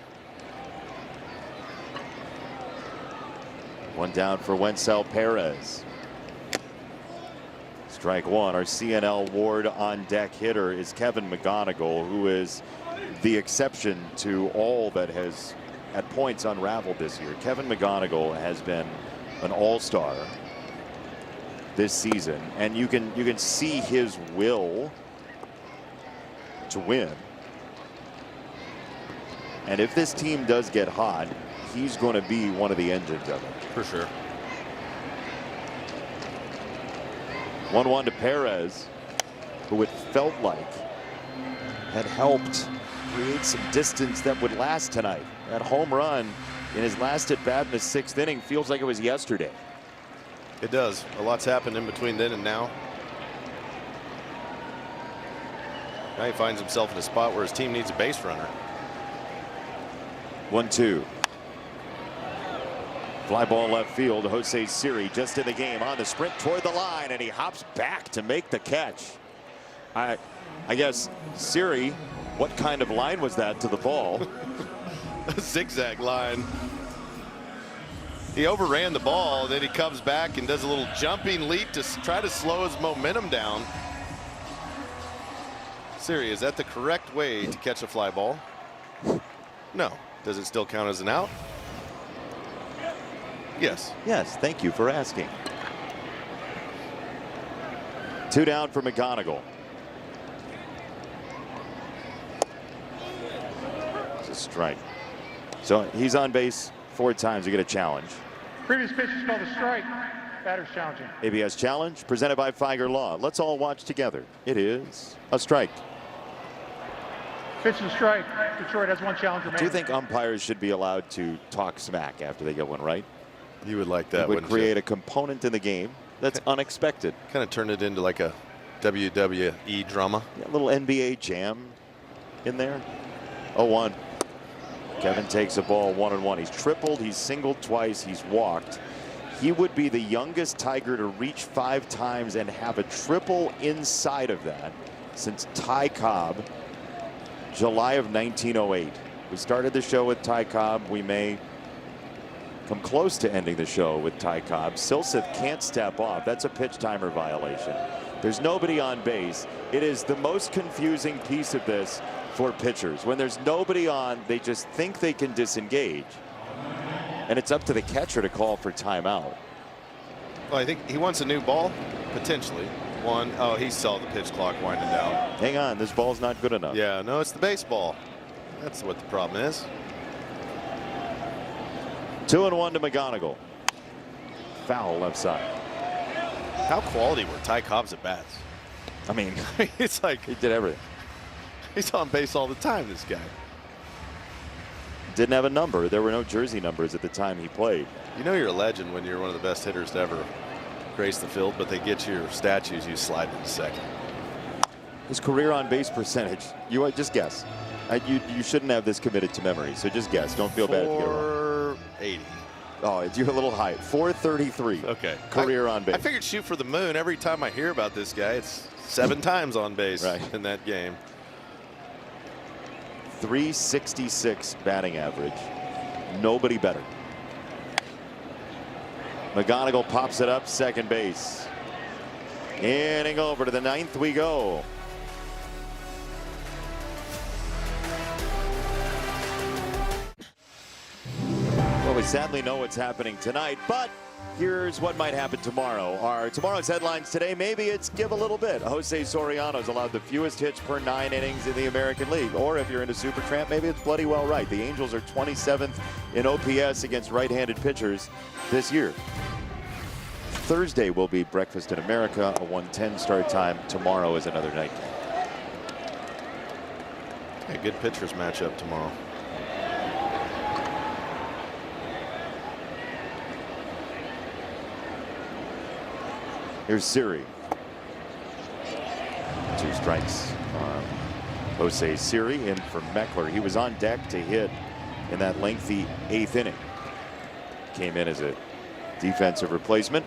One down for Wencel Perez. Strike 1. Our CNL Ward on deck hitter is Kevin McGonigal, who is the exception to all that has at points unraveled this year. Kevin McGonigal has been an all-star this season, and you can see his will to win. And if this team does get hot, he's going to be one of the engines of it. For sure. 1-1 to Perez, who it felt like had helped create some distance that would last tonight. That home run in his last at bat in the 6th inning feels like it was yesterday. It does. A lot's happened in between then and now. Now he finds himself in a spot where his team needs a base runner. 1-2. Fly ball left field. Jose Siri just in the game on the sprint toward the line, and he hops back to make the catch. I guess Siri, what kind of line was that to the ball? A zigzag line. He overran the ball, then he comes back and does a little jumping leap to try to slow his momentum down. Siri, is that the correct way to catch a fly ball? No. Does it still count as an out? Yes. Yes, thank you for asking. 2 down for McGonigal. It's a strike. So he's on base 4 times. You get a challenge. Previous pitch is called a strike. Batter's challenging. ABS challenge presented by Figer Law. Let's all watch together. It is a strike. Pitch and strike. Detroit has one challenge remaining. Do you think umpires should be allowed to talk smack after they get one right? You would like that, It would wouldn't create you? a component in the game that's unexpected. Kind of turn it into like a WWE drama. Yeah, a little NBA jam in there. 0-1. Kevin takes a ball 1-1. He's tripled, he's singled twice, he's walked. He would be the youngest Tiger to reach 5 times and have a triple inside of that since Ty Cobb, July of 1908. We started the show with Ty Cobb. We may come close to ending the show with Ty Cobb. Silseth can't step off. That's a pitch timer violation. There's nobody on base. It is the most confusing piece of this for pitchers. When there's nobody on, they just think they can disengage. And it's up to the catcher to call for timeout. Well, I think he wants a new ball, potentially. Oh, he saw the pitch clock winding down. Hang on, this ball's not good enough. Yeah, no, it's the baseball. That's what the problem is. 2-1 to McGonigal. Foul left side. How quality were Ty Cobb's at bats? I mean, it's like he did everything. He's on base all the time, this guy. Didn't have a number. There were no jersey numbers at the time he played. You know you're a legend when you're one of the best hitters to ever grace the field, but they get your statues, you slide into second. His career on base percentage, you just guess. You shouldn't have this committed to memory, so just guess. Don't feel bad if you get it wrong. 480. Oh, you're a little high. 433. Okay. Career on base. I figured shoot for the moon. Every time I hear about this guy, it's 7 times on base in that game. 366 batting average. Nobody better. McGonigal pops it up, second base. Inning over, to the 9th we go. Well, we sadly know what's happening tonight, but here's what might happen tomorrow. Tomorrow's headlines today, maybe it's give a little bit. Jose Soriano's allowed the fewest hits per 9 innings in the American League. Or if you're into Supertramp, maybe it's bloody well right. The Angels are 27th in OPS against right-handed pitchers this year. Thursday will be Breakfast in America, a 1:10 start time. Tomorrow is another night. Hey, good pitchers matchup tomorrow. Here's Siri. 2 strikes on Jose Siri. In for Meckler. He was on deck to hit in that lengthy 8th inning. Came in as a defensive replacement.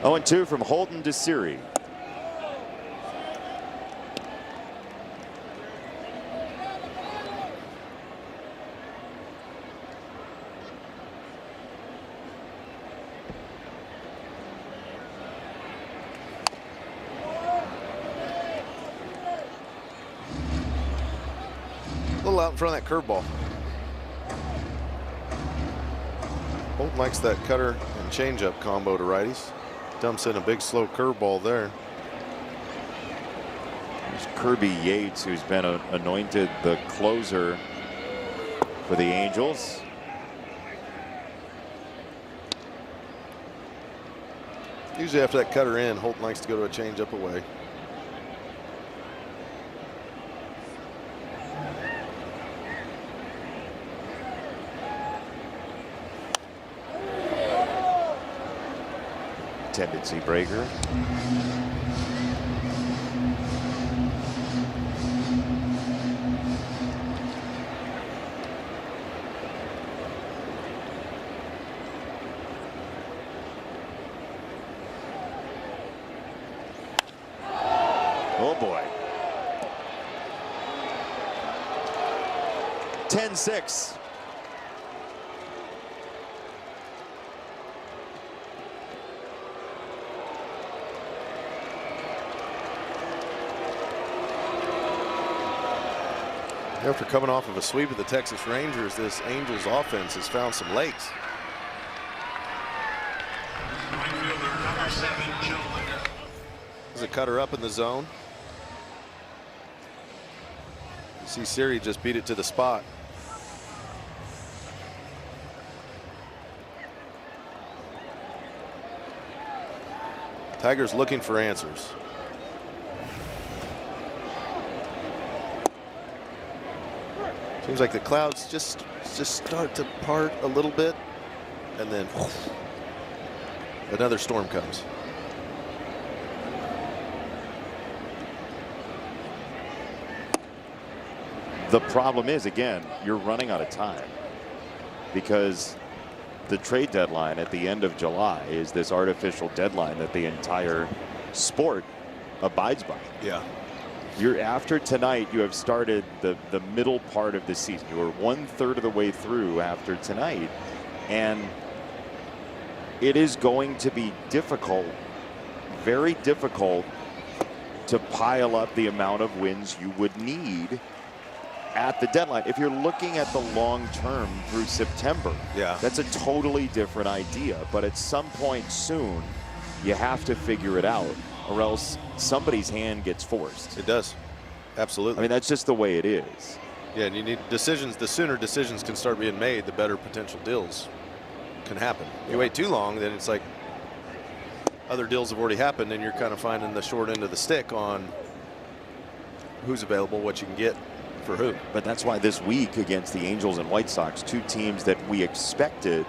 0-2 from Holton to Siri. A little out in front of that curveball. Holton likes that cutter and changeup combo to righties. Dumps in a big slow curveball there. There's Kirby Yates, who's been anointed the closer for the Angels. Usually after that cutter in, Holton likes to go to a changeup away. Tendency breaker. Oh boy. 10-6. After coming off of a sweep of the Texas Rangers, this Angels offense has found some legs. There's a cutter up in the zone. You see Siri just beat it to the spot. Tigers looking for answers. Seems like the clouds just start to part a little bit, and then another storm comes. The problem is, again, you're running out of time because the trade deadline at the end of July is this artificial deadline that the entire sport abides by. Yeah. You're after tonight, you have started the middle part of the season. You are 1/3 of the way through after tonight, and it is going to be difficult, very difficult, to pile up the amount of wins you would need at the deadline. If you're looking at the long term through September, yeah, that's a totally different idea. But at some point soon, you have to figure it out, or else somebody's hand gets forced. It does. Absolutely. I mean, that's just the way it is. Yeah, and you need decisions. The sooner decisions can start being made, the better potential deals can happen. You wait too long, then it's like other deals have already happened, and you're kind of finding the short end of the stick on who's available, what you can get for who. But that's why this week against the Angels and White Sox, two teams that we expected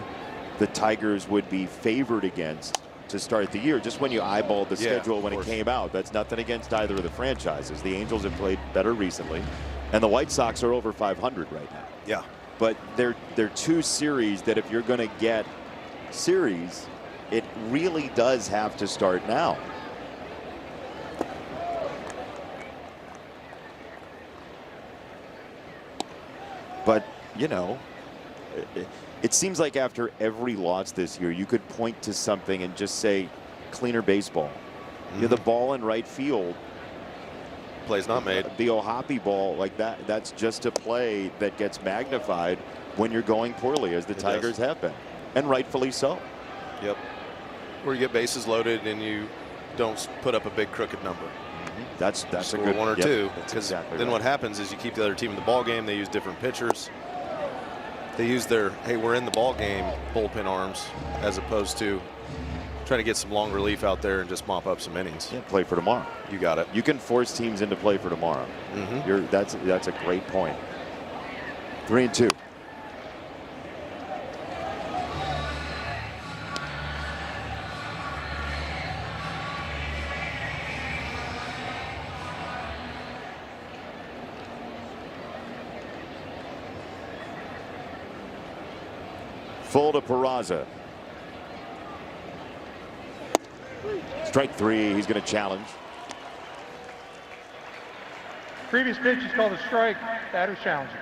the Tigers would be favored against to start the year. Just when you eyeballed the schedule when it came out, that's nothing against either of the franchises. The Angels have played better recently, and the White Sox are over 500 right now. Yeah. But they're two series that if you're going to get series, it really does have to start now. But, you know, it seems like after every loss this year, you could point to something and just say, cleaner baseball. You know, the ball in right field. Play's not made. The Ohapi ball, like that's just a play that gets magnified when you're going poorly, as the Tigers have been. And rightfully so. Yep. Where you get bases loaded and you don't put up a big crooked number. That's score a good one or two. That's Because exactly then right. what happens is you keep the other team in the ball game. They use different pitchers. They use their "hey, we're in the ball game" bullpen arms, as opposed to trying to get some long relief out there and just mop up some innings. Yeah, play for tomorrow. You got it. You can force teams into play for tomorrow. That's a great point. 3-2. Full to Peraza. Strike three. He's going to challenge. Previous pitch is called a strike. Batter's challenging.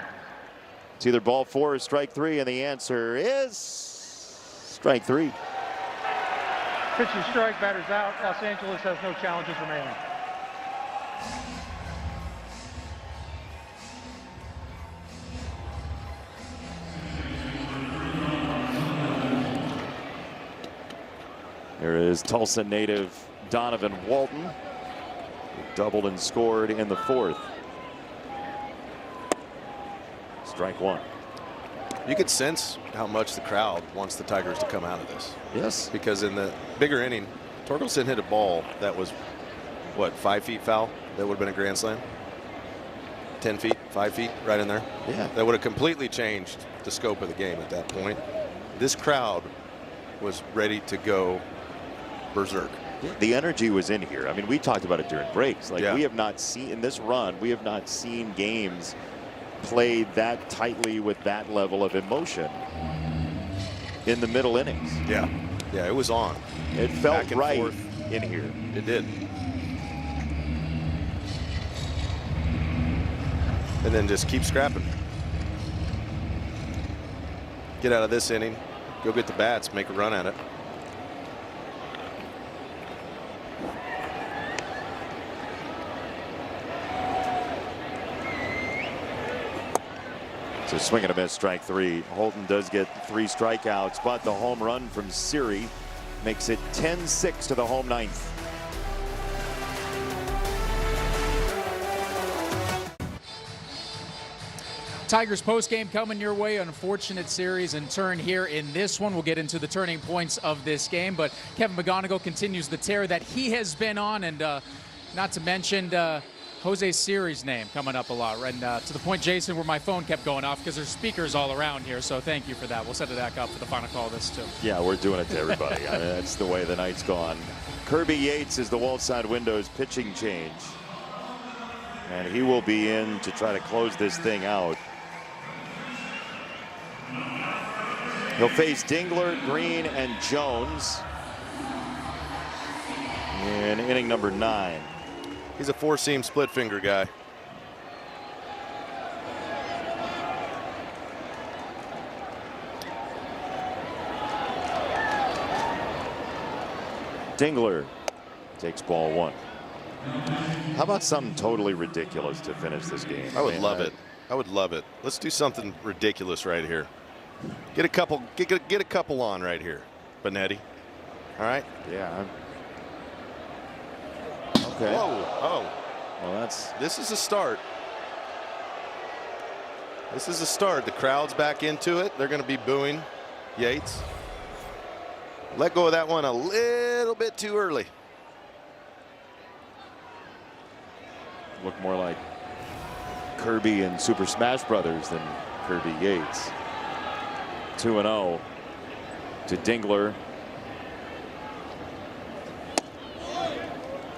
It's either ball four or strike three, and the answer is strike three. Pitch is strike. Batter's out. Los Angeles has no challenges remaining. There is Tulsa native Donovan Walton, who doubled and scored in the fourth. Strike one. You could sense how much the crowd wants the Tigers to come out of this. Yes. Because in the bigger inning, Torkelson hit a ball that was, what, 5 feet foul? That would have been a grand slam? 10 feet, 5 feet, right in there? Yeah. That would have completely changed the scope of the game at that point. This crowd was ready to go berserk. The energy was in here. I mean, we talked about it during breaks. Like, Yeah. we have not seen, in this run, we have not seen games played that tightly with that level of emotion in the middle innings. Yeah. Yeah, it was on. It felt Back and right forth. in here. It did. And then just keep scrapping. Get out of this inning. Go get the bats. Make a run at it. So swing and a miss, strike three. Holton does get 3 strikeouts, but the home run from Siri makes it 10-6 to the home ninth. Tigers postgame coming your way. Unfortunate series and turn here in this one. We'll get into the turning points of this game, but Kevin McGonigal continues the tear that he has been on, and not to mention Jose Siri's name coming up a lot. And to the point, Jason, where my phone kept going off because there's speakers all around here, so thank you for that. We'll set it back up for the final call of this, too. Yeah, we're doing it to everybody. I mean, that's the way the night's gone. Kirby Yates is the Wallside Windows pitching change, and he will be in to try to close this thing out. He'll face Dingler, Green, and Jones in inning number 9. He's a four-seam split finger guy. Dingler takes ball 1. How about something totally ridiculous to finish this game? I would love it. I would love it. Let's do something ridiculous right here. Get a couple on right here, Benetti. All right. Yeah. Okay. Whoa. Oh. Well, this is a start. This is a start. The crowd's back into it. They're going to be booing Yates. Let go of that one a little bit too early. Look more like Kirby and Super Smash Brothers than Kirby Yates. 2-0 to Dingler.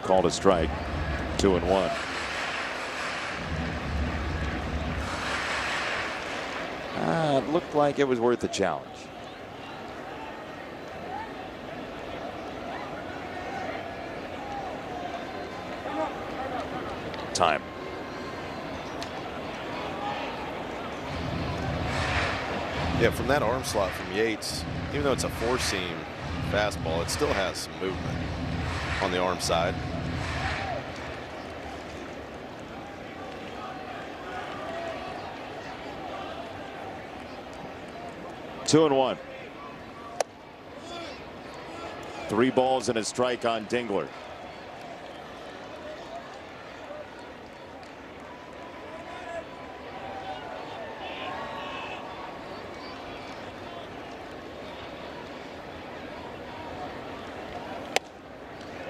Called a strike. 2-1. It looked like it was worth the challenge. Time. Yeah, from that arm slot from Yates, even though it's a four-seam fastball, it still has some movement on the arm side. Two and 1. 3 balls and a strike on Dingler.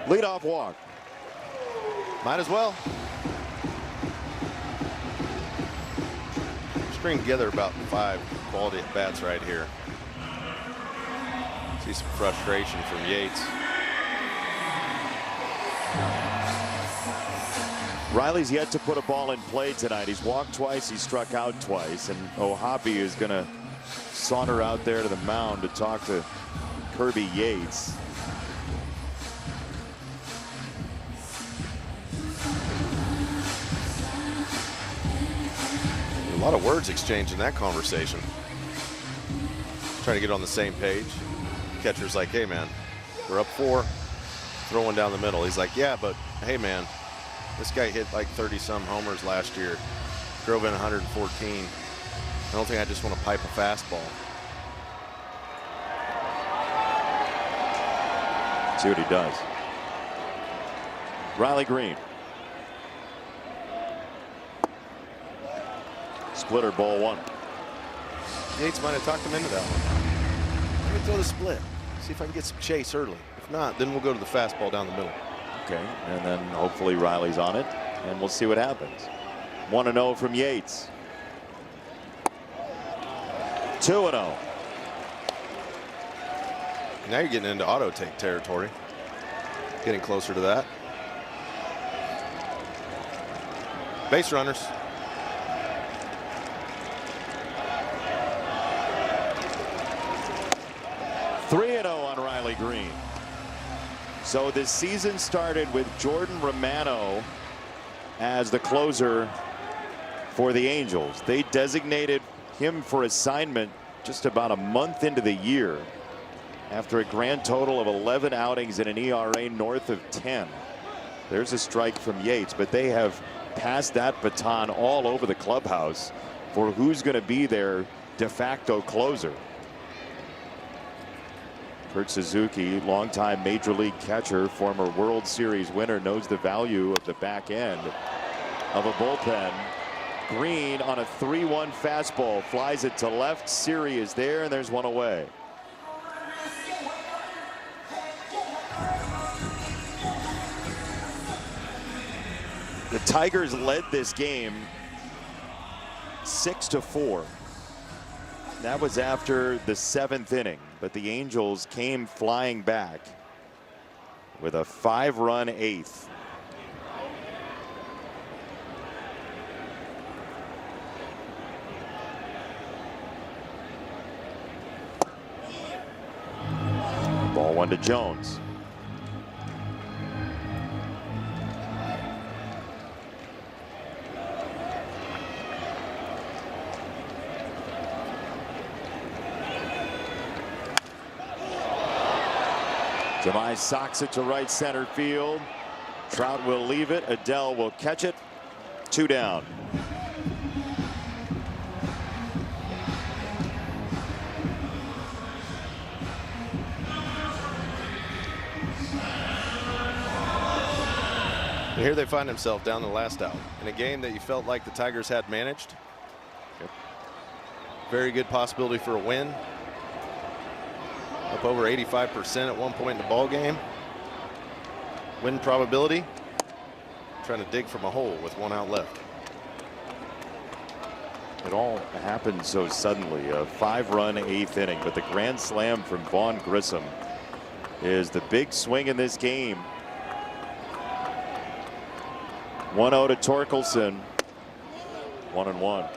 Leadoff walk. Might as well. String together about 5 quality at bats right here. See some frustration from Yates. Riley's yet to put a ball in play tonight. He's walked twice, he's struck out twice, and O'Hoppe is going to saunter out there to the mound to talk to Kirby Yates. A lot of words exchanged in that conversation. Trying to get on the same page. Catcher's like, hey man, we're up 4, throw one down the middle. He's like, yeah, but hey man, this guy hit like 30-some homers last year, drove in 114. I don't think I just want to pipe a fastball. See what he does. Riley Green. Splitter, ball 1. Yates might have talked him into that one. Let me throw the split. See if I can get some chase early. If not, then we'll go to the fastball down the middle. Okay, and then hopefully Riley's on it, and we'll see what happens. 1-0 from Yates. 2-0. Now you're getting into auto take territory. Getting closer to that. Base runners. On Riley Green. So this season started with Jordan Romano as the closer for the Angels. They designated him for assignment just about a month into the year after a grand total of 11 outings and an ERA north of 10. There's a strike from Yates, but they have passed that baton all over the clubhouse for who's going to be their de facto closer. Kurt Suzuki, longtime major league catcher, former World Series winner, knows the value of the back end of a bullpen. Green on a 3-1 fastball flies it to left. Siri is there, and there's one away. The Tigers led this game 6-4. That was after the 7th inning, but the Angels came flying back with a 5-run 8th. Ball 1 to Jones. Demise socks it to right center field. Trout will leave it. Adele will catch it. 2 down. And here they find themselves down the last out in a game that you felt like the Tigers had managed. Very good possibility for a win. Up over 85% at one point in the ball game. Win probability. Trying to dig from a hole with 1 out left. It all happened so suddenly. A 5-run 8th inning, but the grand slam from Vaughn Grissom is the big swing in this game. 1-0 to Torkelson. 1-1.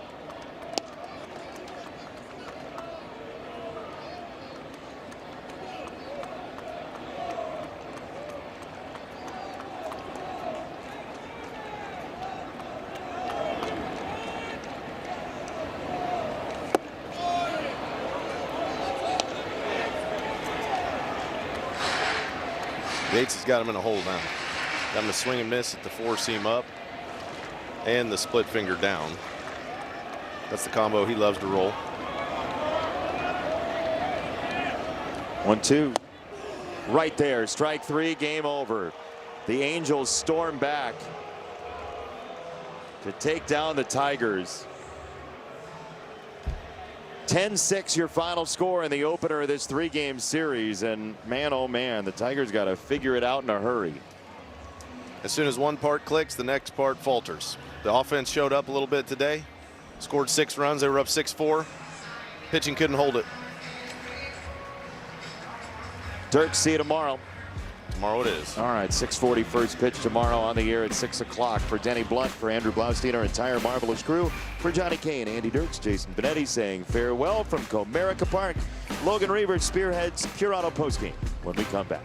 Yates has got him in a hole now. Got him to swing and miss at the 4-seam up and the split finger down. That's the combo he loves to roll. 1-2. Right there. Strike 3. Game over. The Angels storm back to take down the Tigers. 10-6 your final score in the opener of this 3-game series, and man oh man, the Tigers got to figure it out in a hurry. As soon as one part clicks, the next part falters. The offense showed up a little bit today, scored 6 runs. They were up 6-4. Pitching couldn't hold it. Dirk, see you tomorrow. Tomorrow it is. All right, 6:40 first pitch tomorrow on the air at 6 o'clock. For Denny Blunt, for Andrew Blaustein, our entire Marvelous crew, for Johnny Kane, Andy Dirks, Jason Benetti saying farewell from Comerica Park. Logan Reavers spearheads Pure Auto postgame when we come back.